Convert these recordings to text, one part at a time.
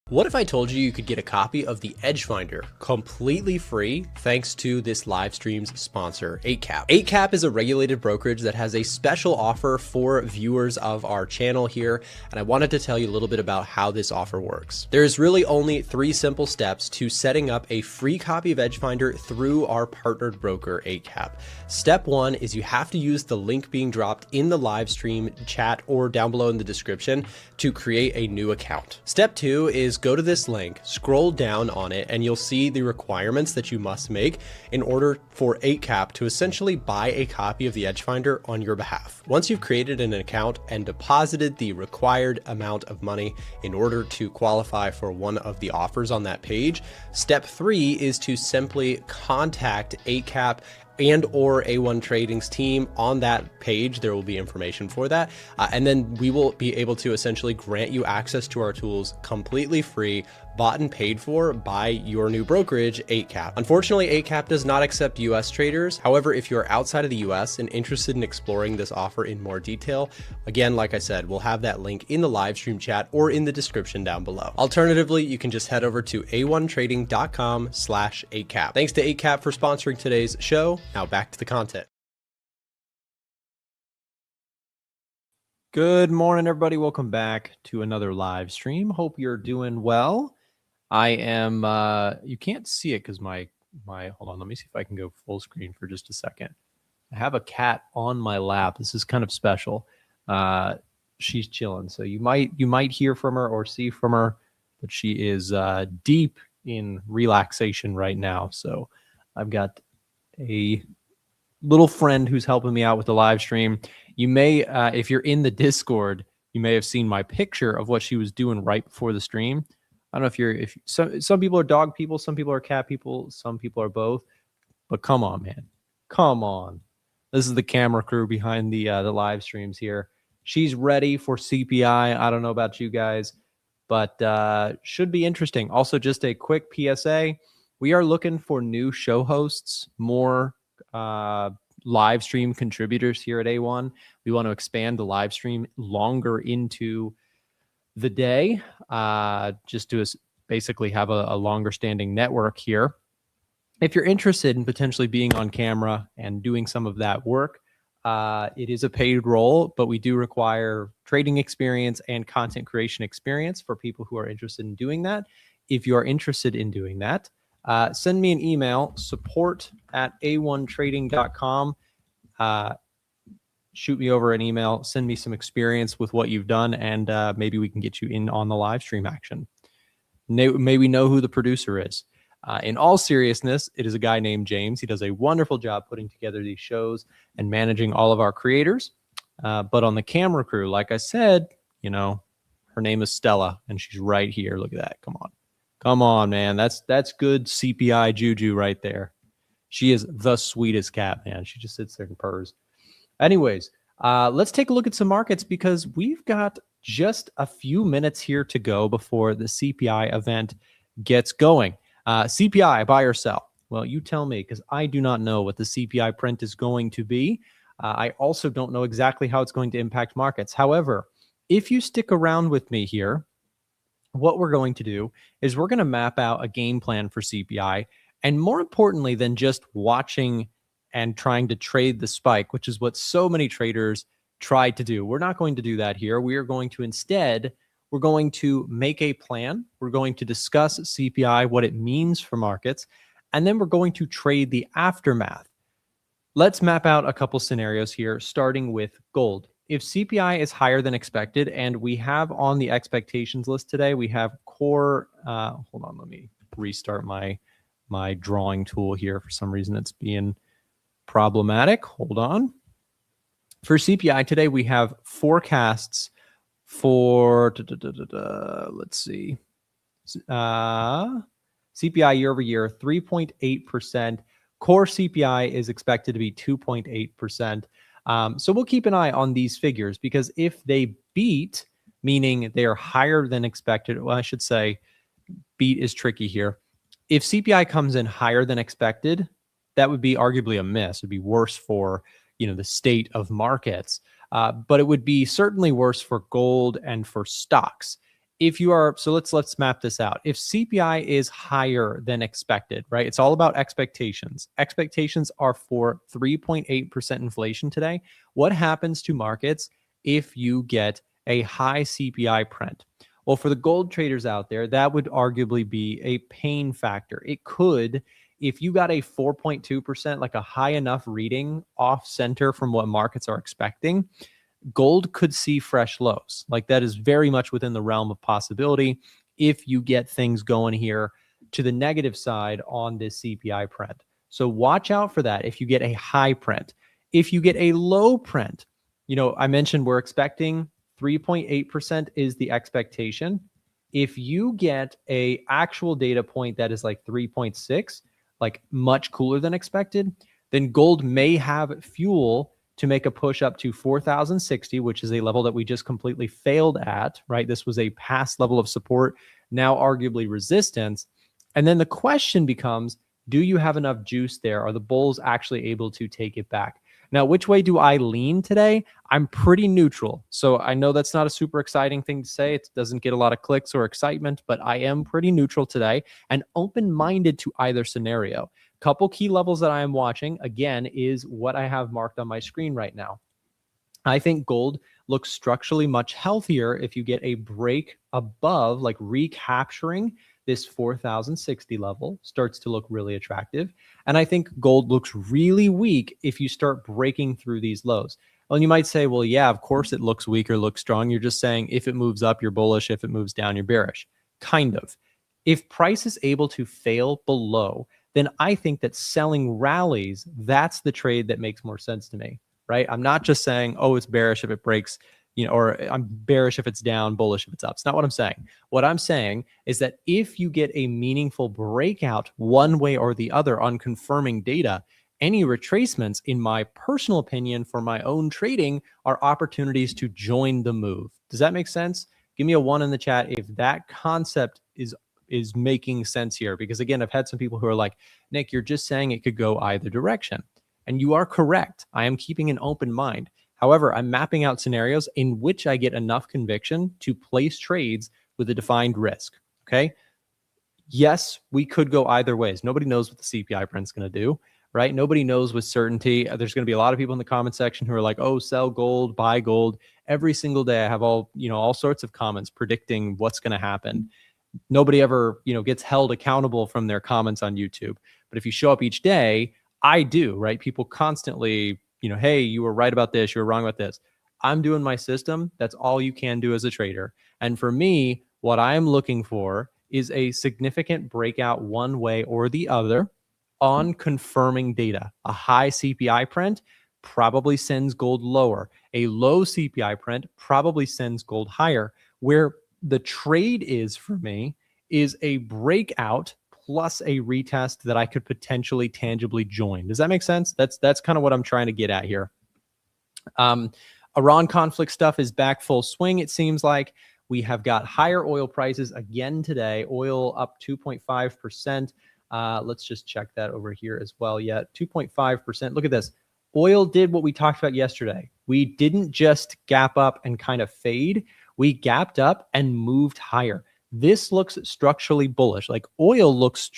What if I told you you could get a copy of the Edge Finder completely free thanks to this live stream's sponsor, 8cap? 8cap is a regulated brokerage that has a special offer for viewers of our channel here, and I wanted to tell you a little bit about how this offer works. There's really only 3 simple steps to setting up a free copy of Edge Finder through our partnered broker, 8cap. Step 1 is you have to use the link being dropped in the live stream chat or down below in the description to create a new account. Step 2 is go to this link, scroll down on it, and you'll see the requirements that you must make in order for 8cap to essentially buy a copy of the Edge Finder on your behalf. Once you've created an account and deposited the required amount of money in order to qualify for one of the offers on that page, step 3 is to simply contact 8cap and or A1 Trading's team. On that page, there will be information for that. And then we will be able to essentially grant you access to our tools completely free, bought and paid for by your new brokerage, 8cap. Unfortunately, 8cap does not accept US traders. However, if you're outside of the US and interested in exploring this offer in more detail, again, like I said, we'll have that link in the live stream chat or in the description down below. Alternatively, you can just head over to a1trading.com/8cap. Thanks to 8cap for sponsoring today's show. Now back to the content. Good morning, everybody. Welcome back to another live stream. Hope you're doing well. I am, you can't see it because my, hold on, let me see if I can go full screen for just a second. I have a cat on my lap. This is kind of special. She's chilling. So you might hear from her or see from her, but she is deep in relaxation right now. So I've got a little friend who's helping me out with the live stream. You may, if you're in the Discord, you may have seen my picture of what she was doing right before the stream. I don't know if some people are dog people, some people are cat people, some people are both. But come on, man, come on. This is the camera crew behind the live streams here. She's ready for CPI. I don't know about you guys, but should be interesting. Also, just a quick PSA: we are looking for new show hosts, more live stream contributors here at A1. We want to expand the live stream longer into the day, just to basically have a longer standing network here. If you're interested in potentially being on camera and doing some of that work, it is a paid role, but we do require trading experience and content creation experience for people who are interested in doing that. If you are interested in doing that, send me an email, support@a1trading.com. Shoot me over an email, send me some experience with what you've done, and maybe we can get you in on the live stream action. May we know who the producer is. In all seriousness, it is a guy named James. He does a wonderful job putting together these shows and managing all of our creators. But on the camera crew, like I said, you know, her name is Stella, and she's right here. Look at that. Come on. Come on, man. That's good CPI juju right there. She is the sweetest cat, man. She just sits there and purrs. Anyways, let's take a look at some markets because we've got just a few minutes here to go before the CPI event gets going. CPI, buy or sell? Well, you tell me, because I do not know what the CPI print is going to be. I also don't know exactly how it's going to impact markets. However, if you stick around with me here, what we're going to do is we're going to map out a game plan for CPI. And more importantly than just watching and trying to trade the spike, which is what so many traders try to do. We're not going to do that here. We are going to instead, we're going to make a plan. We're going to discuss CPI, what it means for markets, and then we're going to trade the aftermath. Let's map out a couple scenarios here, starting with gold. If CPI is higher than expected, and we have on the expectations list today, we have core, hold on, let me restart my drawing tool here. For some reason, it's being problematic. Hold on. For CPI today, we have forecasts for, let's see, CPI year over year, 3.8%. Core CPI is expected to be 2.8%. So we'll keep an eye on these figures because if they beat, meaning they are higher than expected, well, I should say beat is tricky here. If CPI comes in higher than expected, that would be arguably a miss. It would be worse for, the state of markets, but it would be certainly worse for gold and for stocks. if you are, so let's map this out. If CPI is higher than expected, right? It's all about expectations. Expectations are for 3.8% inflation today. What happens to markets if you get a high CPI print? Well, for the gold traders out there, that would arguably be a pain factor. It could, if you got a 4.2%, like a high enough reading off center from what markets are expecting, gold could see fresh lows. Like that is very much within the realm of possibility if you get things going here to the negative side on this CPI print. So watch out for that if you get a high print. If you get a low print, I mentioned we're expecting 3.8% is the expectation. If you get a actual data point that is like 3.6, like much cooler than expected, then gold may have fuel to make a push up to 4,060, which is a level that we just completely failed at, right? This was a past level of support, now arguably resistance. And then the question becomes, do you have enough juice there? Are the bulls actually able to take it back? Now, which way do I lean today? I'm pretty neutral. So I know that's not a super exciting thing to say. It doesn't get a lot of clicks or excitement, but I am pretty neutral today and open-minded to either scenario. Couple key levels that I am watching, again, is what I have marked on my screen right now. I think gold looks structurally much healthier if you get a break above, like recapturing this 4,060 level starts to look really attractive. And I think gold looks really weak if you start breaking through these lows. Well, you might say, well, yeah, of course it looks weak or looks strong. You're just saying if it moves up, you're bullish. If it moves down, you're bearish. Kind of. If price is able to fail below, then I think that selling rallies, that's the trade that makes more sense to me, right? I'm not just saying, oh, it's bearish if it breaks, or I'm bearish if it's down, bullish if it's up. It's not what I'm saying. What I'm saying is that if you get a meaningful breakout one way or the other on confirming data, any retracements, in my personal opinion, for my own trading, are opportunities to join the move. Does that make sense? Give me a 1 in the chat if that concept is making sense here. Because again, I've had some people who are like, Nick, you're just saying it could go either direction. And you are correct. I am keeping an open mind. However, I'm mapping out scenarios in which I get enough conviction to place trades with a defined risk. Okay. Yes, we could go either ways. Nobody knows what the CPI print's going to do, right? Nobody knows with certainty. There's going to be a lot of people in the comment section who are like, oh, sell gold, buy gold. Every single day I have all sorts of comments predicting what's going to happen. Nobody ever, gets held accountable from their comments on YouTube. But if you show up each day, I do, right? People constantly, hey, you were right about this. You were wrong about this. I'm doing my system. That's all you can do as a trader. And for me, what I'm looking for is a significant breakout one way or the other on confirming data. A high CPI print probably sends gold lower. A low CPI print probably sends gold higher. Where the trade is for me is a breakout plus a retest that I could potentially tangibly join. Does that make sense? That's kind of what I'm trying to get at here. Iran conflict stuff is back full swing. It seems like we have got higher oil prices again today. Oil up 2.5%. Let's just check that over here as well. Yeah, 2.5%. Look at this. Oil did what we talked about yesterday. We didn't just gap up and kind of fade. We gapped up and moved higher. This looks structurally bullish. Like oil looks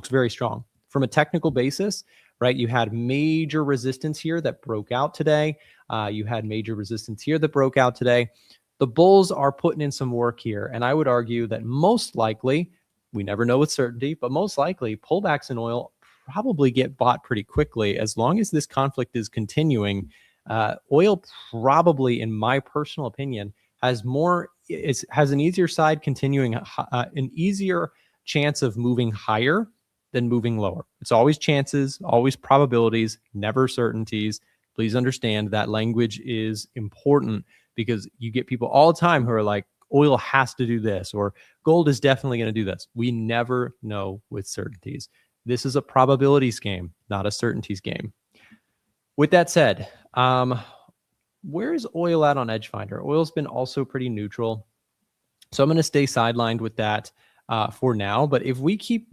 very strong from a technical basis, right? You had major resistance here that broke out today. You had major resistance here that broke out today. The bulls are putting in some work here. And I would argue that most likely, we never know with certainty, but most likely pullbacks in oil probably get bought pretty quickly. As long as this conflict is continuing, oil probably, in my personal opinion, has an easier side continuing, an easier chance of moving higher than moving lower. It's always chances, always probabilities, never certainties. Please understand that language is important because you get people all the time who are like, oil has to do this or gold is definitely going to do this. We never know with certainties. This is a probabilities game, not a certainties game. With that said, where is oil at on Edgefinder? Oil's been also pretty neutral. So I'm going to stay sidelined with that for now. But if we keep,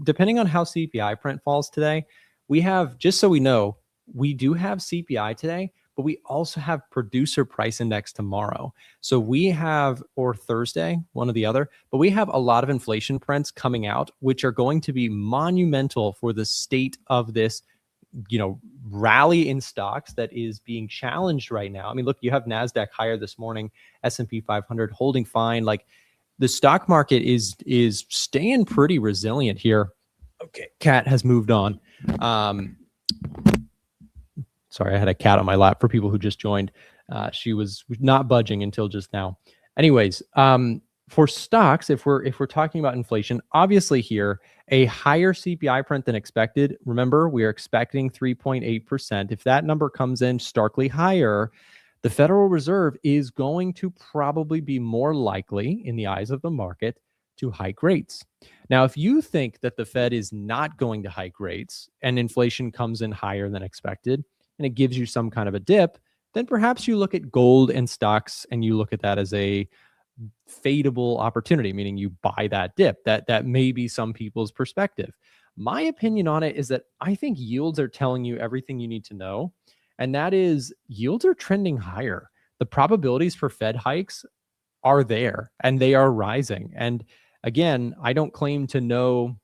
depending on how CPI print falls today, we have, just so we know, we do have CPI today, but we also have producer price index tomorrow. So we have, or Thursday, one or the other, but we have a lot of inflation prints coming out, which are going to be monumental for the state of this, rally in stocks that is being challenged right now. I mean, look, you have Nasdaq higher this morning, S&P 500 holding fine. Like, the stock market is staying pretty resilient here. Okay, cat has moved on. Sorry, I had a cat on my lap for people who just joined. She was not budging until just now. Anyways, for stocks, if we're talking about inflation, obviously here, a higher CPI print than expected. Remember, we are expecting 3.8%. If that number comes in starkly higher, the Federal Reserve is going to probably be more likely, in the eyes of the market, to hike rates. Now, if you think that the Fed is not going to hike rates and inflation comes in higher than expected, and it gives you some kind of a dip, then perhaps you look at gold and stocks and you look at that as a fadeable opportunity, meaning you buy that dip. That may be some people's perspective. My opinion on it is that I think yields are telling you everything you need to know. And that is, yields are trending higher. The probabilities for Fed hikes are there and they are rising. And again, I don't claim to know,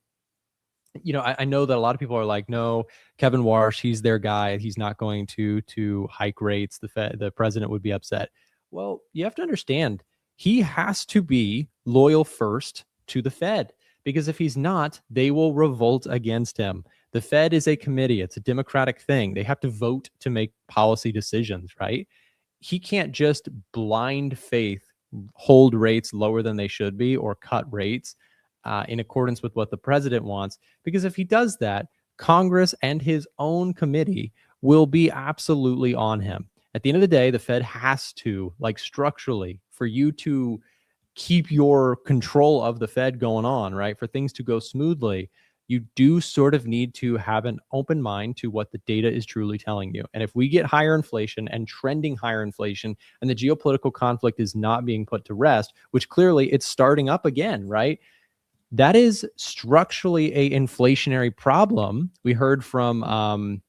I know that a lot of people are like, no, Kevin Warsh, he's their guy. He's not going to hike rates. The president would be upset. Well, you have to understand, he has to be loyal first to the Fed, because if he's not, they will revolt against him. The Fed is a committee. It's a democratic thing. They have to vote to make policy decisions, right? He can't just blind faith hold rates lower than they should be or cut rates in accordance with what the president wants, because if he does that, Congress and his own committee will be absolutely on him. At the end of the day, the Fed has to, like, structurally, for you to keep your control of the Fed going on, right? For things to go smoothly, you do sort of need to have an open mind to what the data is truly telling you. And if we get higher inflation and trending higher inflation, and the geopolitical conflict is not being put to rest, which clearly it's starting up again, right? That is structurally a inflationary problem. We heard from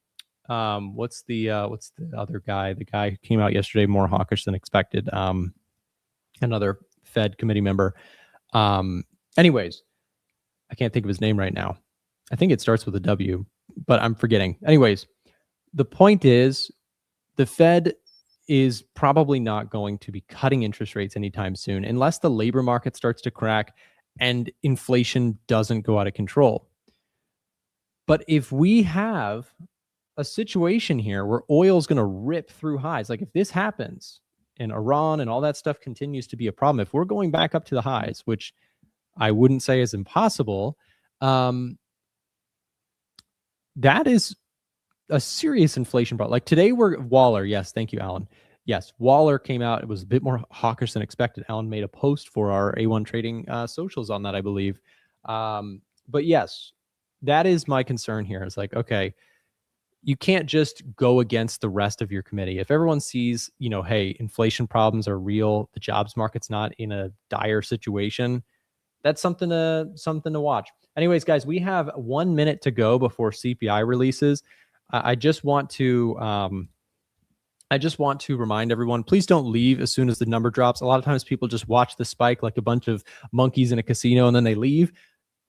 what's the other guy? The guy who came out yesterday more hawkish than expected. Another Fed committee member. Anyways, I can't think of his name right now. I think it starts with a W, but I'm forgetting. Anyways, the point is, the Fed is probably not going to be cutting interest rates anytime soon, unless the labor market starts to crack and inflation doesn't go out of control. But if we have a situation here where oil is going to rip through highs, like if this happens and Iran and all that stuff continues to be a problem, if we're going back up to the highs, which I wouldn't say is impossible, that is a serious inflation problem. Like today, Waller. Yes, thank you, Alan. Yes, Waller came out. It was a bit more hawkish than expected. Alan made a post for our A1 Trading socials on that, I believe. But yes, that is my concern here. It's like, okay, you can't just go against the rest of your committee. If everyone sees, hey, inflation problems are real, the jobs market's not in a dire situation, that's something to watch. Anyways, guys, we have 1 minute to go before CPI releases. I just want to remind everyone, please don't leave as soon as the number drops. A lot of times people just watch the spike like a bunch of monkeys in a casino and then they leave.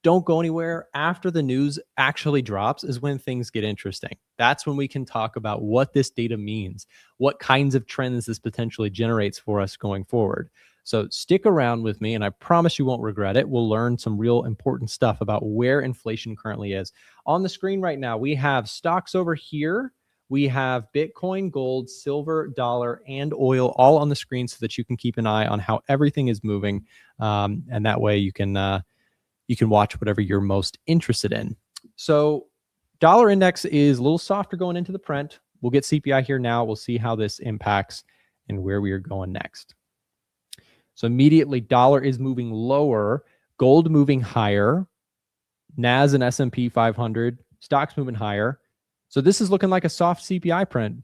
Don't go anywhere. After the news actually drops is when things get interesting. That's when we can talk about what this data means, what kinds of trends this potentially generates for us going forward. So stick around with me, and I promise you won't regret it. We'll learn some real important stuff about where inflation currently is. On the screen right now, we have stocks over here. We have Bitcoin, gold, silver, dollar, and oil all on the screen so that you can keep an eye on how everything is moving. And that way you can watch whatever you're most interested in. So dollar index is a little softer going into the print. We'll get CPI here now. We'll see how this impacts and where we are going next. So immediately, dollar is moving lower, gold moving higher, NAS and S&P 500, stocks moving higher. So this is looking like a soft CPI print.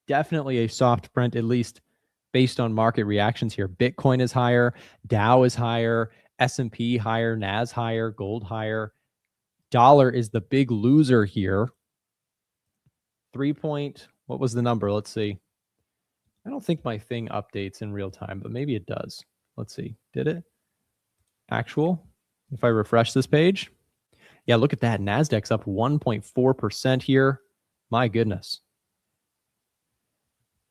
Definitely a soft print, at least based on market reactions here. Bitcoin is higher, Dow is higher, S&P higher, NAS higher, gold higher. Dollar is the big loser here. What was the number? Let's see. I don't think my thing updates in real time, but maybe it does. Let's see. Did it? Actual. If I refresh this page. Yeah, look at that. Nasdaq's up 1.4% here. My goodness.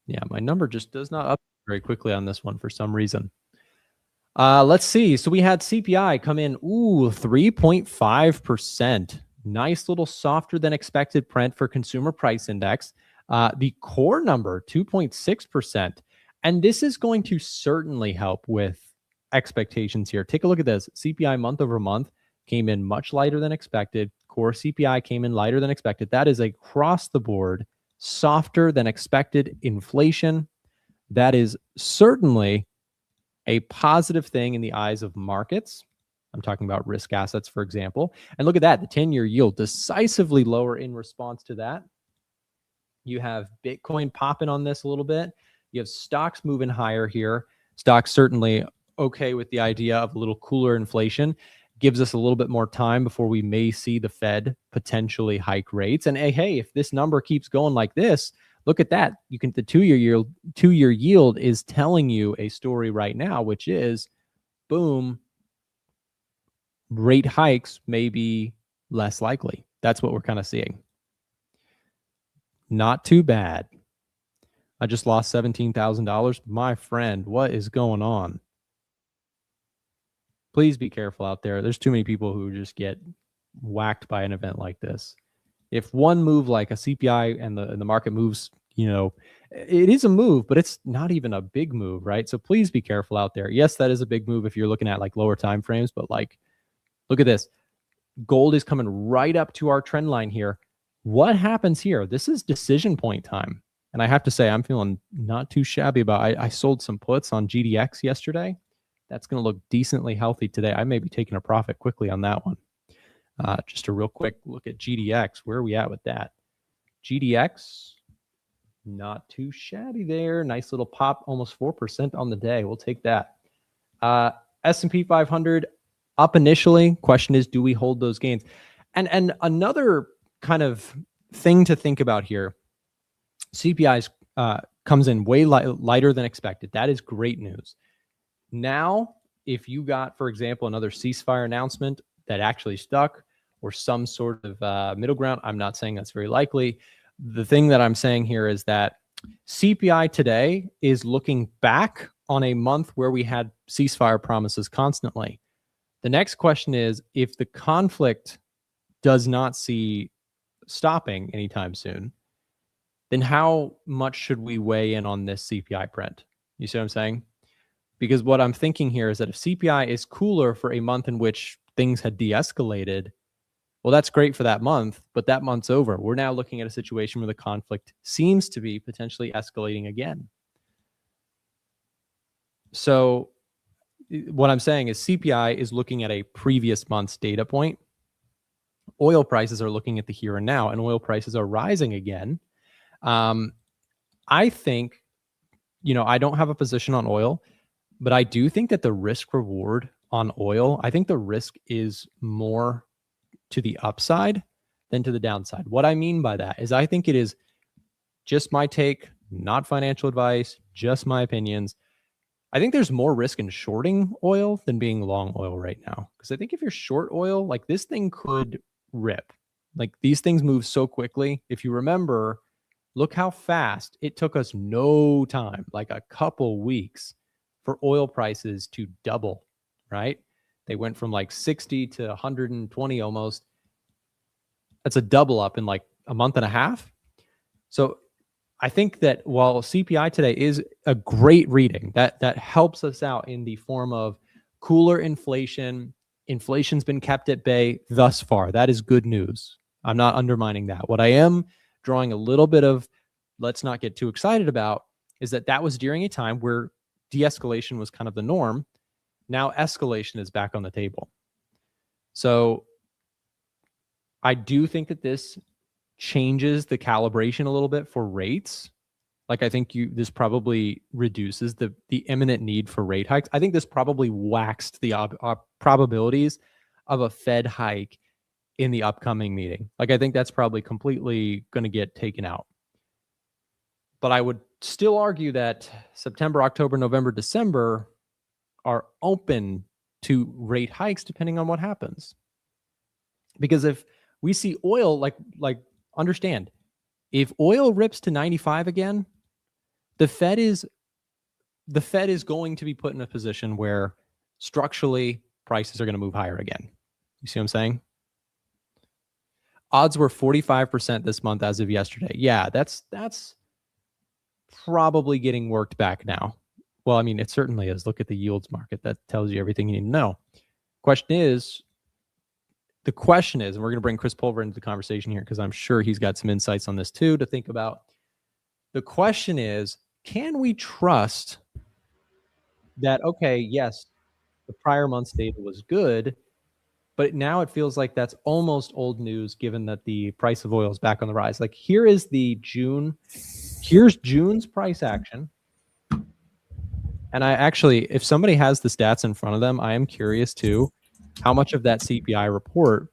Yeah, my number just does not up very quickly on this one for some reason. Let's see. So we had CPI come in, 3.5%. Nice little softer than expected print for consumer price index. The core number, 2.6%. And this is going to certainly help with expectations here. Take a look at this. CPI month over month came in much lighter than expected. Core CPI came in lighter than expected. That is across the board, softer than expected inflation. That is certainly a positive thing in the eyes of markets. I'm talking about risk assets, for example. And look at that, the 10-year yield decisively lower in response to that. You have Bitcoin popping on this a little bit. You have stocks moving higher here. Stocks certainly okay with the idea of a little cooler inflation. Gives us a little bit more time before we may see the Fed potentially hike rates. And hey, if this number keeps going like this, look at that. You can the two-year yield is telling you a story right now, which is boom, rate hikes may be less likely. That's what we're kind of seeing. Not too bad. I just lost $17,000. My friend, what is going on? Please be careful out there. There's too many people who just get whacked by an event like this. If one move like a CPI and the market moves, it is a move, but it's not even a big move, right? So please be careful out there. Yes, that is a big move if you're looking at like lower time frames, but like, look at this. Gold is coming right up to our trend line here. What happens here? This is decision point time. And I have to say, I'm feeling not too shabby about I sold some puts on GDX yesterday. That's going to look decently healthy today. I may be taking a profit quickly on that one. Just a real quick look at GDX. Where are we at with that? GDX, not too shabby there. Nice little pop, almost 4% on the day. We'll take that. S&P 500 up initially. Question is, do we hold those gains? And another kind of thing to think about here, CPI comes in way lighter than expected. That is great news. Now, if you got, for example, another ceasefire announcement that actually stuck or some sort of middle ground, I'm not saying that's very likely. The thing that I'm saying here is that CPI today is looking back on a month where we had ceasefire promises constantly. The next question is, if the conflict does not see stopping anytime soon, then how much should we weigh in on this CPI print? You see what I'm saying? Because what I'm thinking here is that if CPI is cooler for a month in which things had de-escalated, well, that's great for that month, but that month's over. We're now looking at a situation where the conflict seems to be potentially escalating again. So what I'm saying is CPI is looking at a previous month's data point. Oil prices are looking at the here and now, and oil prices are rising again. I think, I don't have a position on oil, but I do think that the risk reward on oil, I think the risk is more to the upside than to the downside. What I mean by that is I think it is just my take, not financial advice, just my opinions. I think there's more risk in shorting oil than being long oil right now. Because I think if you're short oil, like this thing could rip. Like these things move so quickly. If you remember, look how fast it took us no time, like a couple weeks, for oil prices to double, right? They went from like 60 to 120 almost. That's a double up in like a month and a half. So I think that while CPI today is a great reading, that helps us out in the form of cooler inflation. Inflation's been kept at bay thus far. That is good news. I'm not undermining that. What I am drawing a little bit of, let's not get too excited about, is that was during a time where de-escalation was kind of the norm. Now escalation is back on the table. So I do think that this changes the calibration a little bit for rates. Like I think this probably reduces the imminent need for rate hikes. I think this probably waxed the probabilities of a Fed hike in the upcoming meeting. Like I think that's probably completely going to get taken out. But I would still argue that September, October, November, December are open to rate hikes depending on what happens. Because if we see oil, like understand, if oil rips to 95 again, the Fed is going to be put in a position where structurally prices are going to move higher again. You see what I'm saying? Odds were 45% this month as of yesterday. Yeah, that's probably getting worked back now. Well, I mean, it certainly is. Look at the yields market. That tells you everything you need to know. The question is, and we're going to bring Chris Pulver into the conversation here because I'm sure he's got some insights on this too to think about. The question is, can we trust that, okay, yes, the prior month's data was good, but now it feels like that's almost old news given that the price of oil is back on the rise. Like here's June's price action. And I actually, if somebody has the stats in front of them, I am curious too, how much of that CPI report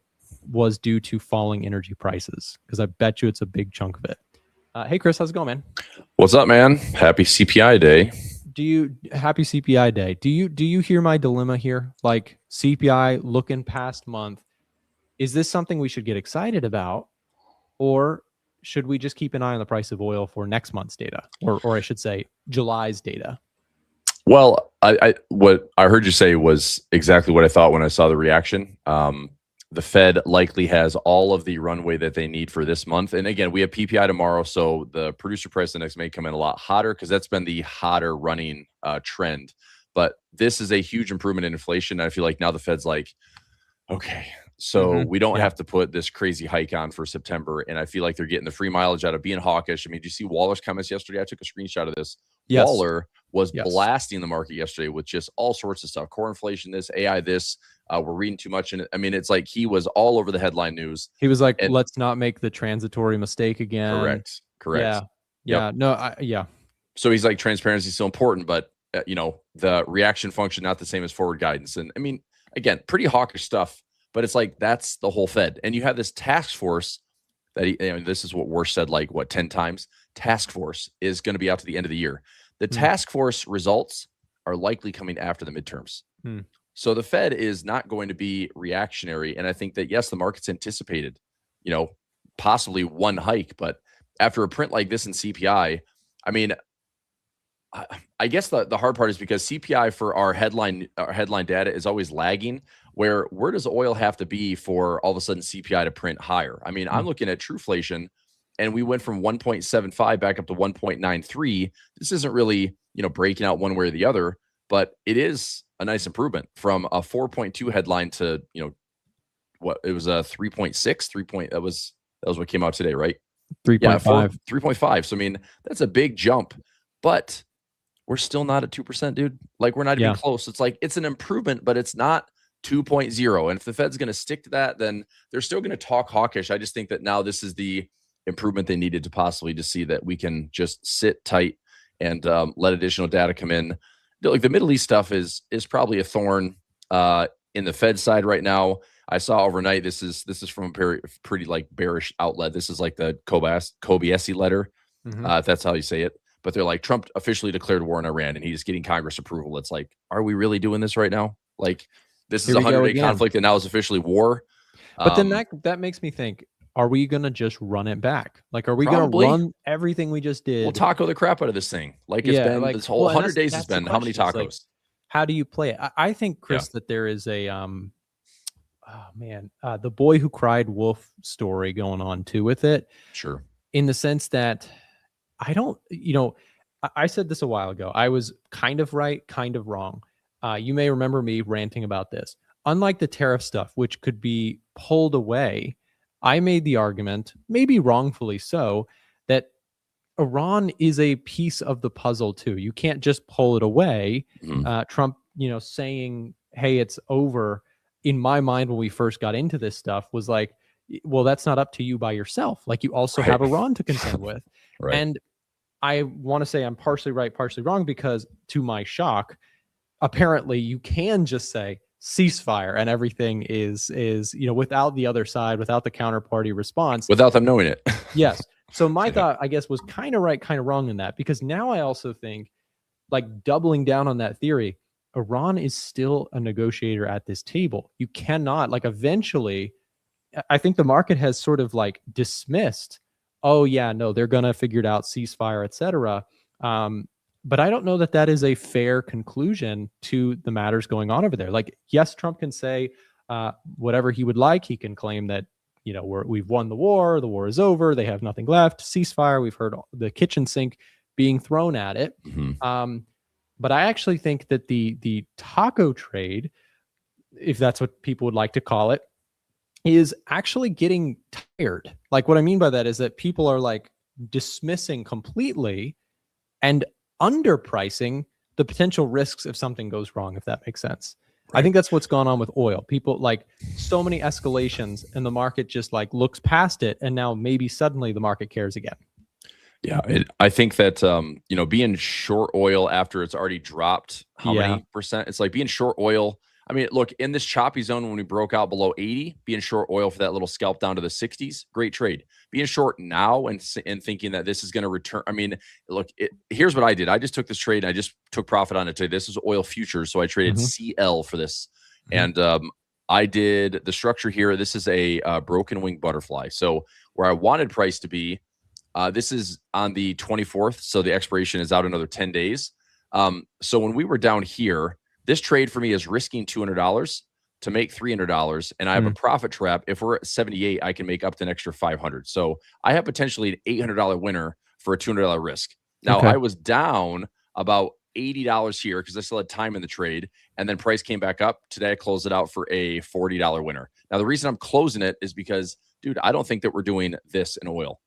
was due to falling energy prices? Because I bet you it's a big chunk of it. Hey, Chris, how's it going, man? What's up, man? Happy CPI day. Happy CPI day. Do you hear my dilemma here? Like CPI looking past month, is this something we should get excited about, or should we just keep an eye on the price of oil for next month's data, or I should say July's data? Well, what I heard you say was exactly what I thought when I saw the reaction. The Fed likely has all of the runway that they need for this month. And again, we have PPI tomorrow, so the producer price index may come in a lot hotter because that's been the hotter running trend. But this is a huge improvement in inflation. I feel like now the Fed's like, okay, so we don't have to put this crazy hike on for September. And I feel like they're getting the free mileage out of being hawkish. I mean, did you see Waller's comments yesterday? I took a screenshot of this. Yes. Waller was blasting the market yesterday with just all sorts of stuff. Core inflation, this, AI, this. We're reading too much in it. I mean, it's like he was all over the headline news. He was like, let's not make the transitory mistake again. Correct. Yeah. So he's like, transparency is so important, but the reaction function, not the same as forward guidance. And I mean, again, pretty hawkish stuff, but it's like, that's the whole Fed. And you have this task force that this is what Worst said, like 10 times. Task force is going to be out to the end of the year. The task force results are likely coming after the midterms. So the Fed is not going to be reactionary. And I think that, yes, the market's anticipated, possibly one hike. But after a print like this in CPI, I mean, I guess the hard part is because CPI for our headline data is always lagging. Where does oil have to be for all of a sudden CPI to print higher? I mean, I'm looking at Trueflation, and we went from 1.75 back up to 1.93. This isn't really, breaking out one way or the other, but it is a nice improvement from a 4.2 headline to, what it was a 3.6, that was what came out today, right? 3.5. Yeah, 3.5. So I mean, that's a big jump, but we're still not at 2%, dude. Like we're not even close. It's like it's an improvement, but it's not 2.0. And if the Fed's going to stick to that, then they're still going to talk hawkish. I just think that now this is the improvement they needed to possibly just see that we can just sit tight and let additional data come in. Like the Middle East stuff is probably a thorn in the Fed side right now. I saw overnight, this is from a pretty like bearish outlet. This is like the Kobayashi letter, if that's how you say it. But they're like, Trump officially declared war on Iran and he's getting Congress approval. It's like, are we really doing this right now? Like, this is a 100-day conflict and now it's officially war. But then that makes me think, are we going to just run it back? Like, are we going to run everything we just did? We'll taco the crap out of this thing. Like it's been this whole 100 days has been how many tacos? Like, how do you play it? I think, Chris, that there is a, the boy who cried wolf story going on too with it. Sure. In the sense that I don't, I said this a while ago. I was kind of right, kind of wrong. You may remember me ranting about this. Unlike the tariff stuff, which could be pulled away, I made the argument, maybe wrongfully so, that Iran is a piece of the puzzle too. You can't just pull it away. Trump, saying, hey, it's over, in my mind when we first got into this stuff was like, well, that's not up to you by yourself. Like you also have Iran to contend with. And I want to say I'm partially right, partially wrong, because to my shock, apparently you can just say ceasefire and everything is without the other side, without the counterparty response, without them knowing it. Yes. So my thought, I guess, was kind of right, kind of wrong in that, because now I also think, like, doubling down on that theory, Iran is still a negotiator at this table. You cannot, like, eventually, I think the market has sort of like dismissed, oh yeah, no, they're going to figure it out, ceasefire, etc. But I don't know that that is a fair conclusion to the matters going on over there. Like, yes, Trump can say whatever he would like. He can claim that, you know, we've won the war is over, they have nothing left, ceasefire. We've heard the kitchen sink being thrown at it. But I actually think that the taco trade, if that's what people would like to call it, is actually getting tired. Like, what I mean by that is that people are like dismissing completely and underpricing the potential risks if something goes wrong, if that makes sense. Right. I think that's what's gone on with oil. People, like, so many escalations, and the market just like looks past it, and now maybe suddenly the market cares again. Yeah, I think that you know, being short oil after it's already dropped how many percent? It's like being short oil. I mean, look, in this choppy zone when we broke out below 80, being short oil for that little scalp down to the 60s, great trade. Being short now and thinking that this is going to return. I mean, look, here's what I did. I just took this trade and I just took profit on it today. This is oil futures, so I traded CL for this, and I did the structure here. This is a broken wing butterfly. So where I wanted price to be, this is on the 24th, so the expiration is out another 10 days. So when we were down here, this trade for me is risking $200 to make $300, and I have a profit trap. If we're at 78, I can make up to an extra 500. So I have potentially an $800 winner for a $200 risk. Now, I was down about $80 here because I still had time in the trade, and then price came back up. Today, I closed it out for a $40 winner. Now, the reason I'm closing it is because, dude, I don't think that we're doing this in oil.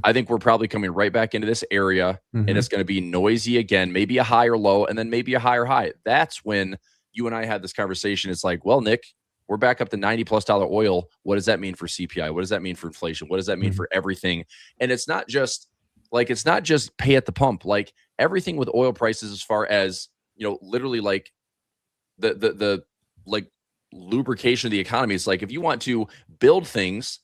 I think we're probably coming right back into this area, and it's going to be noisy again, maybe a higher low, and then maybe a higher high. That's when you and I had this conversation. It's like, well, Nick, we're back up to $90+ oil. What does that mean for CPI? What does that mean for inflation? What does that mean for everything? And it's not just pay at the pump. Like, everything with oil prices, as far as, you know, literally like the like lubrication of the economy. It's like, if you want to build things,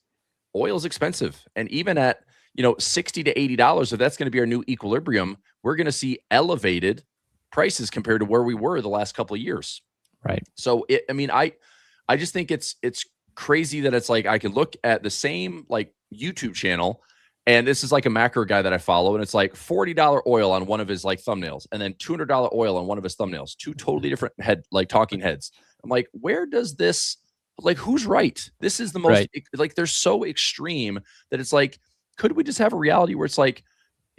oil is expensive. And even at, you know, $60 to $80, if that's going to be our new equilibrium, we're going to see elevated prices compared to where we were the last couple of years. Right. So I mean, I just think it's crazy that it's like, I can look at the same like YouTube channel, and this is like a macro guy that I follow, and it's like $40 oil on one of his like thumbnails, and then $200 oil on one of his thumbnails, two totally different talking heads. I'm like, where does this, like, who's right? This is the most like, they're so extreme that it's like, could we just have a reality where it's like,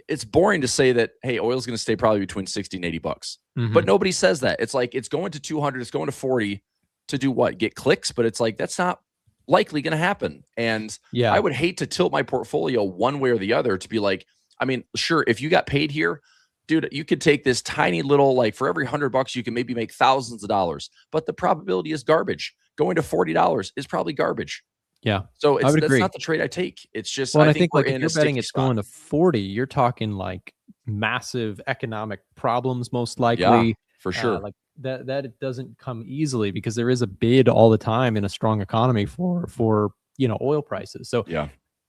it's boring to say that, hey, oil is going to stay probably between 60 and 80 bucks, but nobody says that. It's like, it's going to 200, it's going to 40 to do what? Get clicks. But it's like, that's not likely going to happen. And I would hate to tilt my portfolio one way or the other to be like, I mean, sure, if you got paid here, dude, you could take this tiny little, like, for every $100, you can maybe make thousands of dollars, but the probability is garbage. Going to $40 is probably garbage. Yeah. So that's not the trade I take. It's just, well, I think like, if you're betting it's going to 40, you're talking like massive economic problems, most likely. Yeah, for sure. Like that it doesn't come easily, because there is a bid all the time in a strong economy for you know, oil prices. So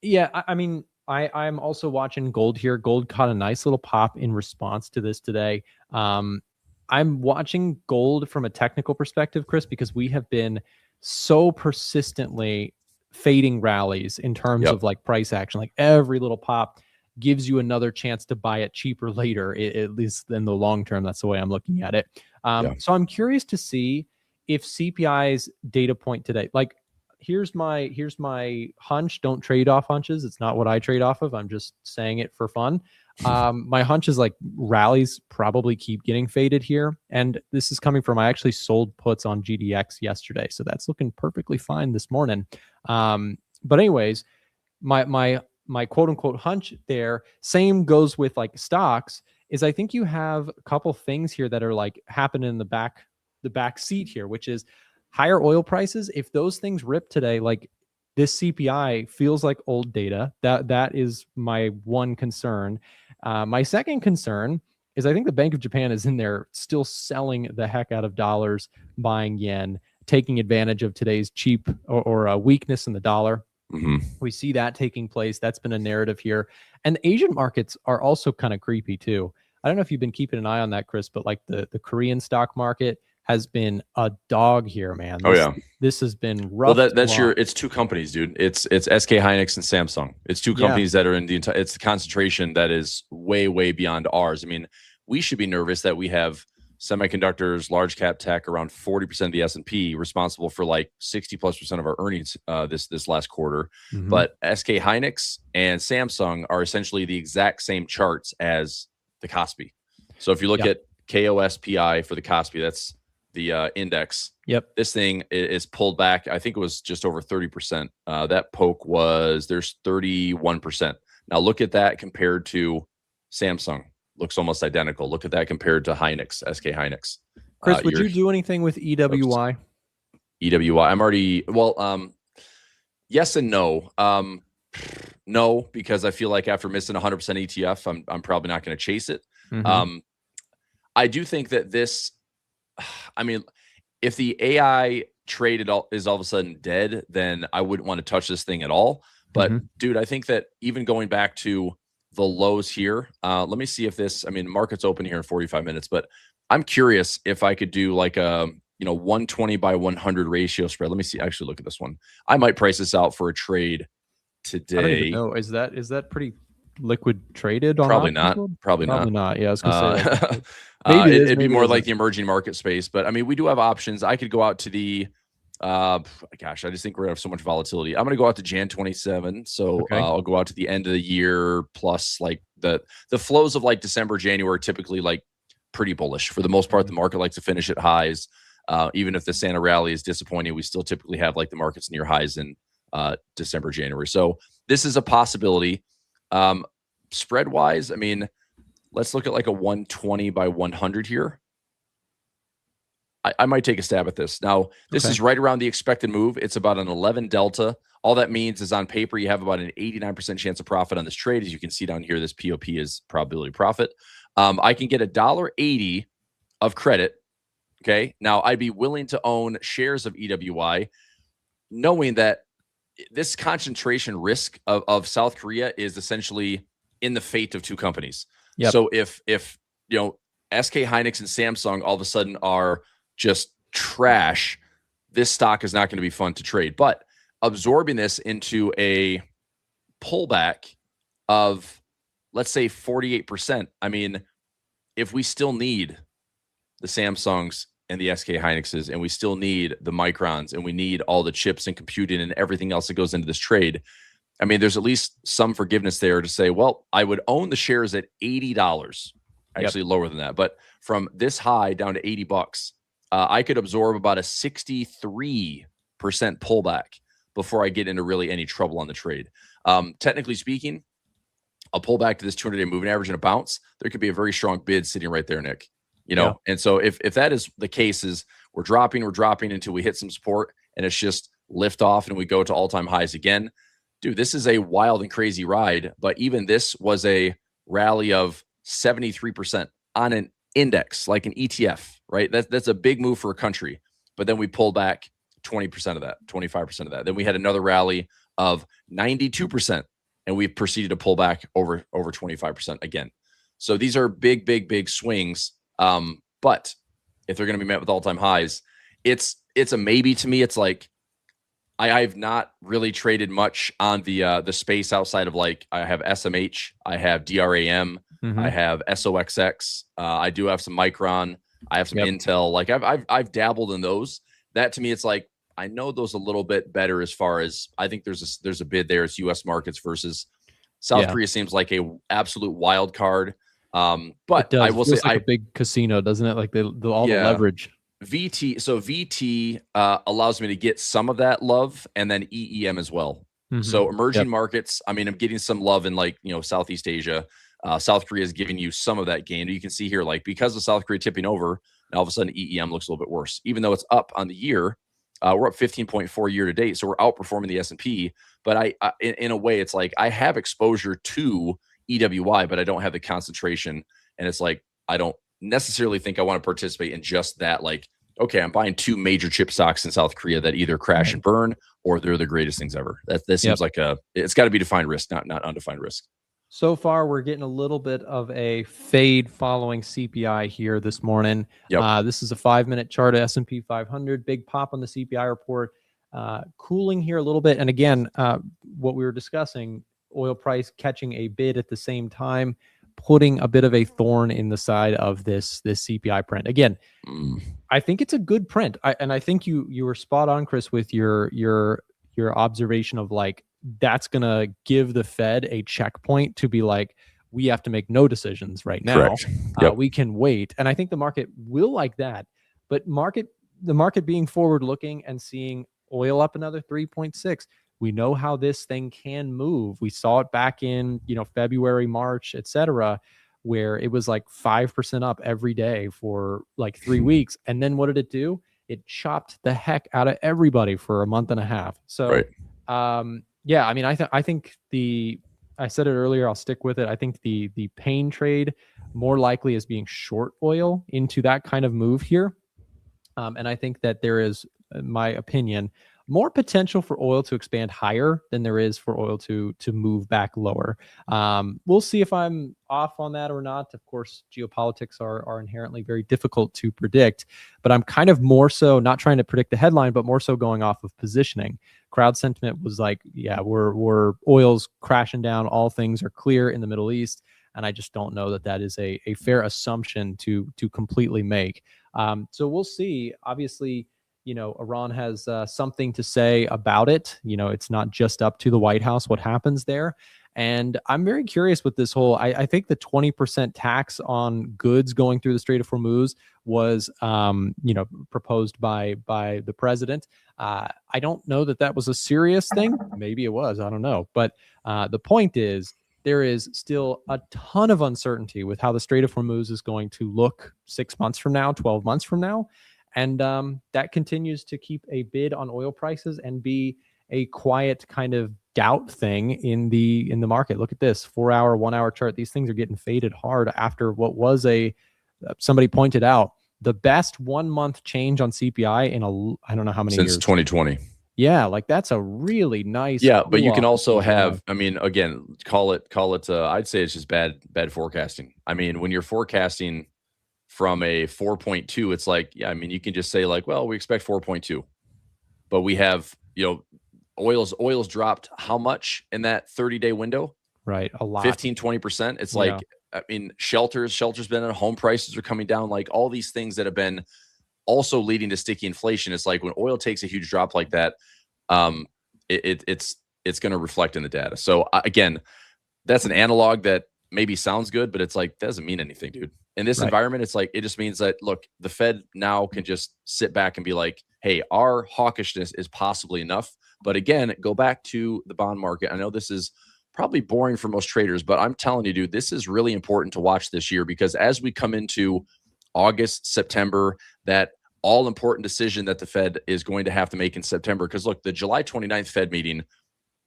I mean, I'm also watching gold here. Gold caught a nice little pop in response to this today. I'm watching gold from a technical perspective, Chris, because we have been so persistently fading rallies in terms of like price action. Like, every little pop gives you another chance to buy it cheaper later, at least in the long term. That's the way I'm looking at it. So I'm curious to see if CPI's data point today, like, here's my hunch. Don't trade off hunches. It's not what I trade off of. I'm just saying it for fun. My hunch is like, rallies probably keep getting faded here. And this is coming from, I actually sold puts on GDX yesterday, so that's looking perfectly fine this morning. But anyways, my quote unquote hunch there, same goes with like stocks, is I think you have a couple things here that are like happening in the back seat here, which is higher oil prices. If those things rip today, like, this CPI feels like old data. That is my one concern. My second concern is, I think the Bank of Japan is in there still selling the heck out of dollars, buying yen, taking advantage of today's cheap or weakness in the dollar. We see that taking place. That's been a narrative here. And the Asian markets are also kind of creepy too. I don't know if you've been keeping an eye on that, Chris, but like the Korean stock market has been a dog here, man. This has been rough. Well, it's two companies, dude. It's SK Hynix and Samsung. It's two companies that are in the entire, it's the concentration that is way, way beyond ours. I mean, we should be nervous that we have semiconductors, large cap tech, around 40% of the S&P, responsible for like 60+% of our earnings this last quarter. But SK Hynix and Samsung are essentially the exact same charts as the Kospi. So if you look at KOSPI for the Kospi, that's the index. This thing is pulled back. I think it was just over 30%. That poke there's 31%. Now look at that compared to Samsung. Looks almost identical. Look at that compared to Hynix, SK Hynix. Chris, would you do anything with EWI? EWI. I'm already, yes and no. No, because I feel like after missing 100% ETF, I'm probably not going to chase it. I do think that this, I mean, if the AI trade is all of a sudden dead, then I wouldn't want to touch this thing at all. But dude, I think that even going back to the lows here, let me see if this, I mean, market's open here in 45 minutes, but I'm curious if I could do like a, 120 by 100 ratio spread. Let me see, actually look at this one. I might price this out for a trade today. I don't even know. Is that pretty liquid traded? Probably not. Probably not. Yeah, I was gonna say. It'd be more like the emerging market space, but I mean, we do have options. I could go out to the, gosh, I just think we're gonna have so much volatility. I'm gonna go out to Jan 27. So I'll go out to the end of the year, plus like the flows of like December, January, typically like pretty bullish. For the most part, the market likes to finish at highs. Even if the Santa rally is disappointing, we still typically have like the markets near highs in December, January. So this is a possibility. Spread wise, I mean, let's look at like a 120 by 100 here. I might take a stab at this. Now, this is right around the expected move. It's about an 11 delta. All that means is on paper, you have about an 89% chance of profit on this trade. As you can see down here, this POP is probability profit. I can get $1.80 of credit. Okay. Now, I'd be willing to own shares of EWI, knowing that this concentration risk of South Korea is essentially in the fate of two companies. So if SK Hynix and Samsung all of a sudden are just trash, this stock is not going to be fun to trade. But absorbing this into a pullback of, let's say, 48%, I mean, if we still need the Samsungs and the SK Hynixes, and we still need the Microns, and we need all the chips and computing and everything else that goes into this trade, I mean, there's at least some forgiveness there to say, well, I would own the shares at $80, actually lower than that. But from this high down to $80, I could absorb about a 63% pullback before I get into really any trouble on the trade. Technically speaking, a pullback to this 200-day moving average and a bounce, there could be a very strong bid sitting right there, Nick. And so if that is the case, is we're dropping until we hit some support, and it's just lift off and we go to all-time highs again. Dude, this is a wild and crazy ride, but even this was a rally of 73% on an index, like an ETF, right? That's a big move for a country. But then we pulled back 20% of that, 25% of that. Then we had another rally of 92%, and we proceeded to pull back over 25% again. So these are big, big, big swings. But if they're going to be met with all-time highs, it's a maybe to me. It's like, I've not really traded much on the space outside of like, I have SMH, I have DRAM, I have SOXX, I do have some Micron, I have some Intel. Like I've dabbled in those. That to me, it's like, I know those a little bit better as far as I think there's a bid there. It's U.S. markets versus South Korea seems like a absolute wild card. But I will say, like a big casino, doesn't it? Like all the leverage. VT allows me to get some of that love, and then EEM as well. So emerging markets, I mean, I'm getting some love in like, Southeast Asia. South Korea is giving you some of that gain. You can see here, like, because of South Korea tipping over, now all of a sudden EEM looks a little bit worse, even though it's up on the year. We're up 15.4 year to date, so we're outperforming the S&P. But in a way, it's like I have exposure to EWI, but I don't have the concentration, and it's like I don't necessarily think I want to participate in just that. Like, okay, I'm buying two major chip stocks in South Korea that either crash and burn or they're the greatest things ever. That seems like it's got to be defined risk, not undefined risk. So far, we're getting a little bit of a fade following CPI here this morning. Yep. This is a 5-minute chart of S&P 500. Big pop on the CPI report. Cooling here a little bit. And again, what we were discussing, oil price catching a bid at the same time, putting a bit of a thorn in the side of this CPI print. Again, I think it's a good print. And I think you were spot on, Chris, with your observation of like, that's going to give the Fed a checkpoint to be like, we have to make no decisions right now. Correct. Yep. We can wait. And I think the market will like that. But the market being forward looking and seeing oil up another 3.6, we know how this thing can move. We saw it back in, February, March, etc., where it was like 5% up every day for like 3 weeks. And then what did it do? It chopped the heck out of everybody for a month and a half. So, yeah, I mean, I think I said it earlier, I'll stick with it. I think the pain trade more likely is being short oil into that kind of move here. And I think that there is, in my opinion, more potential for oil to expand higher than there is for oil to move back lower. We'll see if I'm off on that or not. Of course, geopolitics are inherently very difficult to predict, but I'm kind of more so not trying to predict the headline, but more so going off of positioning. Crowd sentiment was like, yeah, we're oil's crashing down. All things are clear in the Middle East. And I just don't know that is a fair assumption to completely make. So we'll see. Obviously, Iran has something to say about it. It's not just up to the White House what happens there. And I'm very curious with this whole, I think the 20% tax on goods going through the Strait of Hormuz was, proposed by the president. I don't know that was a serious thing. Maybe it was, I don't know. But the point is, there is still a ton of uncertainty with how the Strait of Hormuz is going to look 6 months from now, 12 months from now. And that continues to keep a bid on oil prices and be a quiet kind of doubt thing in the market. Look at this 4-hour, 1-hour chart. These things are getting faded hard after what was somebody pointed out, the best 1 month change on CPI in I don't know how many since years. 2020. Yeah, like that's a really nice. Yeah, but you can also have, I mean, again, call it. I'd say it's just bad forecasting. I mean, when you're forecasting from a 4.2, it's like, yeah, I mean, you can just say like, well, we expect 4.2, but we have, oil's dropped how much in that 30-day window? Right, a lot. 15-20%. It's like, I mean, shelter's been at, home prices are coming down, like all these things that have been also leading to sticky inflation. It's like when oil takes a huge drop like that, it's going to reflect in the data. So again, that's an analog that maybe sounds good, but it's like, doesn't mean anything, dude. In this environment, it's like, it just means that, look, the Fed now can just sit back and be like, hey, our hawkishness is possibly enough. But again, go back to the bond market. I know this is probably boring for most traders, but I'm telling you, dude, this is really important to watch this year, because as we come into August, September, that all important decision that the Fed is going to have to make in September. Because look, the July 29th Fed meeting,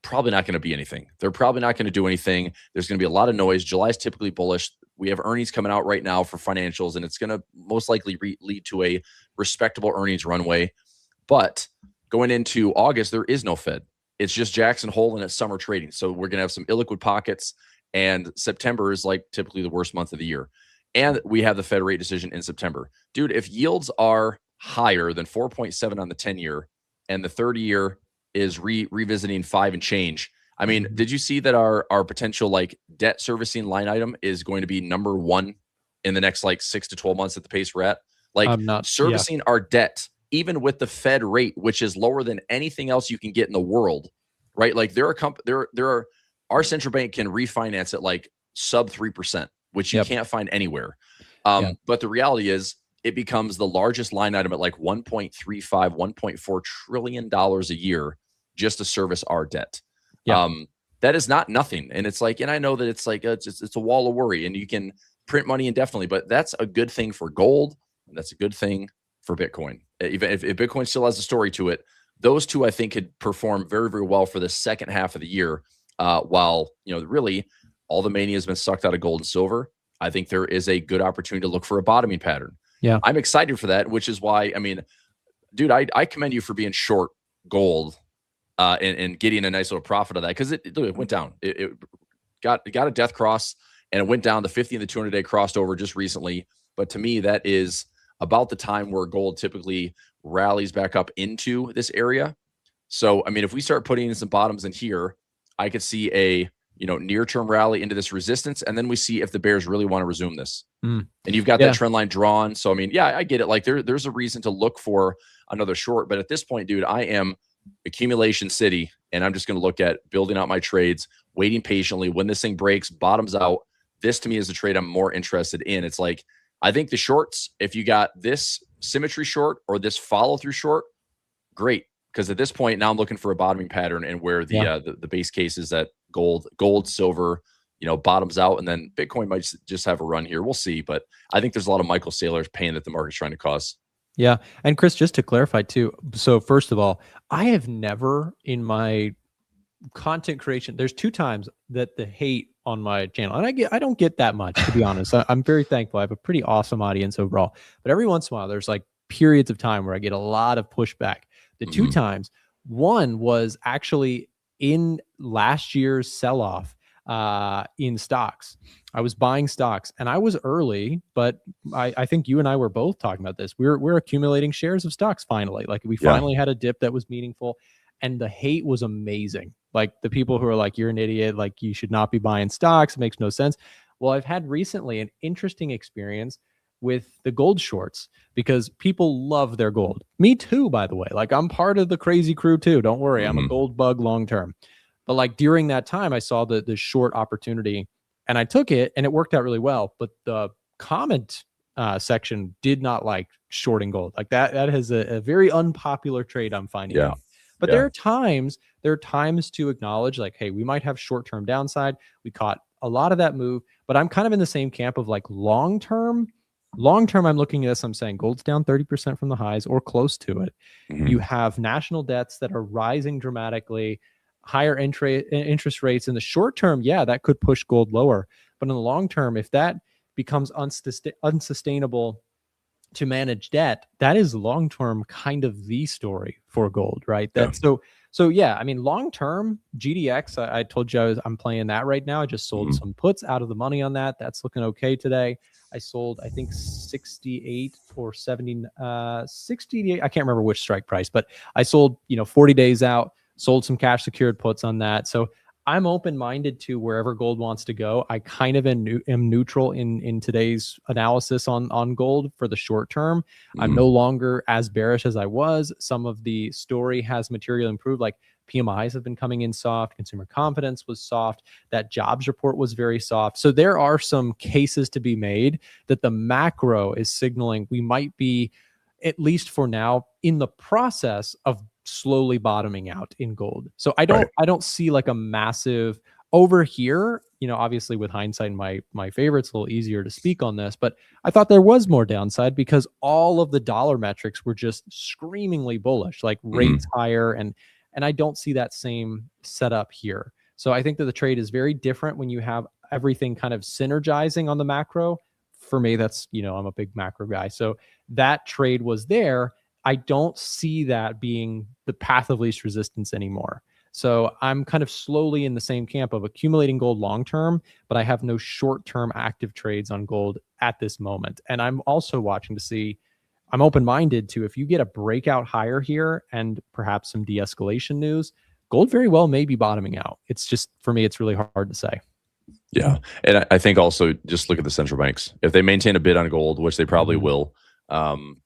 probably not going to be anything. They're probably not going to do anything. There's going to be a lot of noise. July is typically bullish. We have earnings coming out right now for financials, and it's going to most likely lead to a respectable earnings runway. But going into August, there is no Fed. It's just Jackson Hole and it's summer trading. So we're going to have some illiquid pockets, and September is like typically the worst month of the year. And we have the Fed rate decision in September. Dude, if yields are higher than 4.7 on the 10-year and the 30-year is revisiting 5 and change. I mean, did you see that our potential like debt servicing line item is going to be number 1 in the next like 6 to 12 months at the pace we're at? Like servicing our debt, even with the Fed rate, which is lower than anything else you can get in the world, right? Like our central bank can refinance at like sub 3%, which you can't find anywhere. But the reality is, it becomes the largest line item at like $1.35, $1.4 trillion a year just to service our debt. That is not nothing. And it's like, and I know that it's like, it's a wall of worry, and you can print money indefinitely, but that's a good thing for gold. And that's a good thing for Bitcoin. Even if Bitcoin still has a story to it, those two, I think, could perform very, very well for the second half of the year. While, really all the mania has been sucked out of gold and silver, I think there is a good opportunity to look for a bottoming pattern. Yeah, I'm excited for that, which is why, I mean, dude, I commend you for being short gold and getting a nice little profit of that, because it went down. It got a death cross, and it went down. The 50 and the 200-day crossed over just recently. But to me, that is about the time where gold typically rallies back up into this area. So, I mean, if we start putting in some bottoms in here, I could see a near-term rally into this resistance, and then we see if the bears really want to resume this. And you've got that trend line drawn. So, I mean, yeah, I get it. Like there's a reason to look for another short, but at this point, dude, I am accumulation city, and I'm just going to look at building out my trades, waiting patiently. When this thing breaks, bottoms out, this to me is a trade I'm more interested in. It's like, I think the shorts, if you got this symmetry short or this follow through short, great. Because at this point, now I'm looking for a bottoming pattern, and where the base case is that gold, silver, bottoms out, and then Bitcoin might just have a run here. We'll see. But I think there's a lot of Michael Saylor's pain that the market's trying to cause. Yeah. And Chris, just to clarify too. So first of all, I have never in my content creation, there's 2 times that the hate on my channel, and I don't get that much, to be honest. I'm very thankful. I have a pretty awesome audience overall, but every once in a while, there's like periods of time where I get a lot of pushback. The 2 times, one was actually in last year's sell-off in stocks. I was buying stocks, and I was early, but I think you and I were both talking about this. We're accumulating shares of stocks finally. Like we finally had a dip that was meaningful, and the hate was amazing. Like the people who are like, you're an idiot, like you should not be buying stocks, it makes no sense. Well, I've had recently an interesting experience with the gold shorts, because people love their gold. Me too, by the way. Like I'm part of the crazy crew too. Don't worry, I'm a gold bug long term. But like during that time, I saw the short opportunity, and I took it, and it worked out really well. But the comment section did not like shorting gold. Like that has a very unpopular trade, I'm finding out. But there are times to acknowledge, like, hey, we might have short-term downside. We caught a lot of that move, but I'm kind of in the same camp of like long-term, I'm looking at this, I'm saying gold's down 30% from the highs or close to it. You have national debts that are rising dramatically, higher interest rates. In the short term, yeah, that could push gold lower. But in the long term, if that becomes unsustainable to manage debt, that is long term kind of the story for gold, right? So yeah, I mean, long term GDX, I told you I'm playing that right now. I just sold some puts out of the money on that. That's looking okay today. I sold, I think 68 or 70, 68. I can't remember which strike price, but I sold, 40 days out, sold some cash secured puts on that. So I'm open-minded to wherever gold wants to go. I kind of am neutral in today's analysis on gold for the short term. I'm no longer as bearish as I was. Some of the story has materially improved, like PMIs have been coming in soft, consumer confidence was soft, that jobs report was very soft. So there are some cases to be made that the macro is signaling we might be, at least for now, in the process of slowly bottoming out in gold. So I don't see like a massive over here, obviously with hindsight, my favorite's a little easier to speak on this, but I thought there was more downside because all of the dollar metrics were just screamingly bullish, like rates higher, and I don't see that same setup here. So I think that the trade is very different when you have everything kind of synergizing on the macro. For me, that's, I'm a big macro guy. So that trade was there. I don't see that being the path of least resistance anymore. So I'm kind of slowly in the same camp of accumulating gold long term, but I have no short term active trades on gold at this moment. And I'm also watching to see, I'm open-minded to, if you get a breakout higher here and perhaps some de-escalation news, gold very well may be bottoming out. It's just, for me, it's really hard to say. Yeah. And I think also just look at the central banks. If they maintain a bid on gold, which they probably will, and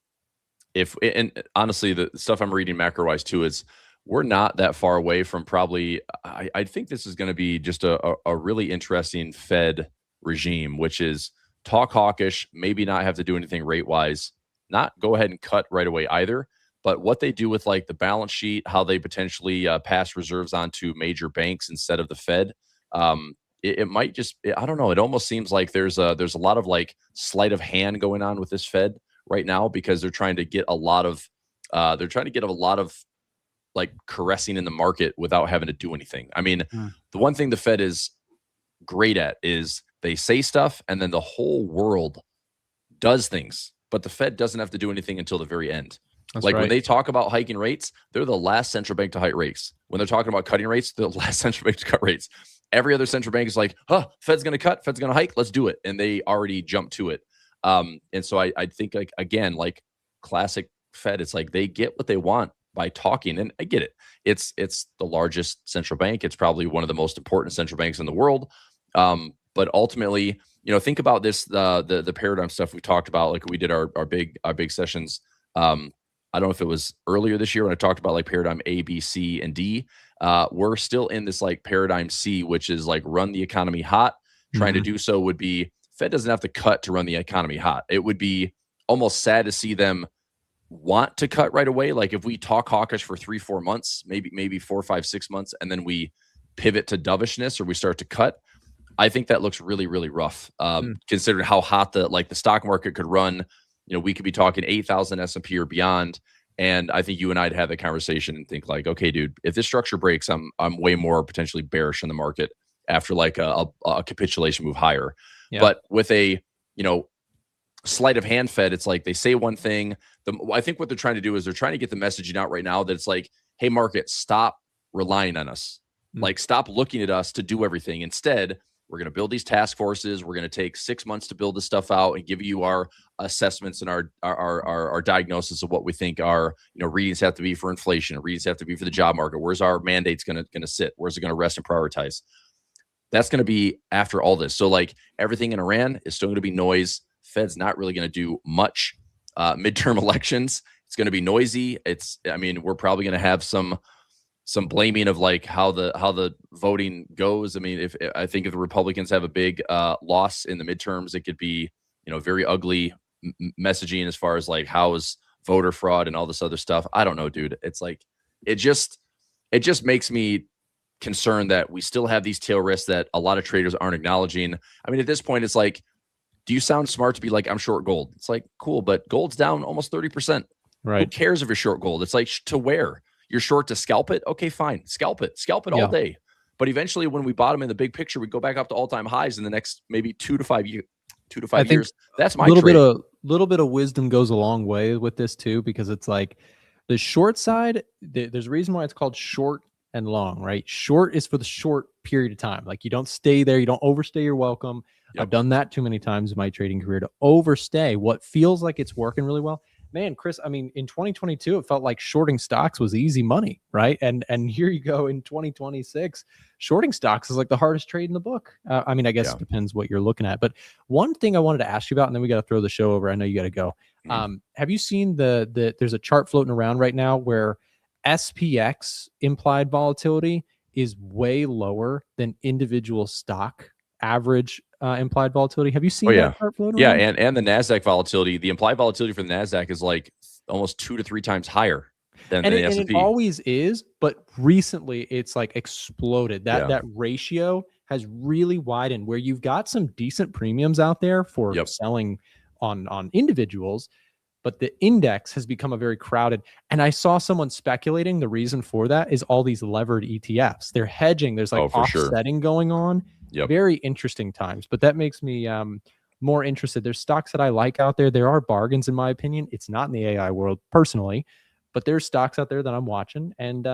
honestly, the stuff I'm reading macro-wise too is we're not that far away from probably, I think this is going to be just a really interesting Fed regime, which is talk hawkish, maybe not have to do anything rate-wise, not go ahead and cut right away either. But what they do with like the balance sheet, how they potentially pass reserves onto major banks instead of the Fed, it might just, I don't know. It almost seems like there's a lot of like sleight of hand going on with this Fed right now, because they're trying to get a lot of like caressing in the market without having to do anything. I mean, the one thing the Fed is great at is they say stuff and then the whole world does things, but the Fed doesn't have to do anything until the very end. That's Like right. when they talk about hiking rates, they're the last central bank to hike rates. When they're talking about cutting rates, they're the last central bank to cut rates. Every other central bank is like, huh, Fed's going to cut, Fed's going to hike, let's do it. And they already jumped to it. And so I think, like, again, like classic Fed, it's like they get what they want by talking. And I get it. It's the largest central bank. It's probably one of the most important central banks in the world. But ultimately, think about this, the paradigm stuff we talked about, like we did our big sessions. I don't know if it was earlier this year when I talked about like paradigm A, B, C, and D. We're still in this like paradigm C, which is like run the economy hot. Trying to do so would be Fed doesn't have to cut to run the economy hot. It would be almost sad to see them want to cut right away. Like if we talk hawkish for 3-4 months, maybe 4, 5, 6 months, and then we pivot to dovishness or we start to cut. I think that looks really, really rough. Considering how hot the stock market could run. We could be talking 8,000 S&P or beyond. And I think you and I'd have that conversation and think like, okay, dude, if this structure breaks, I'm way more potentially bearish in the market after like a capitulation move higher. Yeah. But with a, sleight of hand Fed, it's like they say one thing. I think what they're trying to do is they're trying to get the messaging out right now that it's like, hey, market, stop relying on us. Like, stop looking at us to do everything. Instead, we're going to build these task forces. We're going to take 6 months to build this stuff out and give you our assessments and our diagnosis of what we think our readings have to be for inflation, readings have to be for the job market. Where's our mandates going to sit? Where's it going to rest and prioritize? That's going to be after all this. So like everything in Iran is still going to be noise. Fed's not really going to do much. Midterm elections, it's going to be noisy. We're probably going to have some blaming of like how the voting goes. I mean, if the Republicans have a big loss in the midterms, it could be very ugly messaging as far as like how is voter fraud and all this other stuff. I don't know, dude. It's like it just makes me concerned that we still have these tail risks that a lot of traders aren't acknowledging. I mean, at this point, it's like, do you sound smart to be like, I'm short gold? It's like, cool, but gold's down almost 30%. Right? Who cares if you're short gold? It's like to where? You're short to scalp it? Okay, fine. Scalp it all day. But eventually when we bottom in the big picture, we go back up to all-time highs in the next maybe 2 to 5 years. 2 to 5 years. That's my trade. Little bit of wisdom goes a long way with this too, because it's like the short side, there's a reason why it's called short and long, right? Short is for the short period of time. Like you don't stay there. You don't overstay your welcome. Yep. I've done that too many times in my trading career to overstay what feels like it's working really well. Man, Chris, I mean, in 2022, it felt like shorting stocks was easy money, right? And here you go in 2026, shorting stocks is like the hardest trade in the book. I guess it depends what you're looking at. But one thing I wanted to ask you about, and then we got to throw the show over. I know you got to go. Have you seen there's a chart floating around right now where SPX implied volatility is way lower than individual stock average implied volatility? Have you seen that chart floating around? And the Nasdaq volatility, the implied volatility for the Nasdaq is like almost 2 to 3 times higher than the S&P. And it always is, but recently it's like exploded. That ratio has really widened where you've got some decent premiums out there for selling on individuals, but the index has become a very crowded. And I saw someone speculating the reason for that is all these levered ETFs. They're hedging. There's like offsetting going on. Very interesting times, but that makes me more interested. There's stocks that I like out there. There are bargains, in my opinion. It's not in the AI world personally, but there's stocks out there that I'm watching, and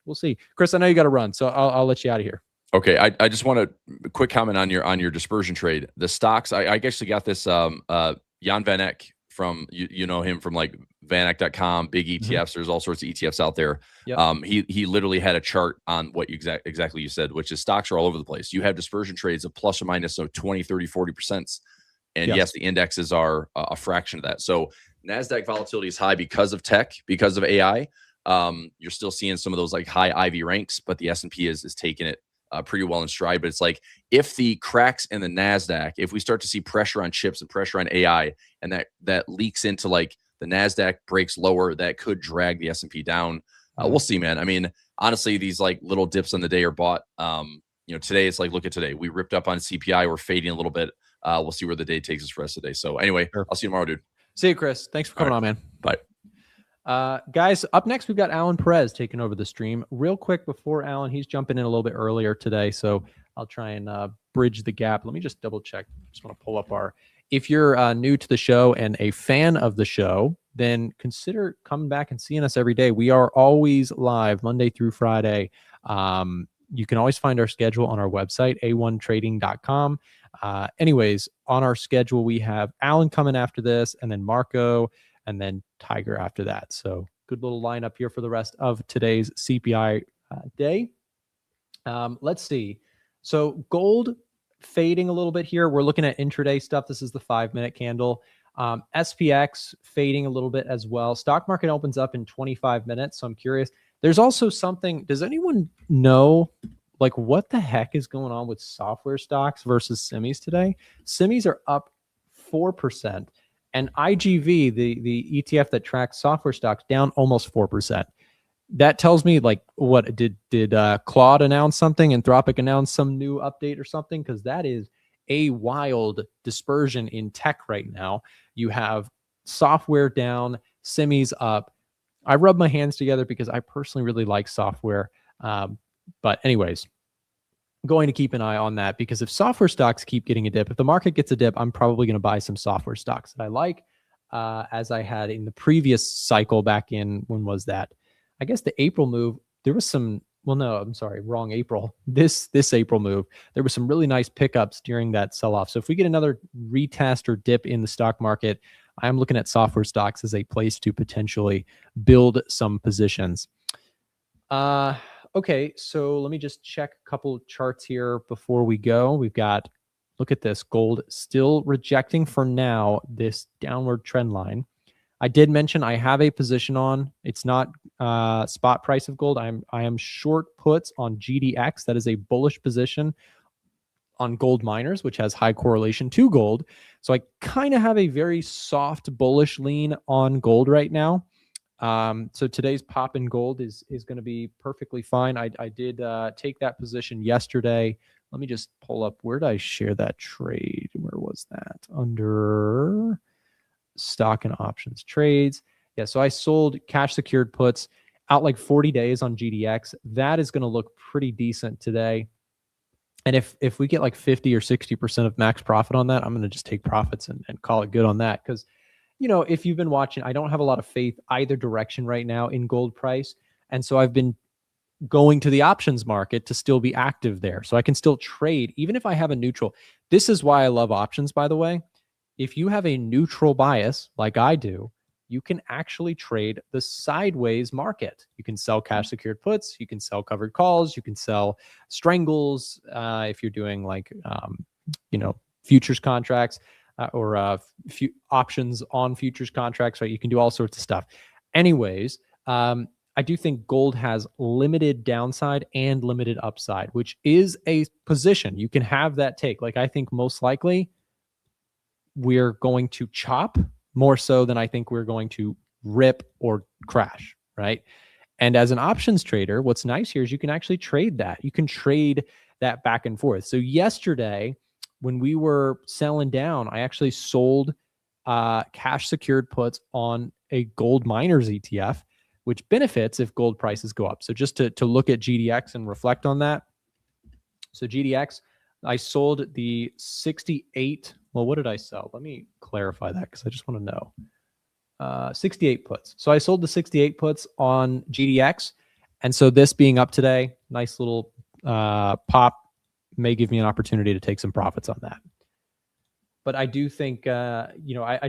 we'll see. Chris, I know you got to run, so I'll let you out of here. Okay, I just want a quick comment on your dispersion trade. The stocks, I actually got this Jan Van Eck from you know him from like vaneck.com, big ETFs. There's all sorts of ETFs out there. He literally had a chart on what you exactly you said, which is stocks are all over the place. You have dispersion trades of plus or minus 20, 30, 40%. And yes, the indexes are a fraction of that. So Nasdaq volatility is high because of tech, because of AI. You're still seeing some of those like high IV ranks, but the S&P is taking it pretty well in stride. But it's like if the cracks in the Nasdaq, if we start to see pressure on chips and pressure on AI, and that leaks into like the Nasdaq breaks lower, that could drag the S&P down. We'll see, man. I mean, honestly, these like little dips on the day are bought. Today it's like, look at today. We ripped up on CPI. We're fading a little bit. We'll see where the day takes us for the rest of the day. So anyway, I'll see you tomorrow, dude. See you, Chris. Thanks for coming on, man. Bye. Guys, up next, we've got Alan Perez taking over the stream. Real quick before Alan, he's jumping in a little bit earlier today, so I'll try and bridge the gap. Let me just double check. Just want to pull up if you're new to the show and a fan of the show, then consider coming back and seeing us every day. We are always live Monday through Friday. You can always find our schedule on our website, a1trading.com. Anyways, on our schedule, we have Alan coming after this, and then Marco, and then Tiger after that. So good little lineup here for the rest of today's CPI day. Let's see. So gold fading a little bit here. We're looking at intraday stuff. This is the 5-minute candle. SPX fading a little bit as well. Stock market opens up in 25 minutes. So I'm curious. There's also something, does anyone know like what the heck is going on with software stocks versus semis today? Semis are up 4%, and IGV, the ETF that tracks software stocks, down almost 4%. That tells me like what did Claude announce something? Anthropic announce some new update or something? Because that is a wild dispersion in tech right now. You have software down, semis up. I rub my hands together because I personally really like software. But anyways, going to keep an eye on that, because if software stocks keep getting a dip, if the market gets a dip, I'm probably going to buy some software stocks that I like, as I had in the previous cycle back in, when was that? I guess the April move, there was some, well, no, I'm sorry, wrong April. This April move, there were some really nice pickups during that sell-off. So if we get another retest or dip in the stock market, I'm looking at software stocks as a place to potentially build some positions. Okay, so let me just check a couple of charts here before we go. We've got, look at this, gold still rejecting for now this downward trend line. I did mention I have a position on, it's not spot price of gold. I am short puts on GDX. That is a bullish position on gold miners, which has high correlation to gold. So I kind of have a very soft bullish lean on gold right now. So today's pop in gold is going to be perfectly fine. I did take that position yesterday. Let me just pull up, where did I share that trade? Where was that? Under stock and options trades. Yeah, so I sold cash secured puts out like 40 days on GDX. That is going to look pretty decent today. And if we get like 50 or 60% of max profit on that, I'm going to just take profits and call it good on that. Because, you know, if you've been watching, I don't have a lot of faith either direction right now in gold price. And so I've been going to the options market to still be active there. So I can still trade, even if I have a neutral. This is why I love options, by the way. If you have a neutral bias, like I do, you can actually trade the sideways market. You can sell cash secured puts, you can sell covered calls, you can sell strangles if you're doing like, futures contracts or options on futures contracts, right? You can do all sorts of stuff. Anyways, I do think gold has limited downside and limited upside, which is a position. You can have that take. Like I think most likely we're going to chop more so than I think we're going to rip or crash, right? And as an options trader, what's nice here is you can actually trade that. You can trade that back and forth. So yesterday, when we were selling down, I actually sold cash secured puts on a gold miners ETF, which benefits if gold prices go up. So just to look at GDX and reflect on that. So GDX, I sold the 68. Well, what did I sell? Let me clarify that because I just want to know. 68 puts. So I sold the 68 puts on GDX. And so this being up today, nice little pop may give me an opportunity to take some profits on that. But I do think, I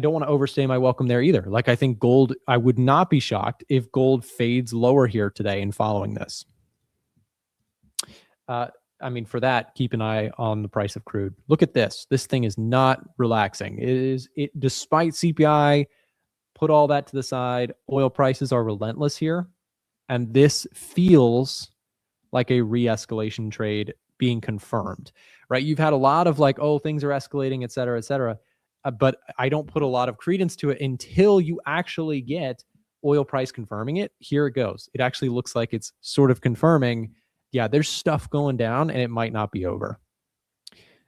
don't want to overstay my welcome there either. Like I think gold, I would not be shocked if gold fades lower here today and following this. For that, keep an eye on the price of crude. Look at this. This thing is not relaxing. It despite CPI, put all that to the side, oil prices are relentless here. And this feels like a re-escalation trade being confirmed, right? You've had a lot of like, oh, things are escalating, et cetera, et cetera. But I don't put a lot of credence to it until you actually get oil price confirming it. Here it goes. It actually looks like it's sort of confirming, yeah, there's stuff going down and it might not be over.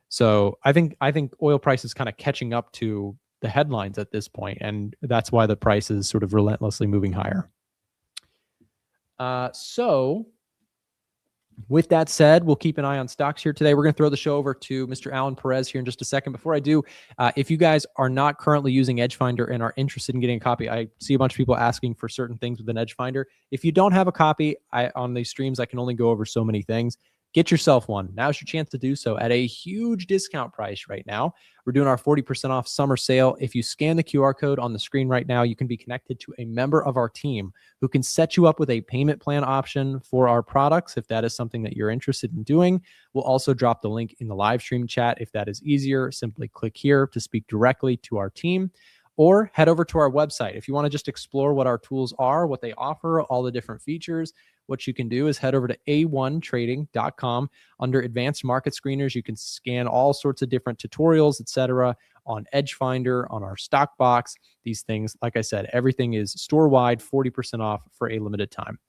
So I think oil price is kind of catching up to the headlines at this point, and that's why the price is sort of relentlessly moving higher. So With that said, we'll keep an eye on stocks here today. We're going to throw the show over to Mr. Alan Perez here in just a second. Before I do, if you guys are not currently using Edgefinder and are interested in getting a copy, I see a bunch of people asking for certain things with an Edgefinder. If you don't have a copy, on these streams, I can only go over so many things. Get yourself one. Now's your chance to do so at a huge discount price right now. We're doing our 40% off summer sale. If you scan the QR code on the screen right now, you can be connected to a member of our team who can set you up with a payment plan option for our products if that is something that you're interested in doing. We'll also drop the link in the live stream chat. If that is easier, simply click here to speak directly to our team, or head over to our website. If you want to just explore what our tools are, what they offer, all the different features, what you can do is head over to a1trading.com. Under advanced market screeners, you can scan all sorts of different tutorials, etc., on Edgefinder, on our stock box. These things, like I said, everything is store-wide, 40% off for a limited time.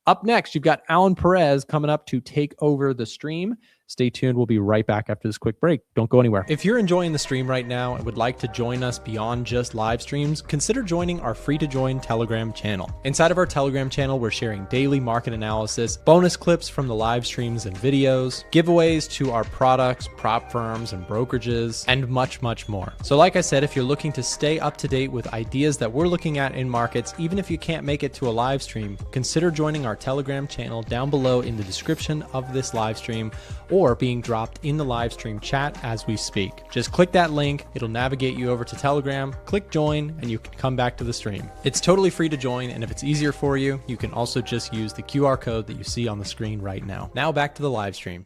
Up next, you've got Alan Perez coming up to take over the stream. Stay tuned. We'll be right back after this quick break. Don't go anywhere. If you're enjoying the stream right now and would like to join us beyond just live streams, consider joining our free-to-join Telegram channel. Inside of our Telegram channel, we're sharing daily market analysis, bonus clips from the live streams and videos, giveaways to our products, prop firms, and brokerages, and much, much more. So like I said, if you're looking to stay up to date with ideas that we're looking at in markets, even if you can't make it to a live stream, consider joining our Telegram channel down below in the description of this live stream, or being dropped in the live stream chat as we speak. Just click that link, it'll navigate you over to Telegram, click join, and you can come back to the stream. It's totally free to join, and if it's easier for you, you can also just use the QR code that you see on the screen right now. Now back to the live stream.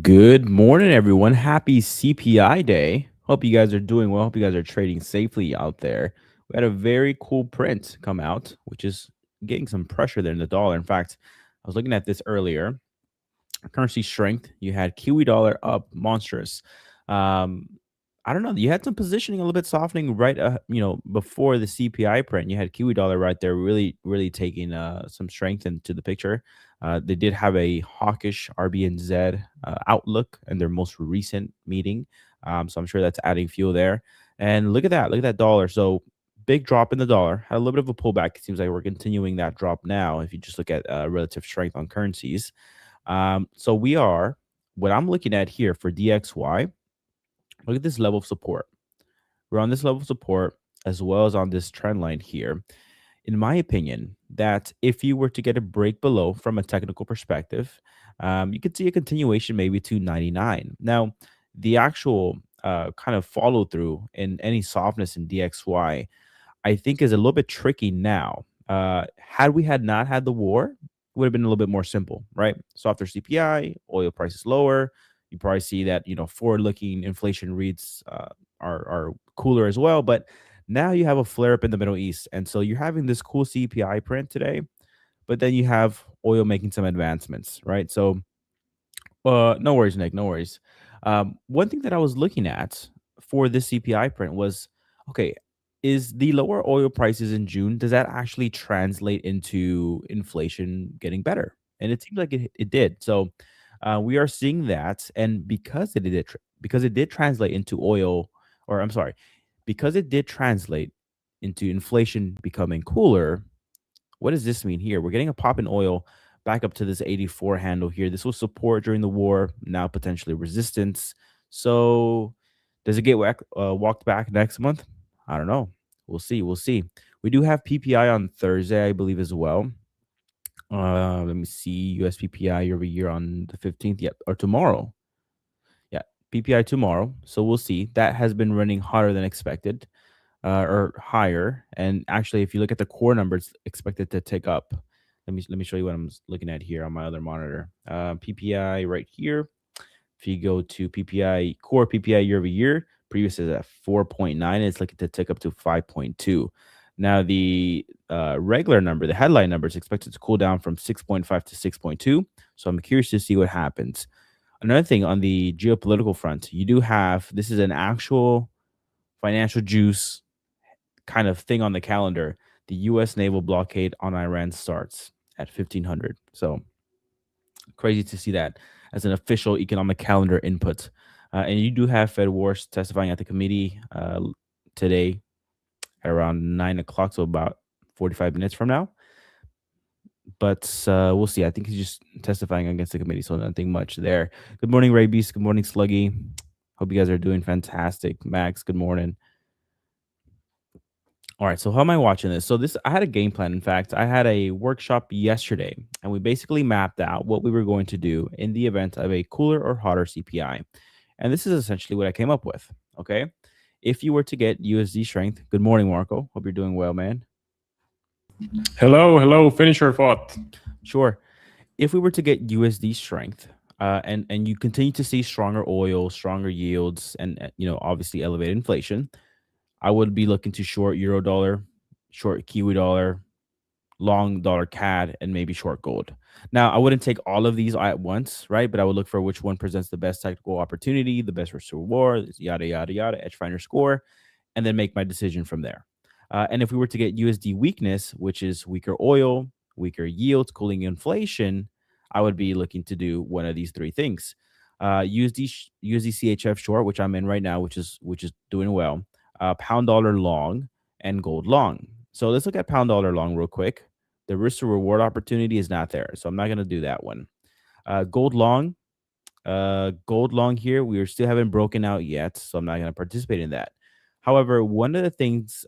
Good morning, everyone. Happy CPI day. Hope you guys are doing well. Hope you guys are trading safely out there. We had a very cool print come out, which is getting some pressure there in the dollar. In fact, I was looking at this earlier. Currency strength, you had Kiwi dollar up monstrous. I don't know, you had some positioning a little bit softening right before the CPI print. You had Kiwi dollar right there really taking some strength into the picture. They did have a hawkish RBNZ outlook in their most recent meeting, so I'm sure that's adding fuel there. And look at that dollar. So big drop in the dollar, had a little bit of a pullback. It seems like we're continuing that drop now if you just look at relative strength on currencies. So we are, what I'm looking at here for DXY, look at this level of support. We're on this level of support as well as on this trend line here. In my opinion, that if you were to get a break below from a technical perspective, you could see a continuation maybe to 99. Now, the actual kind of follow through in any softness in DXY, I think is a little bit tricky now. Had we not had the war, would have been a little bit more simple, right? Softer CPI, oil prices lower. You probably see that, forward-looking inflation reads are cooler as well. But now you have a flare-up in the Middle East. And so you're having this cool CPI print today, but then you have oil making some advancements, right? So no worries, Nick, no worries. One thing that I was looking at for this CPI print was, okay, is the lower oil prices in June, does that actually translate into inflation getting better? And it seems like it did. So we are seeing that. And because it did translate into oil, or I'm sorry, because it did translate into inflation becoming cooler, what does this mean here? We're getting a pop in oil back up to this 84 handle here. This was support during the war, now potentially resistance. So does it get walked back next month? I don't know. We'll see. We do have PPI on Thursday, I believe, as well. Let me see. US PPI year over year on the 15th. Yep. Or tomorrow. Yeah. PPI tomorrow. So we'll see. That has been running hotter than expected, or higher. And actually, if you look at the core numbers, expected to tick up. Let me show you what I'm looking at here on my other monitor. PPI right here. If you go to PPI, core PPI year over year, previous is at 4.9. It's looking to tick up to 5.2. Now, the regular number, the headline number, is expected to cool down from 6.5 to 6.2. So I'm curious to see what happens. Another thing on the geopolitical front, you do have, this is an actual financial juice kind of thing on the calendar. The U.S. naval blockade on Iran starts at 1500. So crazy to see that as an official economic calendar input. And you do have Fed Wars testifying at the committee today at around 9 o'clock, so about 45 minutes from now. but we'll see. I think he's just testifying against the committee, so nothing much there. Good morning, Rabies. Good morning, Sluggy. Hope you guys are doing fantastic. Max, good morning. All right, so how am I watching this? So I had a game plan. In fact, I had a workshop yesterday, and we basically mapped out what we were going to do in the event of a cooler or hotter CPI. And this is essentially what I came up with, okay? If you were to get USD strength, good morning, Marco. Hope you're doing well, man. Hello. Finish your thought. Sure. If we were to get USD strength, and you continue to see stronger oil, stronger yields, and obviously elevated inflation, I would be looking to short euro dollar, short Kiwi dollar, long dollar CAD, and maybe short gold. Now, I wouldn't take all of these at once, right? But I would look for which one presents the best technical opportunity, the best risk to reward, yada, yada, yada, edge finder score, and then make my decision from there. And if we were to get USD weakness, which is weaker oil, weaker yields, cooling inflation, I would be looking to do one of these three things. USD CHF short, which I'm in right now, which is doing well. Pound dollar long and gold long. So let's look at pound dollar long real quick. The risk to reward opportunity is not there, so I'm not going to do that one. Gold long here, we still haven't broken out yet, so I'm not going to participate in that. However, one of the things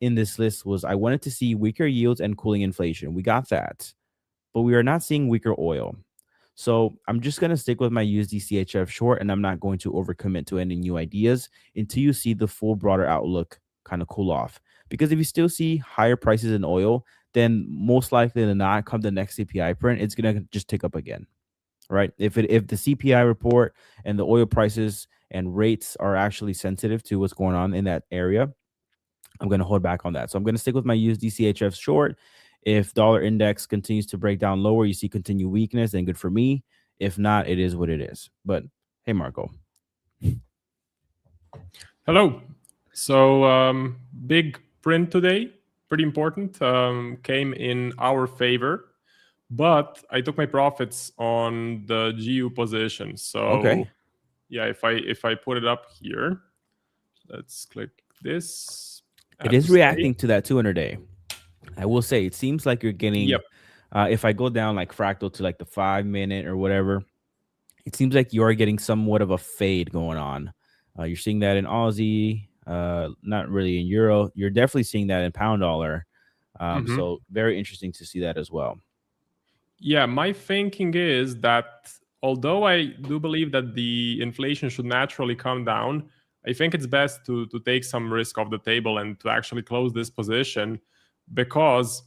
in this list was I wanted to see weaker yields and cooling inflation. We got that, but we are not seeing weaker oil. So I'm just going to stick with my USD CHF short, and I'm not going to overcommit to any new ideas until you see the full broader outlook kind of cool off. Because if you still see higher prices in oil, then most likely than not, come the next CPI print, it's going to just tick up again, right? If the CPI report and the oil prices and rates are actually sensitive to what's going on in that area, I'm going to hold back on that. So I'm going to stick with my USD CHF short. If dollar index continues to break down lower, you see continued weakness, then good for me. If not, it is what it is. But hey, Marco. Hello. So big print today, pretty important, came in our favor, but I took my profits on the GU position. So Okay. Yeah, if I put it up here, let's click this. It is reacting to that 200-day. I will say it seems like you're getting, if I go down like fractal to like the 5-minute or whatever, it seems like you're getting somewhat of a fade going on. You're seeing that in Aussie, not really in Euro. You're definitely seeing that in pound dollar. So very interesting to see that as well. Yeah, my thinking is that although I do believe that the inflation should naturally come down, I think it's best to take some risk off the table and to actually close this position, because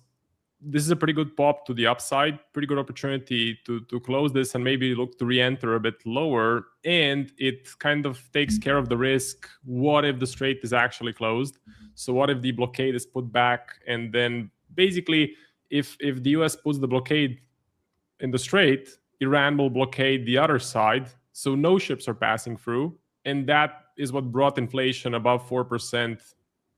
this is a pretty good pop to the upside, pretty good opportunity to close this and maybe look to re-enter a bit lower. And it kind of takes care of the risk. What if the strait is actually closed? So what if the blockade is put back? And then basically, if the US puts the blockade in the strait, Iran will blockade the other side. So no ships are passing through. And that is what brought inflation above 4%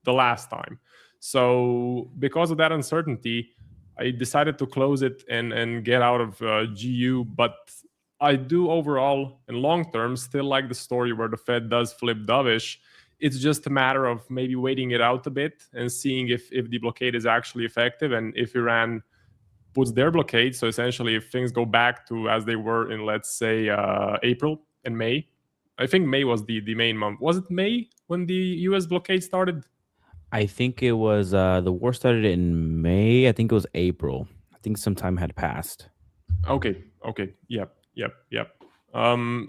the last time. So because of that uncertainty, I decided to close it and get out of GU. But I do overall and long term still like the story where the Fed does flip dovish. It's just a matter of maybe waiting it out a bit and seeing if the blockade is actually effective and if Iran puts their blockade. So essentially, if things go back to as they were in, let's say, April and May. I think May was the main month. Was it May when the US blockade started? I think it was the war started in May. I think it was April. I think some time had passed. Okay. Yep.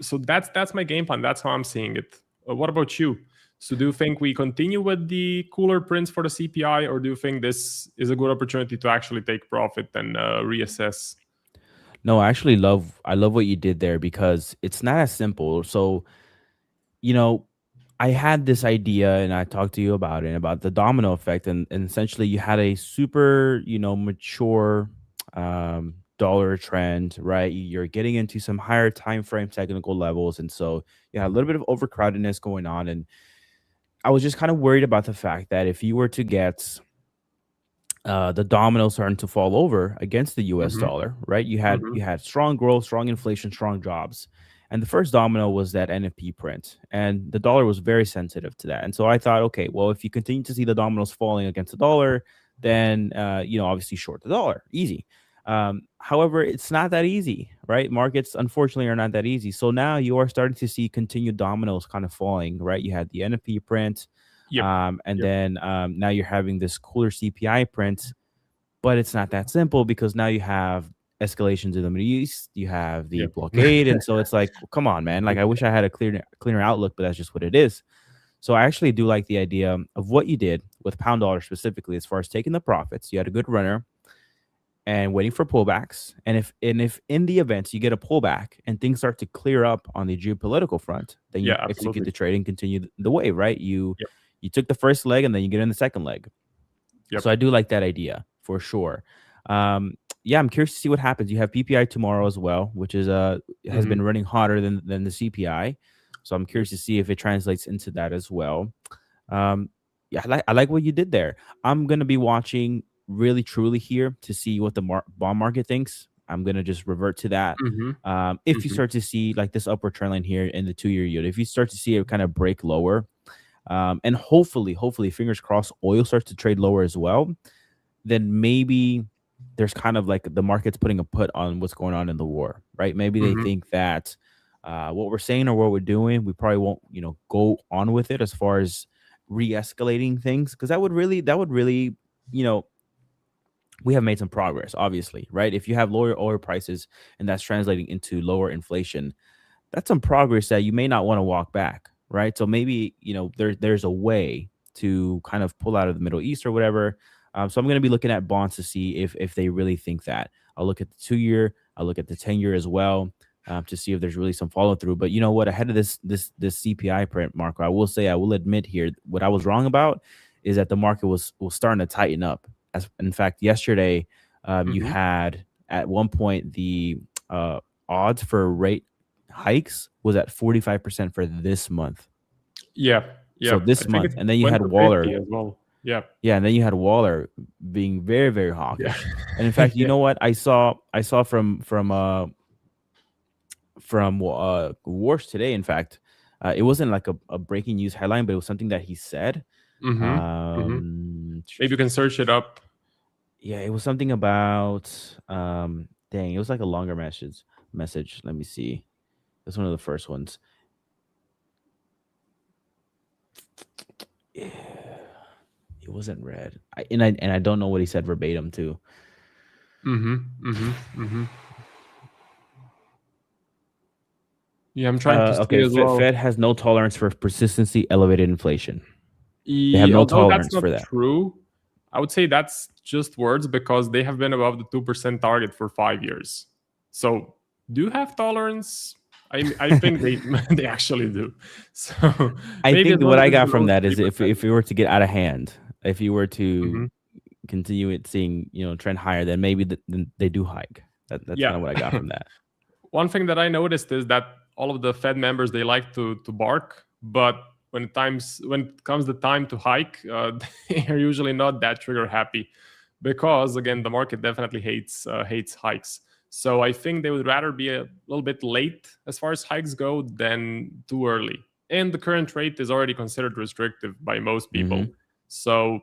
So that's my game plan. That's how I'm seeing it. What about you? So do you think we continue with the cooler prints for the CPI, or do you think this is a good opportunity to actually take profit and reassess? No, I actually love what you did there, because it's not as simple. So, I had this idea and I talked to you about it, about the domino effect. And essentially you had a super, mature dollar trend, right? You're getting into some higher time frame technical levels. And so you had a little bit of overcrowdedness going on. And I was just kind of worried about the fact that if you were to get the domino starting to fall over against the US dollar, right? You had strong growth, strong inflation, strong jobs. And the first domino was that NFP print, and the dollar was very sensitive to that. And so I thought, okay, well, if you continue to see the dominoes falling against the dollar, then, obviously short the dollar, easy. However, it's not that easy, right? Markets, unfortunately, are not that easy. So now you are starting to see continued dominoes kind of falling, right? You had the NFP print, Yep. and then now you're having this cooler CPI print, but it's not that simple because now you have escalations in the Middle East, you have the Yep. blockade, and so it's like, come on, man. Like, I wish I had a cleaner outlook, but that's just what it is. So I actually do like the idea of what you did with pound dollar specifically, as far as taking the profits. You had a good runner and waiting for pullbacks. And if in the event you get a pullback and things start to clear up on the geopolitical front, then you execute absolutely. the trade and continue the wave, right? You took the first leg and then you get in the second leg. So I do like that idea for sure. Yeah, I'm curious to see what happens. You have PPI tomorrow as well, which is has been running hotter than the CPI. So I'm curious to see if it translates into that as well. Yeah, I like what you did there. I'm gonna be watching really truly here to see what the bond market thinks. I'm gonna just revert to that. If you start to see like this upward trend line here in the 2-year yield, if you start to see it kind of break lower, and hopefully, fingers crossed, oil starts to trade lower as well, then maybe there's kind of like the market's putting a put on what's going on in the war, right? Maybe they think that what we're saying or what we're doing, we probably won't, go on with it as far as re-escalating things, because that would really, we have made some progress, obviously, right? If you have lower oil prices and that's translating into lower inflation, that's some progress that you may not want to walk back, right? So maybe, there's a way to kind of pull out of the Middle East or whatever. So I'm going to be looking at bonds to see if they really think that. I'll look at the 2-year, I'll look at the 10-year as well, to see if there's really some follow through. But you know what? Ahead of this CPI print, Marco, I will admit here, what I was wrong about is that the market was starting to tighten up. As in fact, yesterday, you had at one point the odds for rate hikes was at 45% for this month. So this month, and then you had Waller as well. And then you had Waller being very, very hawkish. And in fact, you know what? I saw from Wars today. In fact, it wasn't like a breaking news headline, but it was something that he said. Maybe you can search it up. Yeah, it was something about dang, it was like a longer message. Let me see. That's one of the first ones. Yeah. It wasn't read. I don't know what he said verbatim too. Yeah, I'm trying to see as well. Fed has no tolerance for persistency elevated inflation. They have no tolerance for that. True. I would say that's just words, because they have been above the 2% target for 5 years. So do you have tolerance? I think they actually do. So I think what I got from that is if it were to get out of hand, if you were to continue it seeing trend higher, then maybe they do hike. That's kind of what I got from that. One thing that I noticed is that all of the Fed members, they like to bark, but when it comes the time to hike, they are usually not that trigger happy, because again, the market definitely hates hikes. So I think they would rather be a little bit late as far as hikes go than too early. And the current rate is already considered restrictive by most people. So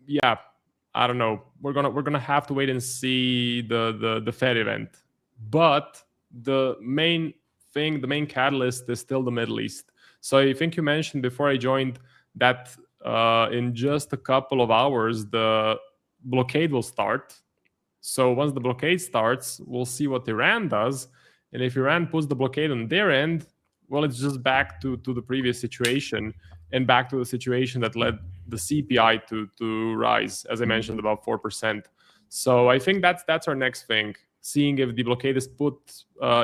yeah, I don't know. We're gonna have to wait and see the Fed event. But the main catalyst is still the Middle East. So I think you mentioned before I joined that in just a couple of hours the blockade will start. So once the blockade starts, we'll see what Iran does. And if Iran puts the blockade on their end, well, it's just back to the previous situation, and back to the situation that led the CPI to rise, as I mentioned, about 4%. So I think that's our next thing, seeing if the blockade is put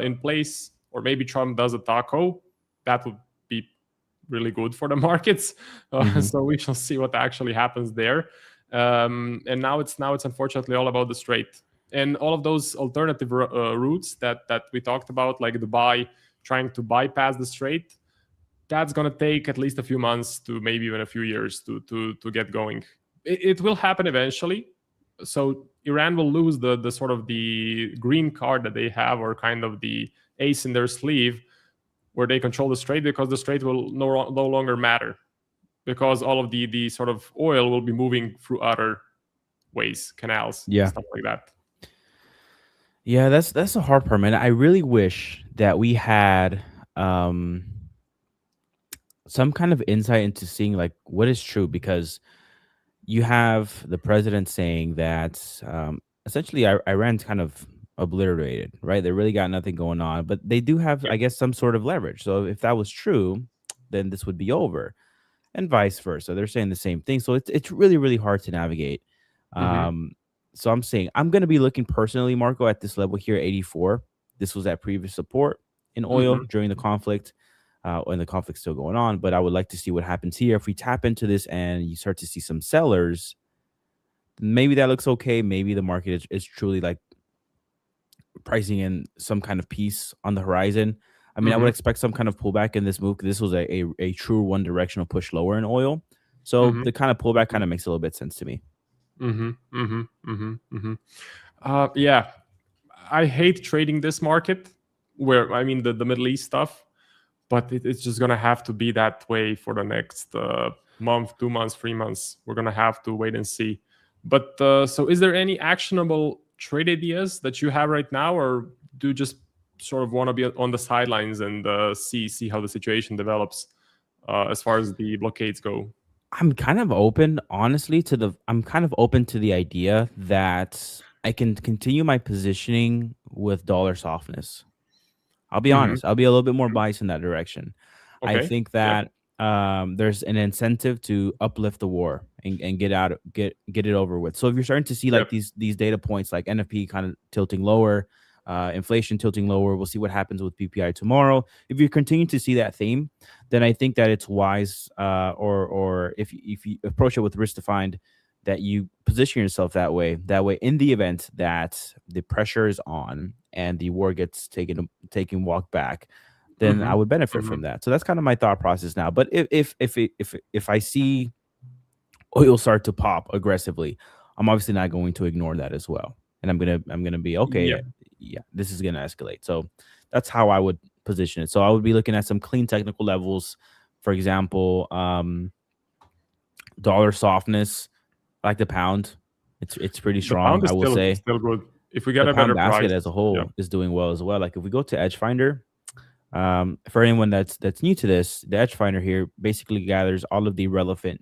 in place, or maybe Trump does a taco. That would be really good for the markets. So we shall see what actually happens there. And now it's unfortunately all about the Strait and all of those alternative routes that we talked about, like Dubai trying to bypass the Strait. That's going to take at least a few months to maybe even a few years to get going. It will happen eventually. So Iran will lose the sort of the green card that they have, or kind of the ace in their sleeve, where they control the Strait, because the Strait will no longer matter, because all of the sort of oil will be moving through other ways, canals, stuff like that. Yeah, that's the hard part, man. I really wish that we had some kind of insight into seeing like what is true, because you have the president saying that essentially Iran's kind of obliterated, right? They really got nothing going on, but they do have, Yeah. I guess, some sort of leverage. So if that was true, then this would be over, and vice versa. They're saying the same thing. So it's really, really hard to navigate. Mm-hmm. Um, so I'm saying I'm going to be looking personally, Marco, at this level here, 84. This was at previous support in oil Mm-hmm. during the conflict. When the conflict's still going on, but I would like to see what happens here. If we tap into this and you start to see some sellers, maybe that looks okay. Maybe the market is truly like pricing in some kind of piece on the horizon. I mean, I Mm-hmm. would expect some kind of pullback in this move. This was a true one directional push lower in oil. So Mm-hmm. the kind of pullback kind of makes a little bit sense to me. Mm-hmm. Mm-hmm. Mm-hmm. Mm-hmm. Yeah, I hate trading this market where, I mean, the Middle East stuff, but it's just going to have to be that way for the next month, 2 months, 3 months. We're going to have to wait and see. But so is there any actionable trade ideas that you have right now, or do you just sort of want to be on the sidelines and see how the situation develops as far as the blockades go? I'm kind of open, honestly, I'm kind of open to the idea that I can continue my positioning with dollar softness. I'll be Mm-hmm. honest. I'll be a little bit more biased in that direction. I Okay. think Yep. that there's an incentive to uplift the war and get it over with. So if you're starting to see like Yep. these data points like NFP kind of tilting lower, inflation tilting lower, we'll see what happens with PPI tomorrow. If you continue to see that theme, then I think that it's wise, or if you approach it with risk defined, that you position yourself that way. That way, in the event that the pressure is on and the war gets taken walk back, then I Mm-hmm. would benefit Mm-hmm. from that. So that's kind of my thought process now. But if I see oil start to pop aggressively, I'm obviously not going to ignore that as well, and I'm gonna be okay. Yep. Yeah, this is gonna escalate. So that's how I would position it. So I would be looking at some clean technical levels, for example, dollar softness, like the pound. It's pretty The pound strong, is I will say. still good. If we get The a pound better basket price, as a yeah. whole is doing well as well. Like if we go to Edge Finder, for anyone that's new to this, the Edge Finder here basically gathers all of the relevant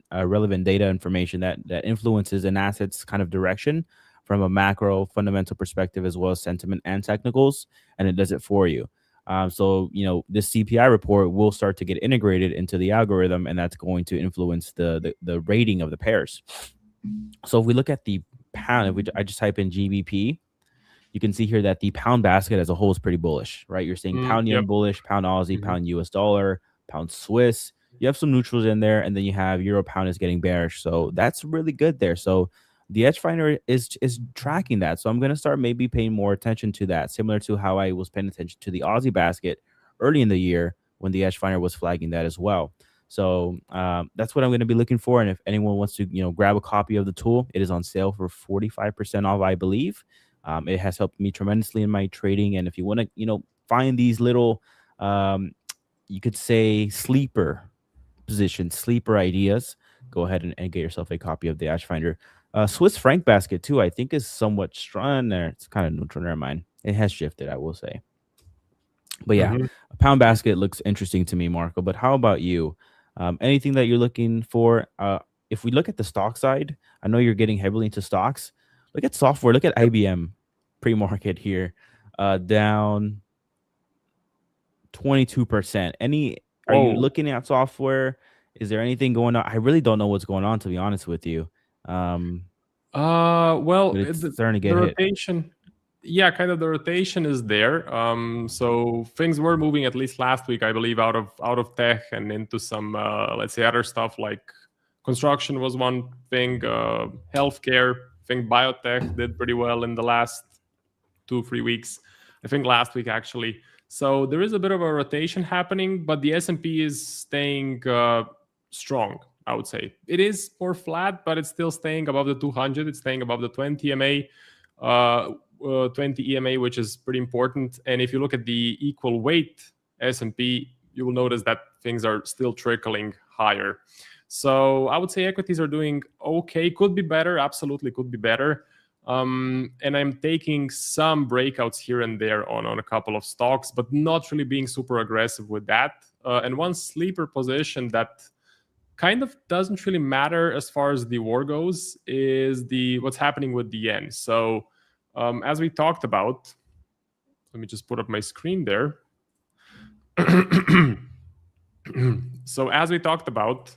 data information that influences an asset's kind of direction from a macro fundamental perspective, as well as sentiment and technicals, and it does it for you. So this CPI report will start to get integrated into the algorithm, and that's going to influence the rating of the pairs. So if we look at the pound, I just type in GBP, you can see here that the pound basket as a whole is pretty bullish, right? You're seeing pound yen Yep. bullish, pound Aussie, Mm-hmm. pound US dollar, pound Swiss. You have some neutrals in there, and then you have euro pound is getting bearish. So that's really good there. So the Edge Finder is tracking that. So I'm going to start maybe paying more attention to that, similar to how I was paying attention to the Aussie basket early in the year when the Edge Finder was flagging that as well. So that's what I'm going to be looking for. And if anyone wants to, grab a copy of the tool, it is on sale for 45% off, I believe. It has helped me tremendously in my trading. And if you want to, find these little, you could say sleeper positions, sleeper ideas, go ahead and get yourself a copy of the Edge Finder. Swiss franc basket too, I think is somewhat strong there. It's kind of neutral. Never mind. It has shifted, I will say. But yeah, Mm-hmm. a pound basket looks interesting to me, Marco. But how about you? Anything that you're looking for? If we look at the stock side, I know you're getting heavily into stocks. Look at software. Look at Yep. IBM pre-market here, down 22%. Are you Whoa. looking at software? Is there anything going on? I really don't know what's going on, to be honest with you. Well, But it's the starting to get hit. rotation, yeah, kind of the rotation is there. So things were moving at least last week, I believe, out of tech and into some let's say other stuff like construction was one thing, healthcare. I think biotech did pretty well in the last 2-3 weeks. I think last week actually. So there is a bit of a rotation happening, but the S&P is staying strong. I would say it is more flat, but it's still staying above the 200. It's staying above the 20 EMA, 20 EMA, which is pretty important. And if you look at the equal weight S&P, you will notice that things are still trickling higher. So I would say equities are doing okay. Could be better. Absolutely could be better. And I'm taking some breakouts here and there on a couple of stocks, but not really being super aggressive with that. And one sleeper position that kind of doesn't really matter as far as the war goes is what's happening with the yen. So as we talked about, let me just put up my screen there. So as we talked about,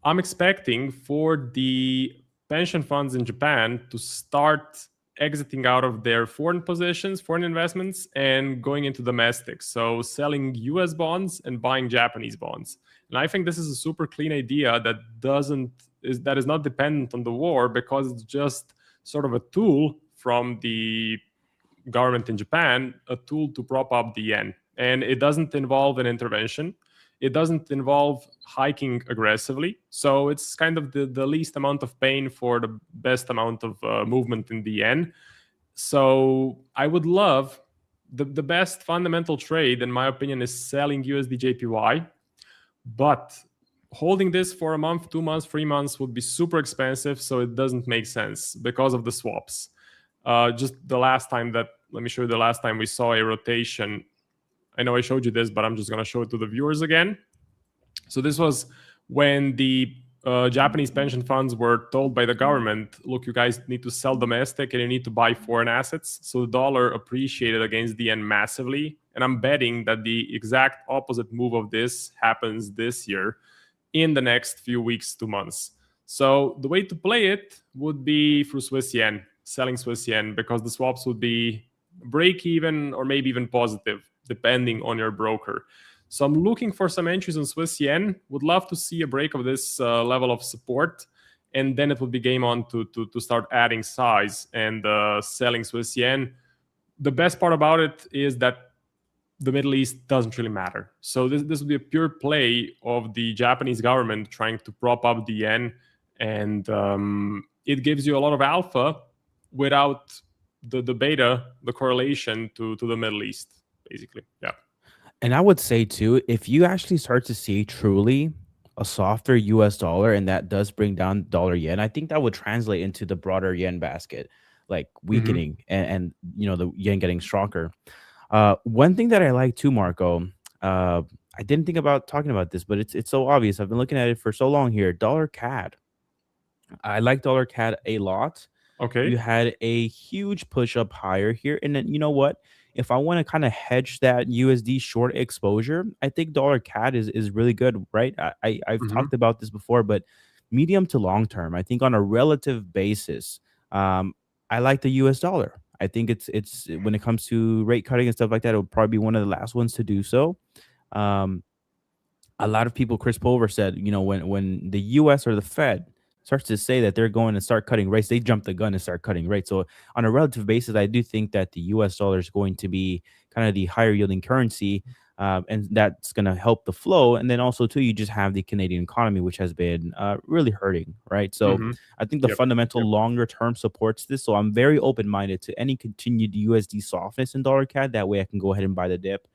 I'm expecting for the pension funds in Japan to start exiting out of their foreign positions, foreign investments, and going into domestic. So selling US bonds and buying Japanese bonds. And I think this is a super clean idea that is not dependent on the war, because it's just sort of a tool from the government in Japan, a tool to prop up the yen. And it doesn't involve an intervention. It doesn't involve hiking aggressively. So it's kind of the least amount of pain for the best amount of movement in the yen. So I would love, the best fundamental trade, in my opinion, is selling USD JPY. But holding this for a month, 2 months, 3 months would be super expensive. So it doesn't make sense because of the swaps. Just the last time let me show you the last time we saw a rotation. I know I showed you this, but I'm just going to show it to the viewers again. So this was when the Japanese pension funds were told by the government, look, you guys need to sell domestic and you need to buy foreign assets. So the dollar appreciated against the yen massively. And I'm betting that the exact opposite move of this happens this year in the next few weeks to months. So the way to play it would be through Swiss yen, selling Swiss yen, because the swaps would be break even or maybe even positive, depending on your broker. So I'm looking for some entries on Swiss yen. Would love to see a break of this level of support, and then it would be game on to start adding size and selling Swiss yen. The best part about it is that the Middle East doesn't really matter. So this would be a pure play of the Japanese government trying to prop up the yen, and it gives you a lot of alpha without the beta, the correlation to the Middle East, basically. Yeah. And I would say too, if you actually start to see truly a softer US dollar, and that does bring down dollar yen, I think that would translate into the broader yen basket, like weakening and the yen getting stronger. One thing that I like too, Marco, I didn't think about talking about this, but it's so obvious. I've been looking at it for so long here. Dollar CAD. I like dollar CAD a lot. Okay. You had a huge push up higher here. And then you know what? If I want to kind of hedge that USD short exposure, I think dollar CAD is really good, right? I've talked about this before, but medium to long term, I think on a relative basis, I like the US dollar. I think it's when it comes to rate cutting and stuff like that, it'll probably be one of the last ones to do so. A lot of people, Chris Pulver said, when the US or the Fed starts to say that they're going to start cutting rates, they jump the gun and start cutting rates. So on a relative basis, I do think that the US dollar is going to be kind of the higher yielding currency, and that's going to help the flow. And then also too, you just have the Canadian economy, which has been really hurting, right? So I think the fundamental longer term supports this. So I'm very open-minded to any continued USD softness in dollar CAD. That way I can go ahead and buy the dip.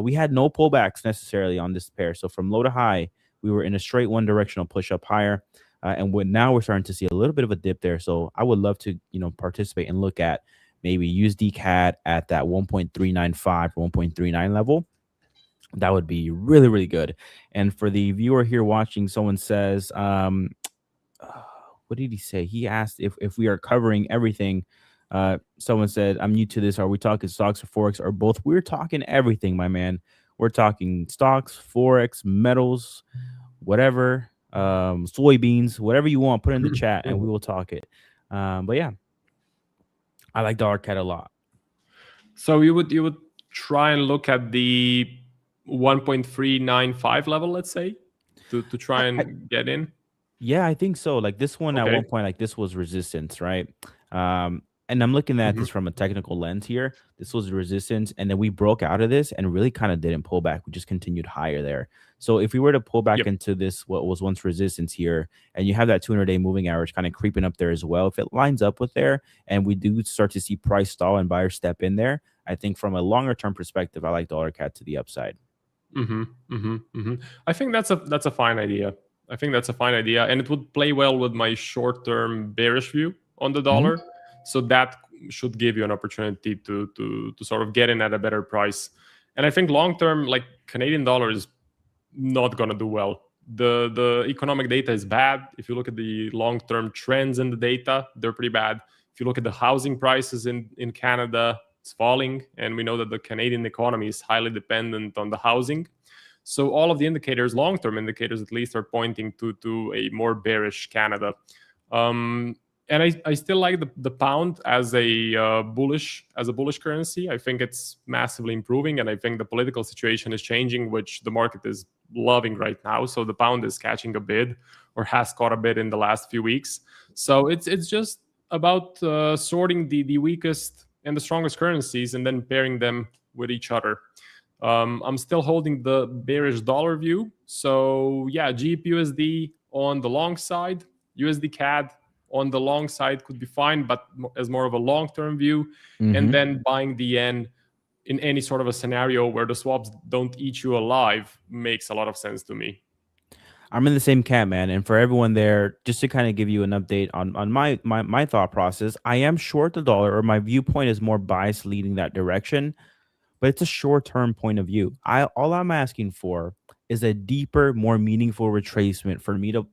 We had no pullbacks necessarily on this pair. So from low to high, we were in a straight one directional push up higher. And now we're starting to see a little bit of a dip there. So I would love to, participate and look at maybe USD CAD at that 1.395 or 1.39 level. That would be really, really good. And for the viewer here watching, someone says, what did he say? He asked if we are covering everything. Someone said, I'm new to this. Are we talking stocks or Forex or both? We're talking everything, my man. We're talking stocks, Forex, metals, whatever. Soybeans, whatever you want, put in the chat and we will talk it. But yeah, I like dollar CAD a lot. So you would try and look at the 1.395 level, let's say, to try and get in. Yeah, I think so. Like this one at one point, like this was resistance, right? And I'm looking at this from a technical lens here. This was resistance, and then we broke out of this and really kind of didn't pull back. We just continued higher there. So if we were to pull back into this, what was once resistance here, and you have that 200-day moving average kind of creeping up there as well, if it lines up with there, and we do start to see price stall and buyers step in there, I think from a longer term perspective, I like dollar CAD to the upside. I think that's a fine idea. And it would play well with my short-term bearish view on the dollar. So that should give you an opportunity to sort of get in at a better price. And I think long term, like Canadian dollar is not going to do well. The economic data is bad. If you look at the long term trends in the data, they're pretty bad. If you look at the housing prices in Canada, it's falling, and we know that the Canadian economy is highly dependent on the housing. So all of the indicators, long-term indicators at least, are pointing to a more bearish Canada. And I still like the pound as a bullish currency. I think it's massively improving, and I think the political situation is changing, which the market is loving right now. So the pound is catching a bid, or has caught a bid in the last few weeks. So it's just about sorting the weakest and the strongest currencies and then pairing them with each other. I'm still holding the bearish dollar view. So yeah, GBP/USD on the long side, USD CAD on the long side could be fine, but as more of a long-term view, and then buying the yen in any sort of a scenario where the swaps don't eat you alive makes a lot of sense to me. I'm in the same camp, man. And for everyone there, just to kind of give you an update on my thought process, I am short the dollar, or my viewpoint is more biased leading that direction, but it's a short-term point of view. All I'm asking for is a deeper, more meaningful retracement for me to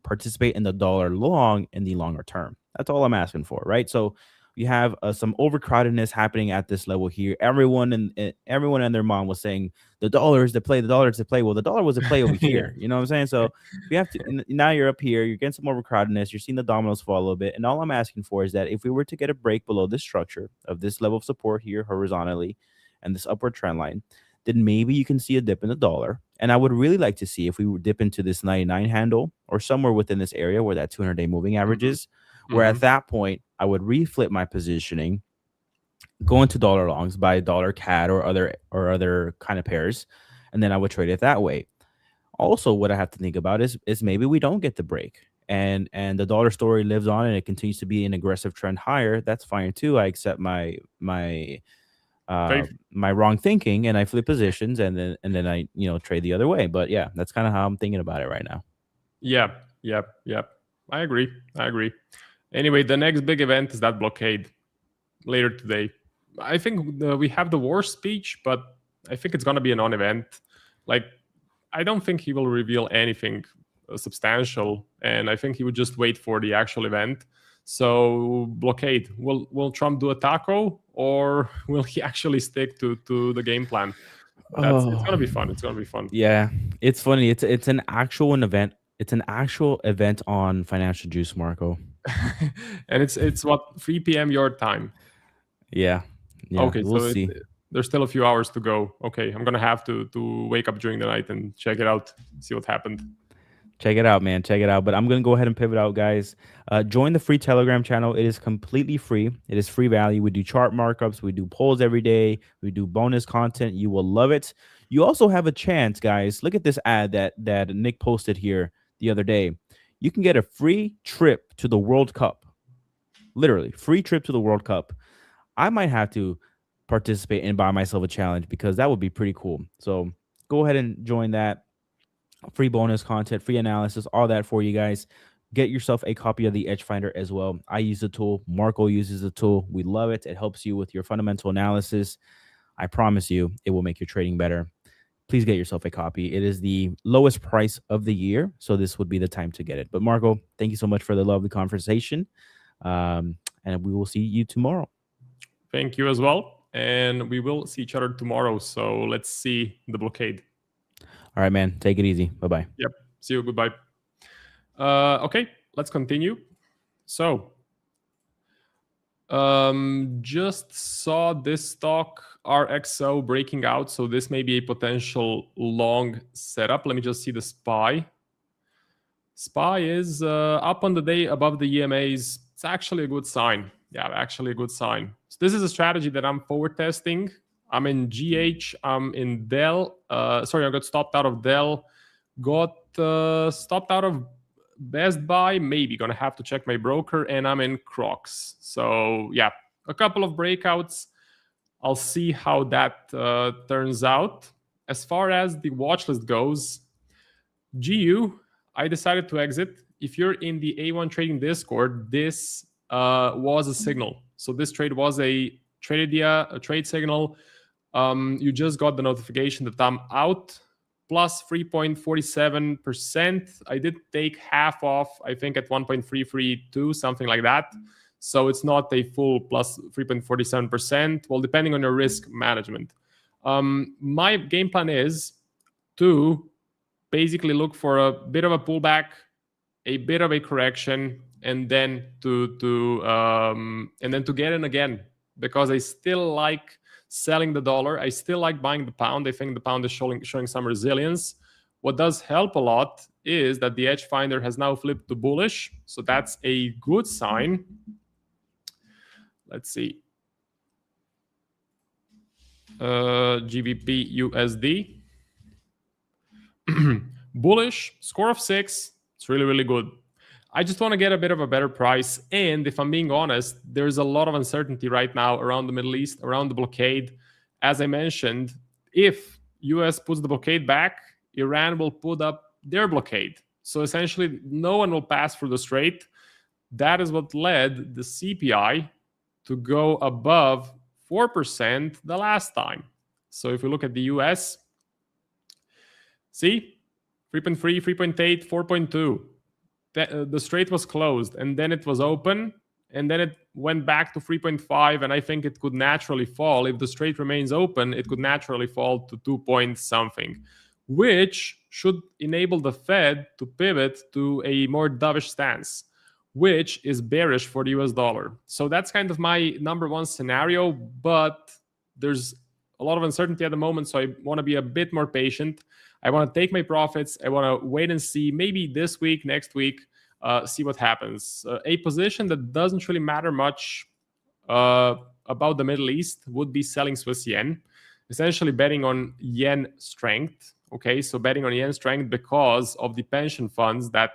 participate in the dollar long in the longer term. That's all I'm asking for, right? So you have some overcrowdedness happening at this level here. Everyone and their mom was saying the dollar is the play, the dollar is the play. Well, the dollar was a play over here. You know what I'm saying? So we have to, now you're up here, you're getting some overcrowdedness, you're seeing the dominoes fall a little bit. And all I'm asking for is that if we were to get a break below this structure of this level of support here horizontally and this upward trend line, then maybe you can see a dip in the dollar. And I would really like to see if we would dip into this 99 handle or somewhere within this area where that 200-day moving average is, where at that point I would reflip my positioning, go into dollar longs, buy dollar CAD or other kind of pairs, and then I would trade it that way. Also, what I have to think about is maybe we don't get the break and the dollar story lives on and it continues to be an aggressive trend higher. That's fine too. I accept my wrong thinking and I flip positions and then I trade the other way. But yeah, that's kind of how I'm thinking about it right now. Yep. I agree. Anyway, the next big event is that blockade later today. I think we have the war speech, but I think it's going to be a non-event. Like, I don't think he will reveal anything substantial, and I think he would just wait for the actual event. So blockade, will Trump do a taco, or will he actually stick to the game plan? It's gonna be fun. It's gonna be fun. Yeah, it's funny. It's an actual event. It's an actual event on Financial Juice, Marco. And it's what, 3 p.m. your time? Yeah. Okay, we'll so see. There's still a few hours to go. Okay, I'm gonna have to wake up during the night and check it out, see what happened. Check it out, man. Check it out. But I'm going to go ahead and pivot out, guys. Join the free Telegram channel. It is completely free. It is free value. We do chart markups. We do polls every day. We do bonus content. You will love it. You also have a chance, guys. Look at this ad that Nick posted here the other day. You can get a free trip to the World Cup. Literally, free trip to the World Cup. I might have to participate and buy myself a challenge because that would be pretty cool. So go ahead and join that. Free bonus content, free analysis, all that for you guys. Get yourself a copy of the Edge Finder as well. I use the tool. Marco uses the tool. We love it. It helps you with your fundamental analysis. I promise you, it will make your trading better. Please get yourself a copy. It is the lowest price of the year, so this would be the time to get it. But Marco, thank you so much for the lovely conversation, and we will see you tomorrow. Thank you as well, and we will see each other tomorrow. So let's see the blockade. All right, man. Take it easy. Bye-bye. Yep. See you. Goodbye. Okay, let's continue. So, just saw this stock RXO breaking out. So this may be a potential long setup. Let me just see the SPY. SPY is up on the day above the EMAs. It's actually a good sign. Yeah, actually a good sign. So this is a strategy that I'm forward testing. I'm in GH, I'm in Dell. Sorry, I got stopped out of Dell. Got stopped out of Best Buy. Maybe gonna have to check my broker. And I'm in Crocs. So yeah, a couple of breakouts. I'll see how that turns out. As far as the watch list goes, GU, I decided to exit. If you're in the A1 Trading Discord, this was a signal. So this trade was a trade signal. You just got the notification that I'm out, plus 3.47%. I did take half off, I think at 1.332, something like that. So it's not a full plus 3.47%. Well, depending on your risk management. My game plan is to basically look for a bit of a pullback, a bit of a correction, and then to get in again, because I still like selling the dollar. I still like buying the pound. I think the pound is showing some resilience. What does help a lot is that the edge finder has now flipped to bullish, so that's a good sign. Let's see. GBP USD. Bullish, score of 6. It's really, really good. I just want to get a bit of a better price. And if I'm being honest, there's a lot of uncertainty right now around the Middle East, around the blockade. As I mentioned, if US puts the blockade back, Iran will put up their blockade. So essentially, no one will pass through the strait. That is what led the CPI to go above 4% the last time. So if we look at the US, see, 3.3, 3.8, 4.2. The strait was closed, and then it was open, and then it went back to 3.5, and I think it could naturally fall. If the strait remains open, it could naturally fall to 2 point something, which should enable the Fed to pivot to a more dovish stance, which is bearish for the US dollar. So that's kind of my number one scenario, but there's a lot of uncertainty at the moment, so I want to be a bit more patient. I want to take my profits. I want to wait and see, maybe this week, next week, see what happens. A position that doesn't really matter much about the Middle East would be selling Swiss yen, essentially betting on yen strength. Okay, so betting on yen strength because of the pension funds that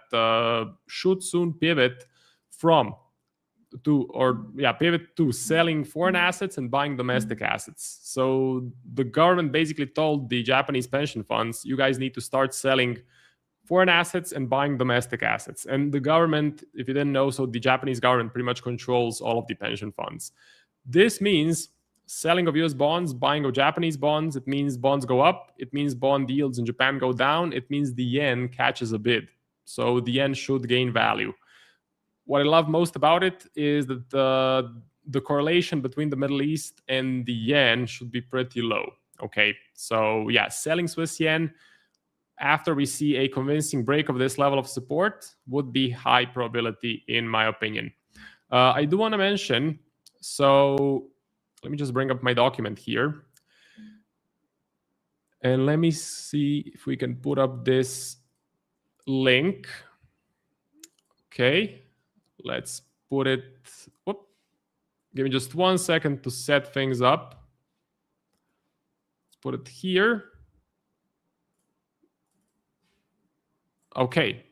should soon pivot to selling foreign assets and buying domestic assets. So the government basically told the Japanese pension funds, you guys need to start selling foreign assets and buying domestic assets. And the government, if you didn't know, so the Japanese government pretty much controls all of the pension funds. This means selling of US bonds, buying of Japanese bonds. It means bonds go up. It means bond yields in Japan go down. It means the yen catches a bid. So the yen should gain value. What I love most about it is that the correlation between the Middle East and the yen should be pretty low. Okay, so yeah, selling Swiss yen after we see a convincing break of this level of support would be high probability, in my opinion. I do want to mention, so let me just bring up my document here. And let me see if we can put up this link. Okay. Let's put it, give me just 1 second to set things up. Let's put it here. Okay.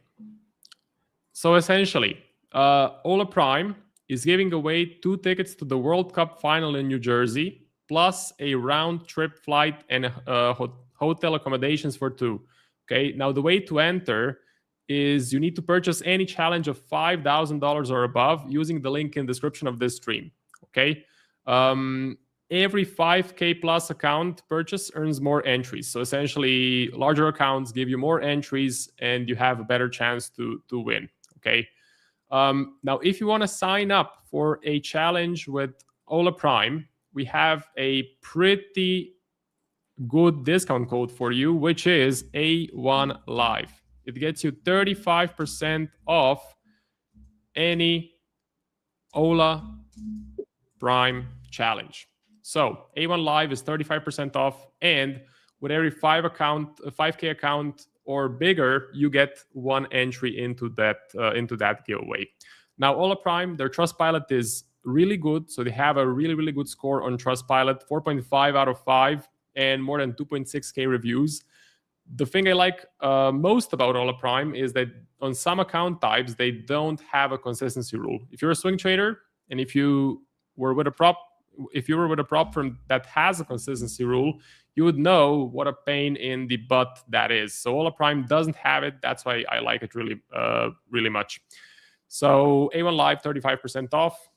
So essentially, Ola Prime is giving away 2 tickets to the World Cup final in New Jersey, plus a round trip flight and hotel accommodations for 2. Okay. Now the way to enter is you need to purchase any challenge of $5,000 or above using the link in the description of this stream. Okay. Every 5K plus account purchase earns more entries. So essentially, larger accounts give you more entries and you have a better chance to win. Okay. Now, if you want to sign up for a challenge with Ola Prime, we have a pretty good discount code for you, which is A1 Live. It gets you 35% off any Ola Prime challenge. So A1 Live is 35% off, and with every 5K account or bigger, you get 1 entry into that giveaway. Now, Ola Prime, their Trustpilot is really good, so they have a really, really good score on Trustpilot, 4.5 out of 5, and more than 2.6K reviews. The thing I like most about Ola Prime is that on some account types, they don't have a consistency rule. If you're a swing trader and if you were with a prop firm that has a consistency rule, you would know what a pain in the butt that is. So Ola Prime doesn't have it. That's why I like it really, really much. So A1 Live, 35% off.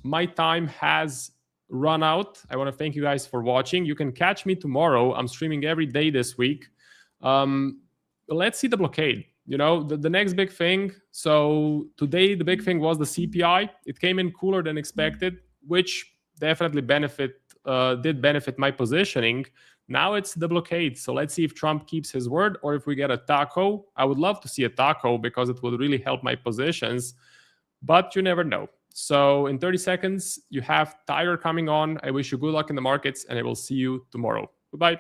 My time has run out. I want to thank you guys for watching. You can catch me tomorrow. I'm streaming every day this week. Let's see the blockade. You know, the next big thing. So today, the big thing was the CPI. It came in cooler than expected, which definitely did benefit my positioning. Now it's the blockade. So let's see if Trump keeps his word or if we get a taco. I would love to see a taco because it would really help my positions, but you never know. So in 30 seconds, you have Tiger coming on. I wish you good luck in the markets, and I will see you tomorrow. Goodbye.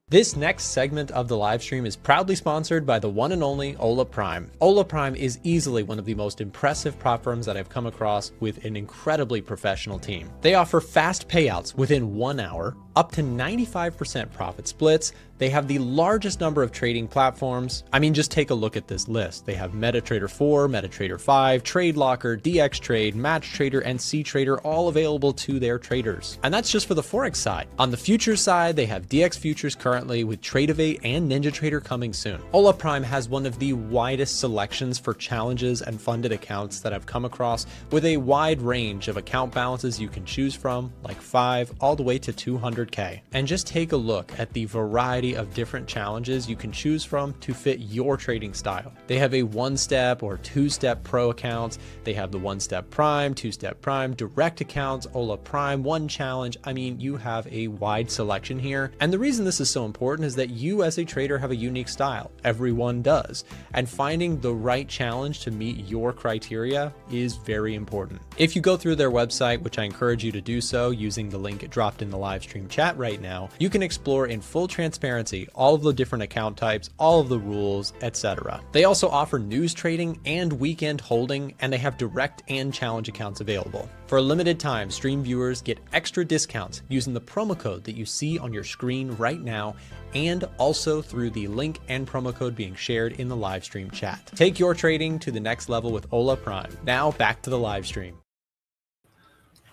This next segment of the live stream is proudly sponsored by the one and only Ola Prime. Ola Prime is easily one of the most impressive prop firms that I've come across with an incredibly professional team. They offer fast payouts within 1 hour, up to 95% profit splits. They have the largest number of trading platforms. I mean, just take a look at this list. They have MetaTrader 4, MetaTrader 5, TradeLocker, DXTrade, MatchTrader, and CTrader all available to their traders. And that's just for the Forex side. On the futures side, they have DX Futures currently with Tradeovate and NinjaTrader coming soon. Ola Prime has one of the widest selections for challenges and funded accounts that I've come across, with a wide range of account balances you can choose from, like 5 all the way to 200K. And just take a look at the variety of different challenges you can choose from to fit your trading style. They have a 1-step or 2-step pro accounts. They have the 1-step prime, 2-step prime, direct accounts, Ola Prime, 1 challenge. I mean, you have a wide selection here. And the reason this is so important is that you as a trader have a unique style. Everyone does. And finding the right challenge to meet your criteria is very important. If you go through their website, which I encourage you to do so using the link dropped in the live stream chat right now, you can explore in full transparency all of the different account types, all of the rules, etc. They also offer news trading and weekend holding, and they have direct and challenge accounts available. For a limited time, stream viewers get extra discounts using the promo code that you see on your screen right now, and also through the link and promo code being shared in the live stream chat. Take your trading to the next level with Ola Prime. Now back to the live stream.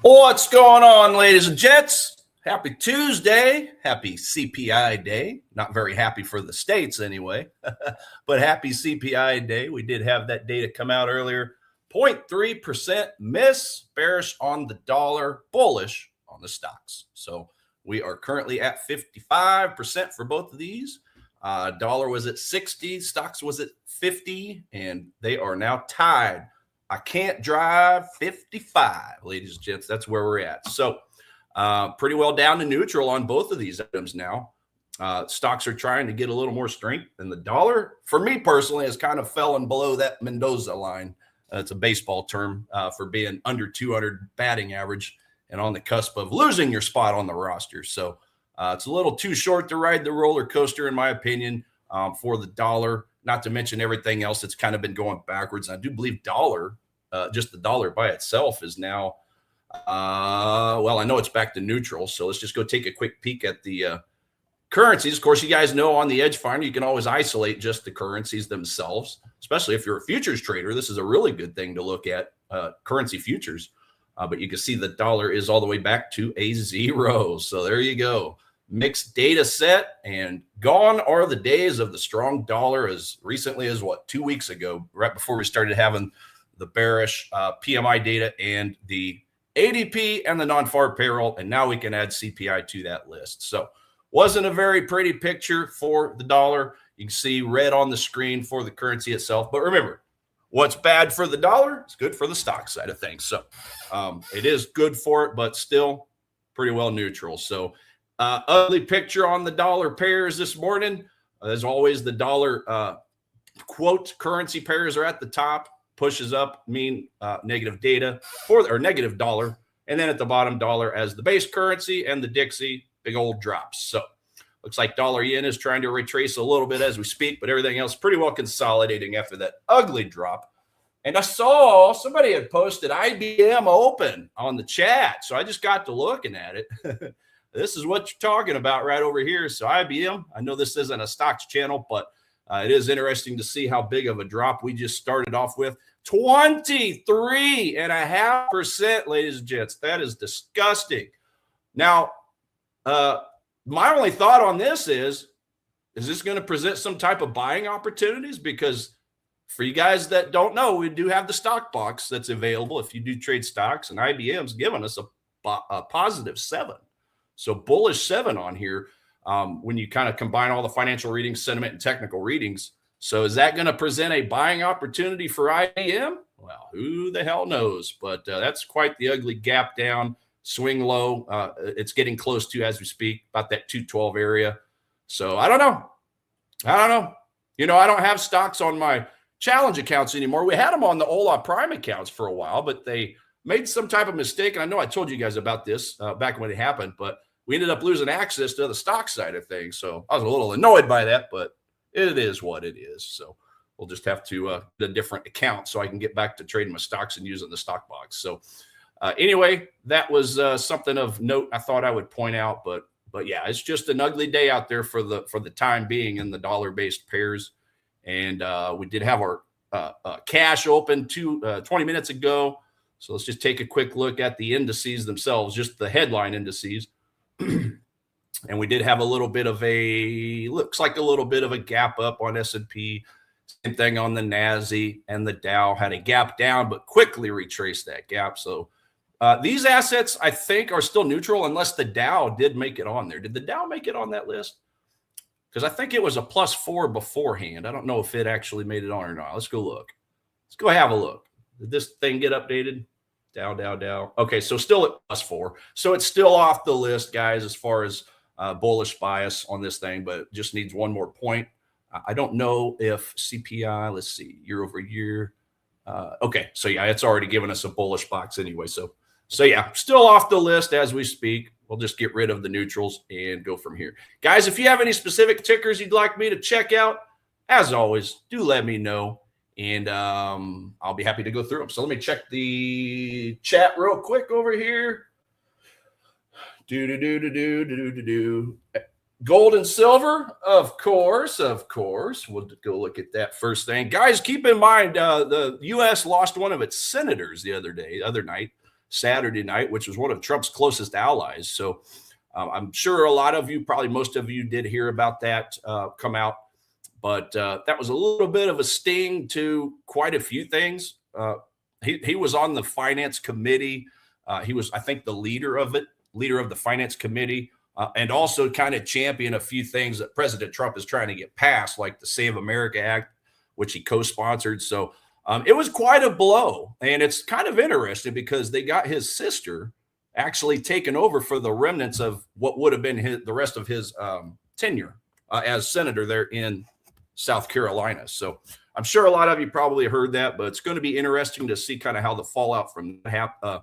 What's going on, ladies and gents? Happy Tuesday. Happy CPI day. Not very happy for the States anyway, but happy CPI day. We did have that data come out earlier. 0.3% miss, bearish on the dollar, bullish on the stocks. So we are currently at 55% for both of these. Dollar was at 60, stocks was at 50, and they are now tied. I can't drive 55, ladies and gents. That's where we're at. So pretty well down to neutral on both of these items now. Stocks are trying to get a little more strength, and the dollar, for me personally, has kind of fallen below that Mendoza line. It's a baseball term for being under 200 batting average and on the cusp of losing your spot on the roster. So it's a little too short to ride the roller coaster, in my opinion, for the dollar, not to mention everything else that's kind of been going backwards. And I do believe dollar, just the dollar by itself is now, well, I know it's back to neutral. So let's just go take a quick peek at the currencies. Of course, you guys know on the Edge Finder, you can always isolate just the currencies themselves, especially if you're a futures trader. This is a really good thing to look at, currency futures. But you can see the dollar is all the way back to a 0. So there you go. Mixed data set, and gone are the days of the strong dollar as recently as, 2 weeks ago, right before we started having the bearish PMI data and the ADP and the non-farm payroll. And now we can add CPI to that list. So wasn't a very pretty picture for the dollar. You can see red on the screen for the currency itself. But remember, what's bad for the dollar is good for the stock side of things. So it is good for it, but still pretty well neutral. So ugly picture on the dollar pairs this morning. As always, the dollar quote currency pairs are at the top, pushes up, mean negative data or negative dollar. And then at the bottom, dollar as the base currency, and the Dixie, big old drops. So looks like dollar yen is trying to retrace a little bit as we speak, but everything else pretty well consolidating after that ugly drop. And I saw somebody had posted IBM open on the chat. So I just got to looking at it. This is what you're talking about right over here. So IBM, I know this isn't a stocks channel, but it is interesting to see how big of a drop we just started off with. 23.5%, ladies and gents. That is disgusting. Now, my only thought on this is this going to present some type of buying opportunities? Because for you guys that don't know, we do have the stock box that's available if you do trade stocks, and IBM's given us a positive 7. So bullish 7 on here when you kind of combine all the financial readings, sentiment, and technical readings. So is that going to present a buying opportunity for IBM? Well, who the hell knows? But that's quite the ugly gap down, swing low. It's getting close to, as we speak, about that 212 area. So I don't know. You know, I don't have stocks on my challenge accounts anymore. We had them on the Ola Prime accounts for a while, but they made some type of mistake. And I know I told you guys about this back when it happened, but we ended up losing access to the stock side of things. So I was a little annoyed by that, but it is what it is. So we'll just have to get a different account so I can get back to trading my stocks and using the stock box. So anyway, that was something of note I thought I would point out. But yeah, it's just an ugly day out there for the time being in the dollar-based pairs. And we did have our cash open 20 minutes ago. So let's just take a quick look at the indices themselves, just the headline indices. And we did have a little bit of looks like a little bit of a gap up on S&P. Same thing on the Nasdaq, and the Dow had a gap down, but quickly retraced that gap. So these assets, I think, are still neutral unless the Dow did make it on there. Did the Dow make it on that list? Because I think it was a +4 beforehand. I don't know if it actually made it on or not. Let's go look. Let's go have a look. Did this thing get updated? Dow. Okay, so still at +4. So it's still off the list, guys, as far as bullish bias on this thing, but it just needs one more point. I don't know if CPI, let's see, year over year. Okay, so yeah, it's already given us a bullish box anyway. So yeah, still off the list as we speak. We'll just get rid of the neutrals and go from here. Guys, if you have any specific tickers you'd like me to check out, as always, do let me know, and I'll be happy to go through them. So let me check the chat real quick over here. Gold and silver, of course. We'll go look at that first thing. Guys, keep in mind the U.S. lost one of its senators the other night, Saturday night, which was one of Trump's closest allies. So I'm sure a lot of you, probably most of you, did hear about that come out. But that was a little bit of a sting to quite a few things. He was on the finance committee. He was, I think, the leader of the finance committee. And also kind of champion a few things that President Trump is trying to get passed, like the Save America Act, which he co-sponsored. So it was quite a blow. And it's kind of interesting because they got his sister actually taken over for the remnants of what would have been the rest of his tenure as senator there in South Carolina. So I'm sure a lot of you probably heard that, but it's going to be interesting to see kind of how the fallout from that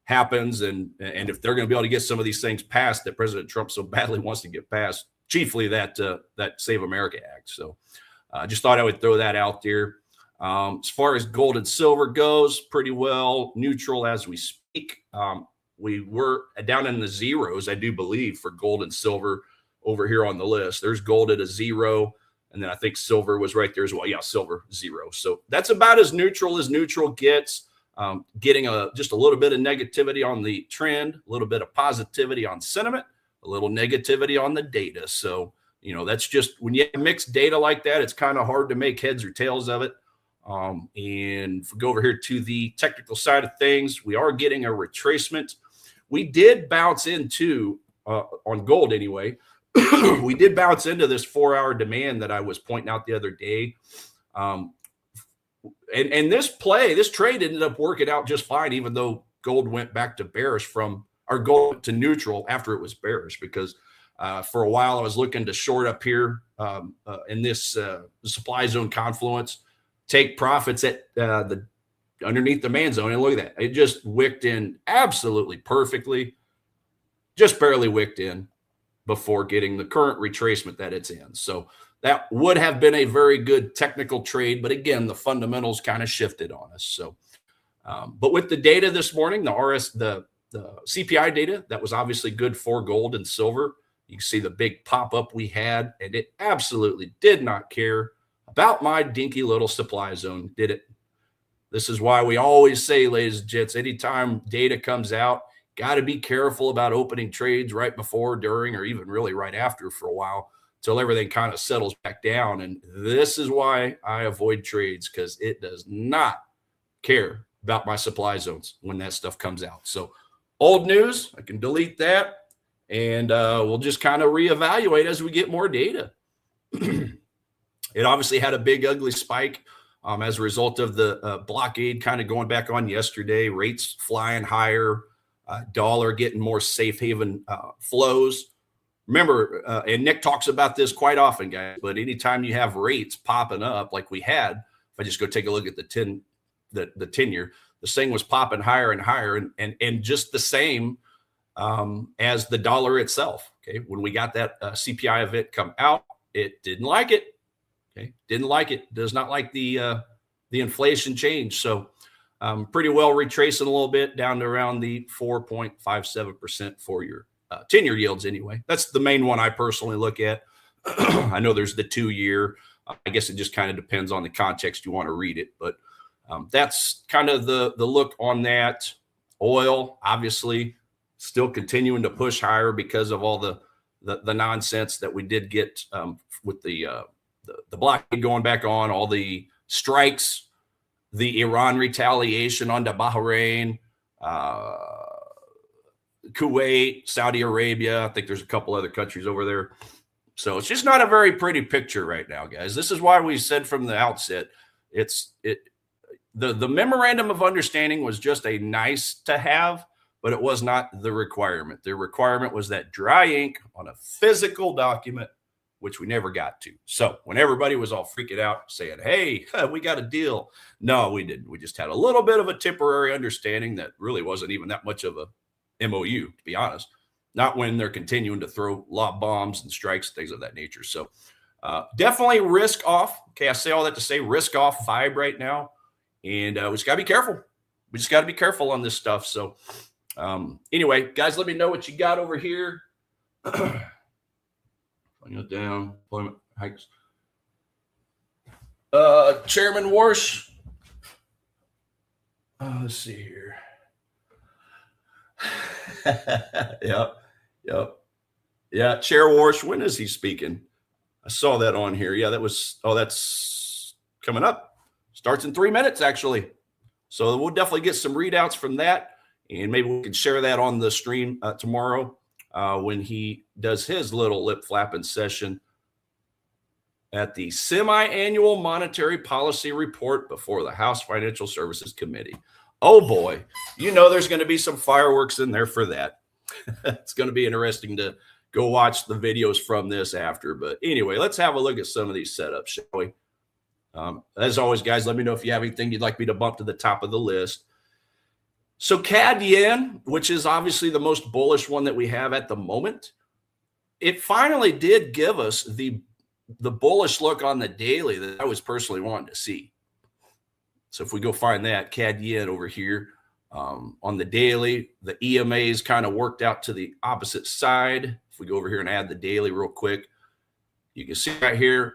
happens, and if they're going to be able to get some of these things passed that President Trump so badly wants to get passed, chiefly that Save America Act. So I just thought I would throw that out there. As far as gold and silver goes, pretty well neutral as we speak. We were down in the zeros, I do believe, for gold and silver over here on the list. There's gold at a 0, and then I think silver was right there as well. Yeah, silver 0. So that's about as neutral gets. Getting just a little bit of negativity on the trend, a little bit of positivity on sentiment, a little negativity on the data. So, you know, that's just when you have mixed data like that, it's kind of hard to make heads or tails of it. And if we go over here to the technical side of things, we are getting a retracement. We did bounce into, on gold anyway, we did bounce into this 4-hour demand that I was pointing out the other day. And this trade ended up working out just fine, even though gold went back to bearish gold to neutral after it was bearish, because for a while I was looking to short up here in this supply zone confluence, take profits at underneath the demand zone. And look at that. It just wicked in absolutely perfectly, just barely wicked in before getting the current retracement that it's in. So that would have been a very good technical trade, but again, the fundamentals kind of shifted on us. So, but with the data this morning, the CPI data, that was obviously good for gold and silver. You can see the big pop up we had, and it absolutely did not care about my dinky little supply zone, did it? This is why we always say, ladies and gents, anytime data comes out, got to be careful about opening trades right before, during, or even really right after for a while. until everything kind of settles back down. And this is why I avoid trades, because it does not care about my supply zones when that stuff comes out. So old news, I can delete that, and we'll just kind of reevaluate as we get more data. It obviously had a big ugly spike as a result of the blockade kind of going back on yesterday, rates flying higher, dollar getting more safe haven flows. Remember, and Nick talks about this quite often, guys, but anytime you have rates popping up like we had, if I just go take a look at the 10-year, this thing was popping higher and higher, and just the same as the dollar itself. Okay, when we got that CPI event come out, it didn't like it. Okay, didn't like it. Does not like the inflation change. So pretty well retracing a little bit down to around the 4.57% for your 10-year yields anyway. That's the main one I personally look at. I know there's the 2-year. I guess it just kind of depends on the context you want to read it, but that's kind of the look on that. Oil, obviously, still continuing to push higher because of all the nonsense that we did get with the blockade going back on, all the strikes, the Iran retaliation onto Bahrain, Kuwait, Saudi Arabia. I think there's a couple other countries over there. So it's just not a very pretty picture right now, guys. This is why we said from the outset, the memorandum of understanding was just a nice to have, but it was not the requirement. The requirement was that dry ink on a physical document, which we never got to. So when everybody was all freaking out saying, hey, we got a deal. No, we didn't. We just had a little bit of a temporary understanding that really wasn't even that much of a MOU, to be honest. Not when they're continuing to throw lob bombs and strikes, things of that nature. So definitely risk off. Okay, I say all that to say risk off vibe right now. And we just got to be careful. We just got to be careful on this stuff. So anyway, guys, let me know what you got over here. Bring it down. Employment hikes. Chairman Warsh. Let's see here. Yep. Yeah, Chair Warsh, when is he speaking? I saw that on here. Yeah, that's coming up. Starts in 3 minutes, actually. So we'll definitely get some readouts from that, and maybe we can share that on the stream tomorrow when he does his little lip flapping session at the semi-annual monetary policy report before the House Financial Services Committee. Oh boy, you know there's going to be some fireworks in there for that. It's going to be interesting to go watch the videos from this after. But anyway, let's have a look at some of these setups, shall we? As always, guys, let me know if you have anything you'd like me to bump to the top of the list. So CAD yen, which is obviously the most bullish one that we have at the moment, it finally did give us the bullish look on the daily that I was personally wanting to see. So if we go find that CAD yen over here on the daily, the EMAs kind of worked out to the opposite side. If we go over here and add the daily real quick, you can see right here,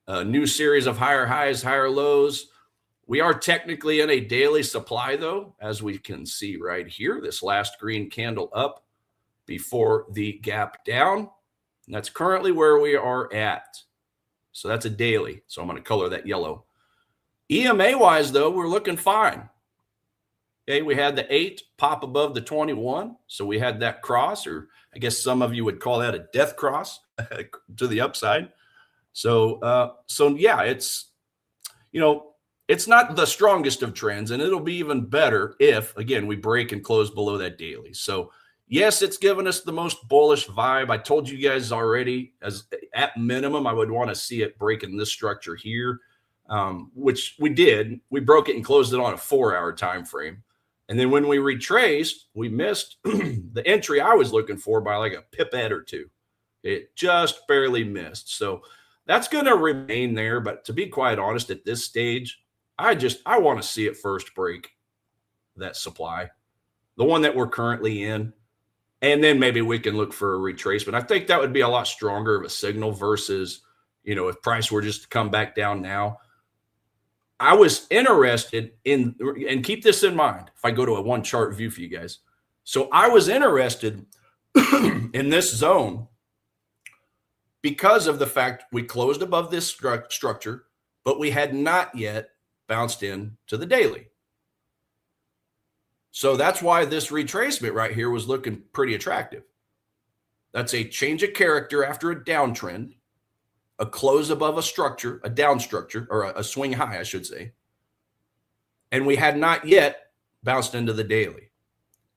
a new series of higher highs, higher lows. We are technically in a daily supply, though, as we can see right here, this last green candle up before the gap down. And that's currently where we are at. So that's a daily. So I'm going to color that yellow. EMA-wise, though, we're looking fine. Okay, we had the 8 pop above the 21. So we had that cross, or I guess some of you would call that a death cross to the upside. So yeah, it's, it's not the strongest of trends, and it'll be even better if, again, we break and close below that daily. So yes, it's given us the most bullish vibe. I told you guys already, as at minimum, I would want to see it break in this structure here, which we did. We broke it and closed it on a 4-hour time frame. And then when we retraced, we missed the entry I was looking for by like a pipette or two. It just barely missed. So that's going to remain there. But to be quite honest, at this stage, I want to see it first break that supply, the one that we're currently in. And then maybe we can look for a retracement. I think that would be a lot stronger of a signal versus, if price were just to come back down now. I was interested in, and keep this in mind, if I go to a one chart view for you guys. So I was interested in this zone because of the fact we closed above this structure, but we had not yet bounced in to the daily. So that's why this retracement right here was looking pretty attractive. That's a change of character after a downtrend, a close above a structure, a down structure, or a swing high, I should say. And we had not yet bounced into the daily.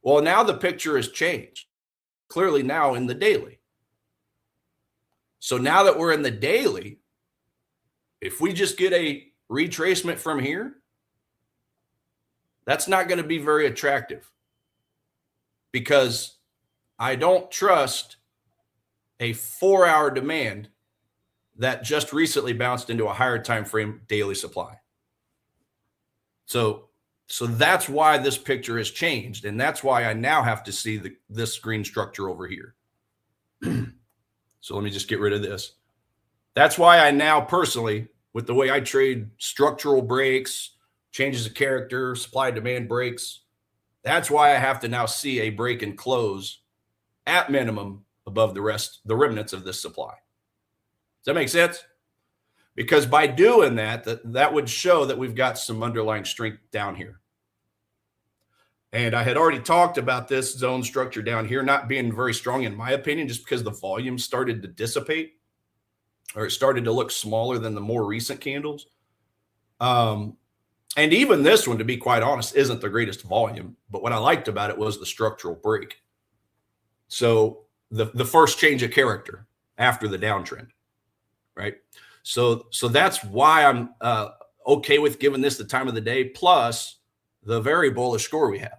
Well, now the picture has changed. Clearly now in the daily. So now that we're in the daily, if we just get a retracement from here, that's not going to be very attractive, because I don't trust a 4-hour demand that just recently bounced into a higher time frame daily supply. So that's why this picture has changed, and that's why I now have to see this green structure over here. So let me just get rid of this. That's why I now personally, with the way I trade structural breaks, changes of character, supply demand breaks, that's why I have to now see a break and close at minimum above the remnants of this supply. Does that make sense? Because by doing that would show that we've got some underlying strength down here. And I had already talked about this zone structure down here not being very strong, in my opinion, just because the volume started to dissipate, or it started to look smaller than the more recent candles. And even this one, to be quite honest, isn't the greatest volume. But what I liked about it was the structural break. So the first change of character after the downtrend, right? So that's why I'm okay with giving this the time of the day, plus the very bullish score we have.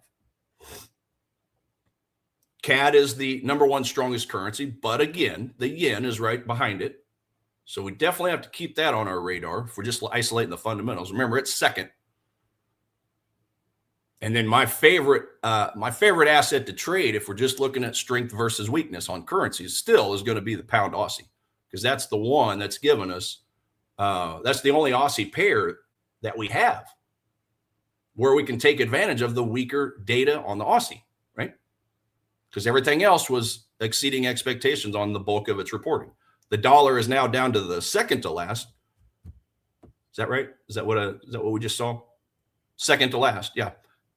CAD is the #1 strongest currency, but again, the yen is right behind it. So we definitely have to keep that on our radar if we're just isolating the fundamentals. Remember, it's second. And then my favorite asset to trade, if we're just looking at strength versus weakness on currencies, still is going to be the pound Aussie, because that's the one that's given us, that's the only Aussie pair that we have where we can take advantage of the weaker data on the Aussie, right? Because everything else was exceeding expectations on the bulk of its reporting. The dollar is now down to the second to last. Is that right? Is that what we just saw? Second to last, yeah.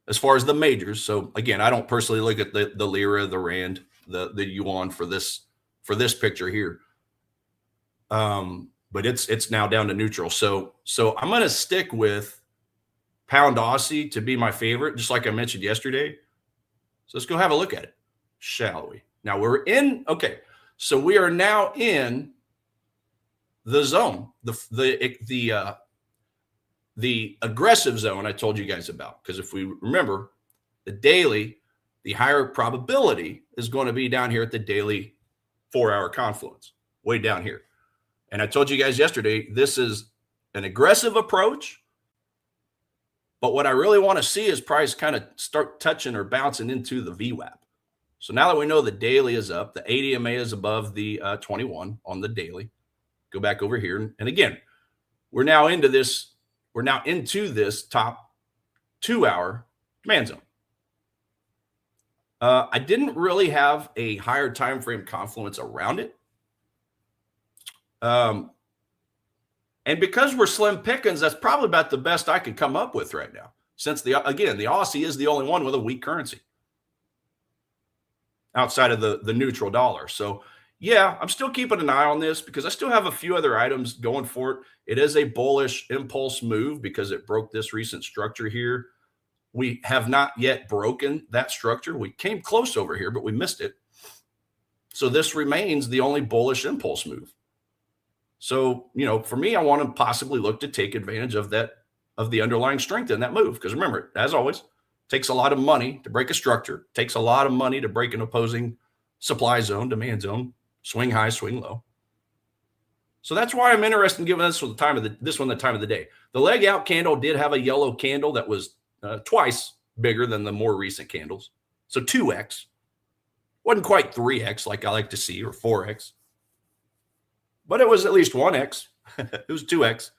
As far as the majors. So again, I don't personally look at the lira, the rand, the yuan for this picture here. But it's now down to neutral. So I'm going to stick with pound Aussie to be my favorite, just like I mentioned yesterday. So let's go have a look at it, shall we? Now we're in, okay. So we are now in the zone, the aggressive zone I told you guys about. Because if we remember, the daily, the higher probability is going to be down here at the daily 4-hour confluence, way down here. And I told you guys yesterday, this is an aggressive approach. But what I really want to see is price kind of start touching or bouncing into the VWAP. So now that we know the daily is up, the 80 MA is above the 21 on the daily. Go back over here. And again, we're now into this top 2-hour demand zone. I didn't really have a higher time frame confluence around it. And because we're slim pickings, that's probably about the best I could come up with right now. Since the Aussie is the only one with a weak currency outside of the neutral dollar. So yeah, I'm still keeping an eye on this because I still have a few other items going for it. It is a bullish impulse move because it broke this recent structure here. We have not yet broken that structure. We came close over here, but we missed it. So this remains the only bullish impulse move. So, for me, I want to possibly look to take advantage of the underlying strength in that move. Because remember, as always, it takes a lot of money to break a structure. It takes a lot of money to break an opposing supply zone, demand zone, swing high, swing low. So that's why I'm interested in giving this one the time of the day. The leg out candle did have a yellow candle that was twice bigger than the more recent candles. So 2x. Wasn't quite 3x like I like to see, or 4x. But it was at least 1x. It was 2x.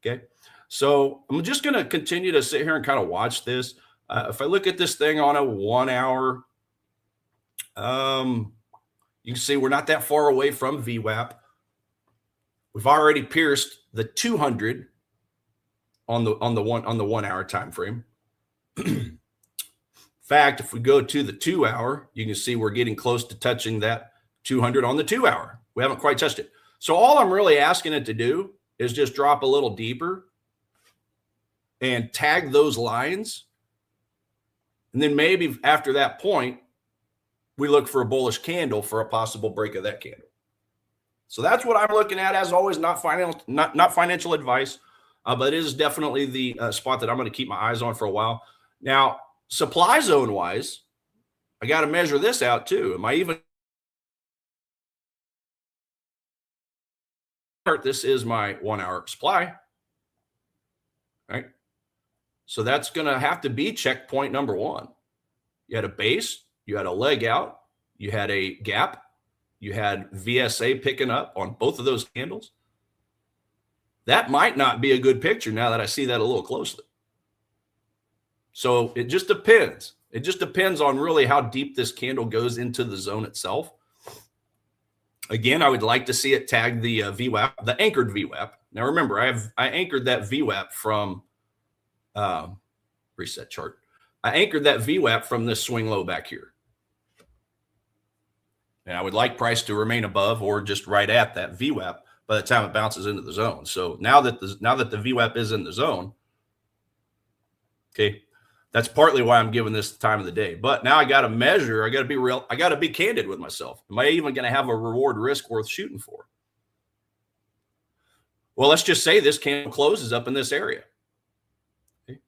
Okay. So I'm just going to continue to sit here and kind of watch this. If I look at this thing on a 1 hour, you can see we're not that far away from VWAP. We've already pierced the 200 on the 1 hour time frame. In fact, if we go to the 2 hour, you can see we're getting close to touching that 200 on the 2 hour. We haven't quite touched it. So all I'm really asking it to do is just drop a little deeper and tag those lines. And then maybe after that point, we look for a bullish candle for a possible break of that candle. So that's what I'm looking at. As always, not financial advice, but it is definitely the spot that I'm going to keep my eyes on for a while. Now, supply zone wise, I got to measure this out too. Am I even? This is my 1 hour supply, right? So that's going to have to be checkpoint number one. You had a base, you had a leg out, you had a gap, you had VSA picking up on both of those candles. That might not be a good picture now that I see that a little closely. So it just depends. It just depends on really how deep this candle goes into the zone itself. Again, I would like to see it tag the VWAP, the anchored VWAP. Now remember, I anchored that VWAP from reset chart. I anchored that VWAP from this swing low back here. And I would like price to remain above or just right at that VWAP by the time it bounces into the zone. So now that the VWAP is in the zone, okay, that's partly why I'm giving this the time of the day. But now I got to measure. I got to be real. I got to be candid with myself. Am I even going to have a reward risk worth shooting for? Well, let's just say this candle closes up in this area. Okay.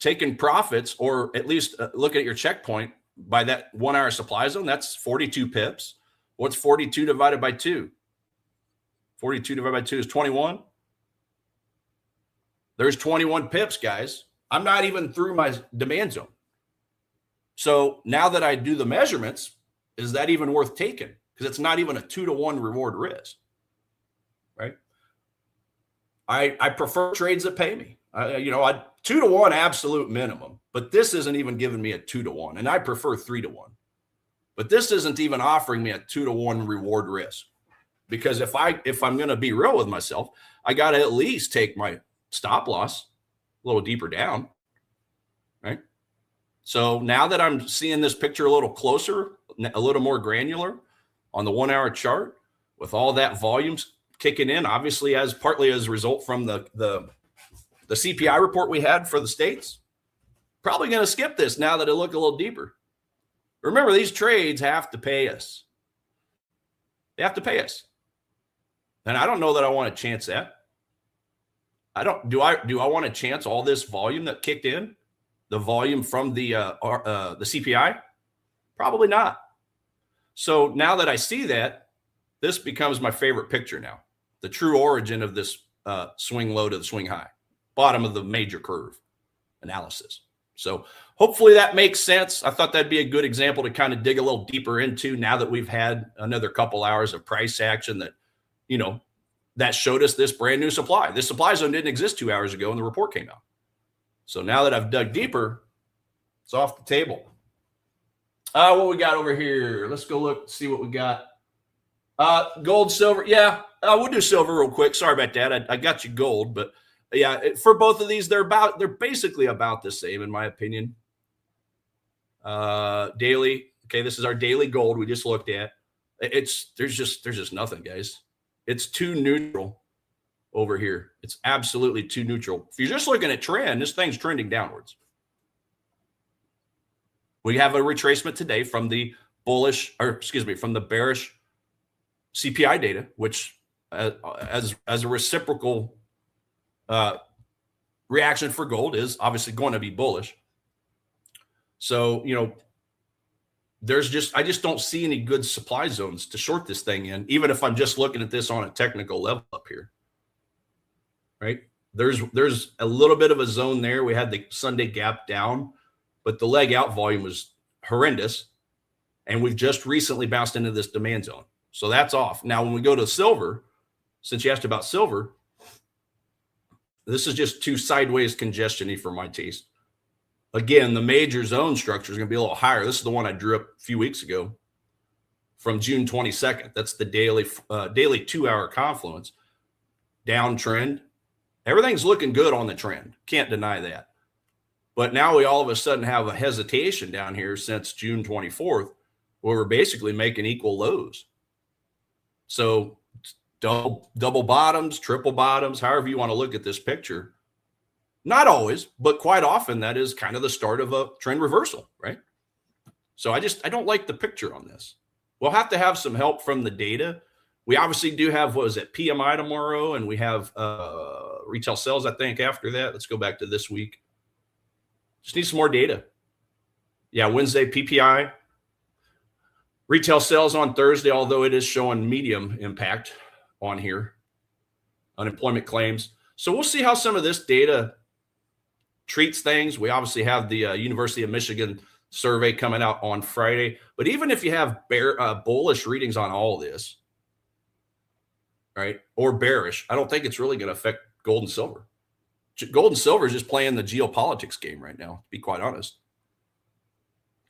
Taking profits, or at least look at your checkpoint by that 1 hour supply zone, that's 42 pips. What's 42 divided by 2? 42 divided by 2 is 21. There's 21 pips, guys. I'm not even through my demand zone. So now that I do the measurements, is that even worth taking? Because it's not even a 2-to-1 reward risk, right? I prefer trades that pay me. 2-to-1 absolute minimum, but this isn't even giving me a 2-to-1, and I prefer 3-to-1. But this isn't even offering me a 2-to-1 reward risk, because if I'm going to be real with myself, I got to at least take my stop loss a little deeper down, right? So now that I'm seeing this picture a little closer, a little more granular on the 1 hour chart, with all that volumes kicking in, obviously partly as a result from the CPI report we had for the states, probably going to skip this now that it looked a little deeper. Remember, these trades have to pay us. They have to pay us. And I don't know that I want to chance that. Do I want to chance all this volume that kicked in? The volume from the CPI? Probably not. So now that I see that, this becomes my favorite picture now. The true origin of this swing low to the swing high, bottom of the major curve analysis. So hopefully that makes sense. I thought that'd be a good example to kind of dig a little deeper into now that we've had another couple hours of price action that, that showed us this brand new supply. This supply zone didn't exist 2 hours ago when the report came out. So now that I've dug deeper, it's off the table. What we got over here? Let's go look, see what we got. Gold, silver. Yeah, we'll do silver real quick. Sorry about that. I got you gold, but yeah, for both of these, they're basically about the same in my opinion. Daily. Okay, this is our daily gold we just looked at. There's just nothing, guys. It's too neutral over here. It's absolutely too neutral. If you're just looking at trend, this thing's trending downwards. We have a retracement today from the from the bearish CPI data, which as a reciprocal reaction for gold is obviously going to be bullish. So, I just don't see any good supply zones to short this thing in, even if I'm just looking at this on a technical level up here, right? There's a little bit of a zone there. We had the Sunday gap down, but the leg out volume was horrendous. And we've just recently bounced into this demand zone. So that's off. Now, when we go to silver, since you asked about silver, this is just too sideways congestion-y for my taste. Again, the major zone structure is going to be a little higher. This is the one I drew up a few weeks ago from June 22nd. That's the daily 2-hour confluence. Downtrend. Everything's looking good on the trend. Can't deny that. But now we all of a sudden have a hesitation down here since June 24th, where we're basically making equal lows. So double bottoms, triple bottoms, however you want to look at this picture. Not always, but quite often that is kind of the start of a trend reversal, right? So I don't like the picture on this. We'll have to have some help from the data. We obviously do have, what is it, PMI tomorrow, and we have retail sales, I think, after that. Let's go back to this week. Just need some more data. Yeah, Wednesday, PPI. Retail sales on Thursday, although it is showing medium impact on here. Unemployment claims. So we'll see how some of this data treats things. We obviously have the University of Michigan survey coming out on Friday. But even if you have bullish readings on all of this, right, or bearish, I don't think it's really going to affect gold and silver. Gold and silver is just playing the geopolitics game right now, to be quite honest.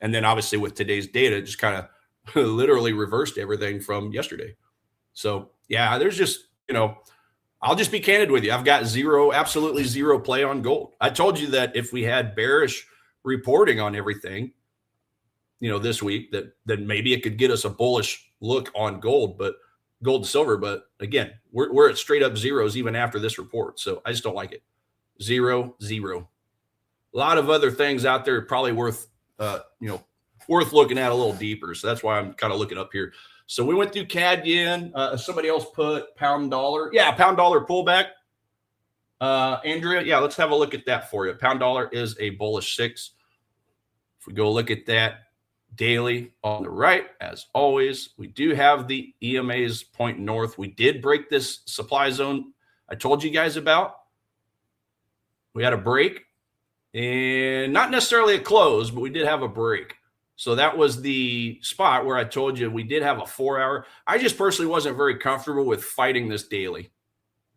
And then obviously with today's data, it just kind of literally reversed everything from yesterday. So yeah, there's just, I'll just be candid with you. I've got absolutely zero play on gold. I told you that if we had bearish reporting on everything, this week, then maybe it could get us a bullish look on gold, but gold and silver. But again, we're at straight up zeros even after this report. So I just don't like it. 0, 0. A lot of other things out there probably worth looking at a little deeper. So that's why I'm kind of looking up here. So we went through CAD yen. Somebody else put pound dollar. Yeah, pound dollar pullback. Andrea, yeah, let's have a look at that for you. Pound dollar is a bullish 6. If we go look at that daily on the right, as always, we do have the EMA's point north. We did break this supply zone I told you guys about. We had a break, and not necessarily a close, but we did have a break. So that was the spot where I told you we did have a 4-hour. I just personally wasn't very comfortable with fighting this daily.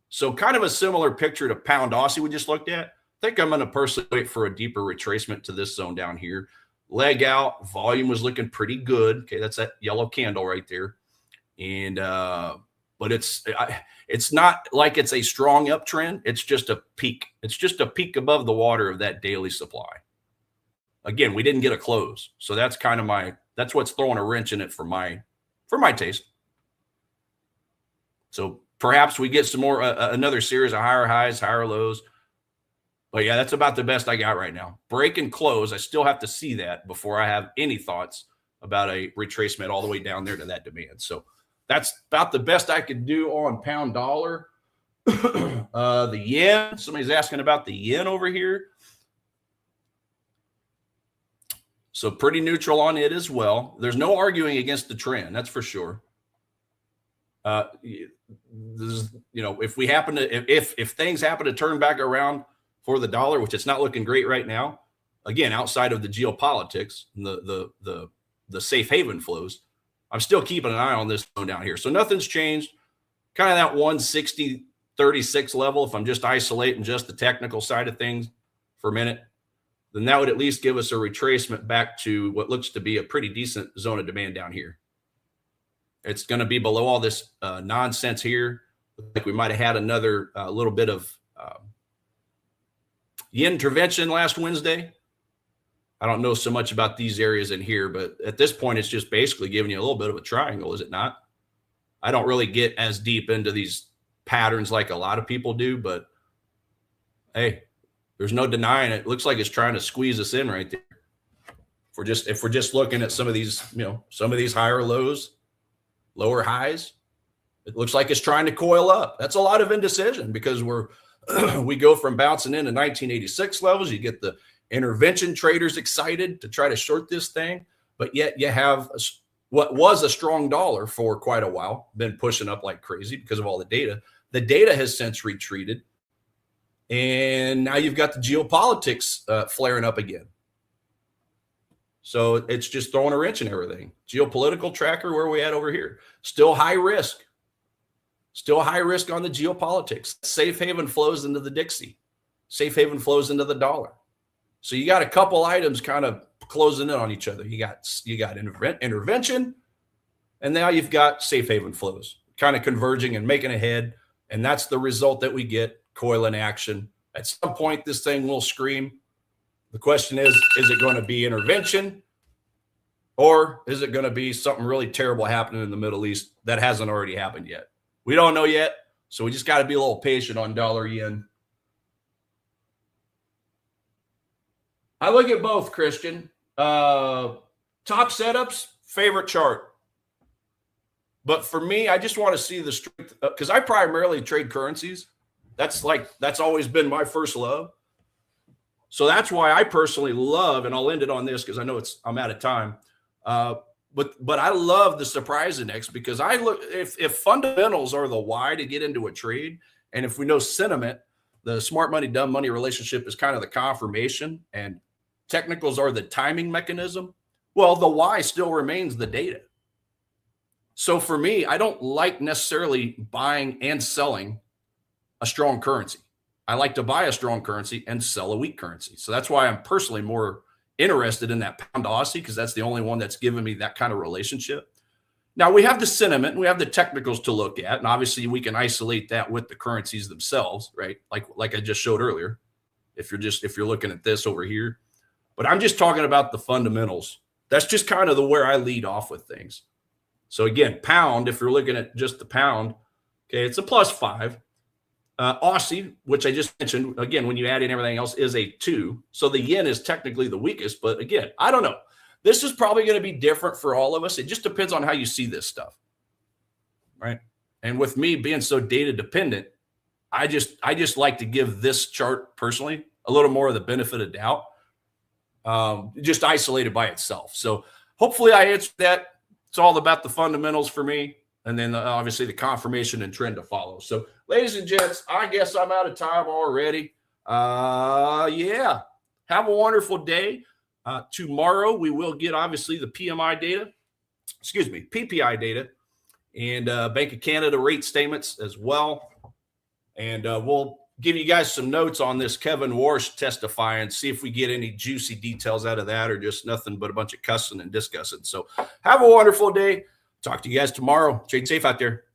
So kind of a similar picture to pound Aussie we just looked at. I think I'm going to personally wait for a deeper retracement to this zone down here. Leg out, volume was looking pretty good. Okay, that's that yellow candle right there. And but it's not like it's a strong uptrend. It's just a peak. It's just a peak above the water of that daily supply. Again, we didn't get a close. So that's kind of that's what's throwing a wrench in it for my taste. So perhaps we get some more, another series of higher highs, higher lows. But yeah, that's about the best I got right now. Break and close. I still have to see that before I have any thoughts about a retracement all the way down there to that demand. So that's about the best I could do on pound dollar. The yen, somebody's asking about the yen over here. So pretty neutral on it as well. There's no arguing against the trend, that's for sure. If we happen to, if things happen to turn back around for the dollar, which it's not looking great right now, again, outside of the geopolitics and the safe haven flows, I'm still keeping an eye on this zone down here. So nothing's changed. Kind of that 160.36 level. If I'm just isolating just the technical side of things for a minute, then that would at least give us a retracement back to what looks to be a pretty decent zone of demand down here. It's going to be below all this nonsense here. Like we might have had another little bit of yen intervention last Wednesday. I don't know so much about these areas in here, but at this point, it's just basically giving you a little bit of a triangle, is it not? I don't really get as deep into these patterns like a lot of people do, but hey, there's no denying it. It looks like it's trying to squeeze us in right there. If we're just looking at some of these, some of these higher lows, lower highs, it looks like it's trying to coil up. That's a lot of indecision because we go from bouncing into 1986 levels. You get the intervention traders excited to try to short this thing, but yet you have what was a strong dollar for quite a while, been pushing up like crazy because of all the data. The data has since retreated, and now you've got the geopolitics flaring up again. So it's just throwing a wrench in everything. Geopolitical tracker, where are we at over here? Still high risk. Still high risk on the geopolitics. Safe haven flows into the Dixie. Safe haven flows into the dollar. So you got a couple items kind of closing in on each other. You got intervention, And now you've got safe haven flows kind of converging and making a head. And that's the result that we get, coil in action. At some point, this thing will scream. The question is it going to be intervention, or is it going to be something really terrible happening in the Middle East that hasn't already happened yet? We don't know yet. So we just got to be a little patient on dollar yen. I look at both, Christian. Top setups, favorite chart. But for me, I just want to see the strength, because I primarily trade currencies. That's always been my first love. So that's why I personally love, and I'll end it on this because I know I'm out of time. But I love the surprise index, because I look, if fundamentals are the why to get into a trade, and if we know sentiment, the smart money, dumb money relationship is kind of the confirmation, and technicals are the timing mechanism. Well, the why still remains the data. So for me, I don't like necessarily buying and selling a strong currency. I like to buy a strong currency and sell a weak currency. So that's why I'm personally more interested in that pound Aussie, because that's the only one that's given me that kind of relationship. Now we have the sentiment and we have the technicals to look at, and obviously we can isolate that with the currencies themselves, right? Like I just showed earlier, if you're looking at this over here. But I'm just talking about the fundamentals. That's just kind of where I lead off with things. So again, pound, if you're looking at just the pound, okay, it's a +5. Aussie, which I just mentioned, again, when you add in everything else, is a 2. So the yen is technically the weakest, but again, I don't know. This is probably going to be different for all of us. It just depends on how you see this stuff, right? And with me being so data dependent, I just like to give this chart personally a little more of the benefit of doubt, just isolated by itself. So hopefully I answered that. It's all about the fundamentals for me, and then obviously the confirmation and trend to follow. So ladies and gents, I guess I'm out of time already. Yeah, have a wonderful day. Tomorrow we will get obviously the PPI data, and Bank of Canada rate statements as well. And we'll give you guys some notes on this Kevin Warsh testifying, see if we get any juicy details out of that, or just nothing but a bunch of cussing and discussing. So have a wonderful day. Talk to you guys tomorrow. Trade safe out there.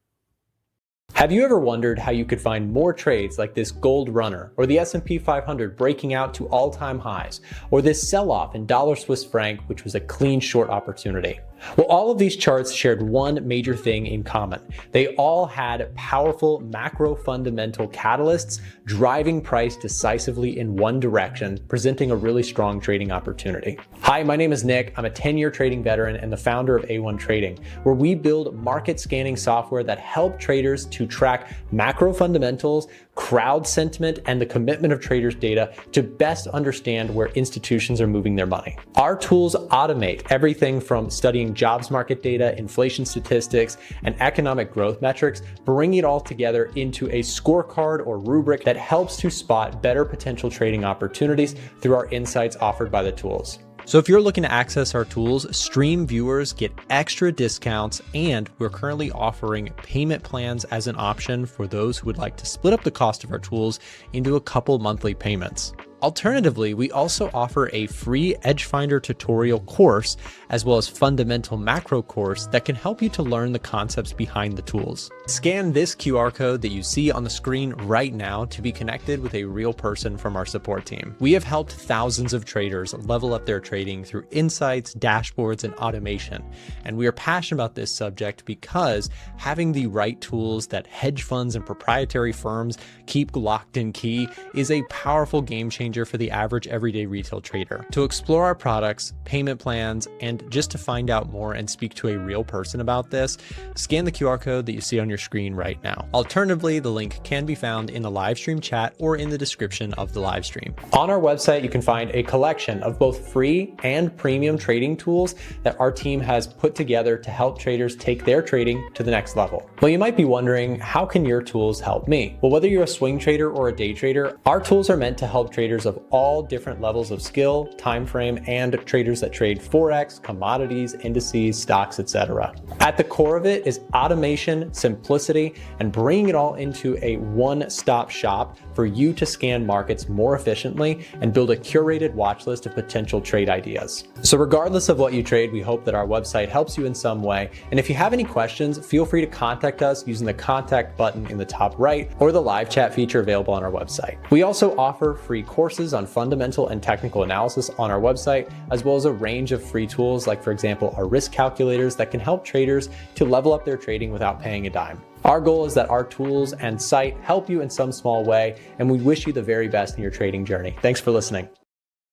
Have you ever wondered how you could find more trades like this gold runner, or the S&P 500 breaking out to all-time highs, or this sell-off in dollar Swiss franc, which was a clean short opportunity? Well, all of these charts shared one major thing in common. They all had powerful macro fundamental catalysts driving price decisively in one direction, presenting a really strong trading opportunity. Hi, my name is Nick. I'm a 10-year trading veteran and the founder of A1 Trading, where we build market scanning software that help traders to track macro fundamentals, crowd sentiment, and the commitment of traders' data to best understand where institutions are moving their money. Our tools automate everything from studying jobs market data, inflation statistics, and economic growth metrics, bringing it all together into a scorecard or rubric that helps to spot better potential trading opportunities through our insights offered by the tools. So if you're looking to access our tools, stream viewers get extra discounts, and we're currently offering payment plans as an option for those who would like to split up the cost of our tools into a couple monthly payments. Alternatively, we also offer a free Edge Finder tutorial course, as well as fundamental macro course that can help you to learn the concepts behind the tools. Scan this QR code that you see on the screen right now to be connected with a real person from our support team. We have helped thousands of traders level up their trading through insights, dashboards, and automation. And we are passionate about this subject because having the right tools that hedge funds and proprietary firms keep locked in key is a powerful game changer for the average everyday retail trader. To explore our products, payment plans, and just to find out more and speak to a real person about this, scan the QR code that you see on your screen right now. Alternatively, the link can be found in the live stream chat or in the description of the live stream. On our website, you can find a collection of both free and premium trading tools that our team has put together to help traders take their trading to the next level. Well, you might be wondering, how can your tools help me? Well, whether you're a swing trader or a day trader, our tools are meant to help traders traders of all different levels of skill, time frame, and traders that trade Forex, commodities, indices, stocks, etc. At the core of it is automation, simplicity, and bringing it all into a one-stop shop for you to scan markets more efficiently and build a curated watch list of potential trade ideas. So regardless of what you trade, we hope that our website helps you in some way. And if you have any questions, feel free to contact us using the contact button in the top right or the live chat feature available on our website. We also offer free courses on fundamental and technical analysis on our website, as well as a range of free tools like, for example, our risk calculators that can help traders to level up their trading without paying a dime. Our goal is that our tools and site help you in some small way, and we wish you the very best in your trading journey. Thanks for listening.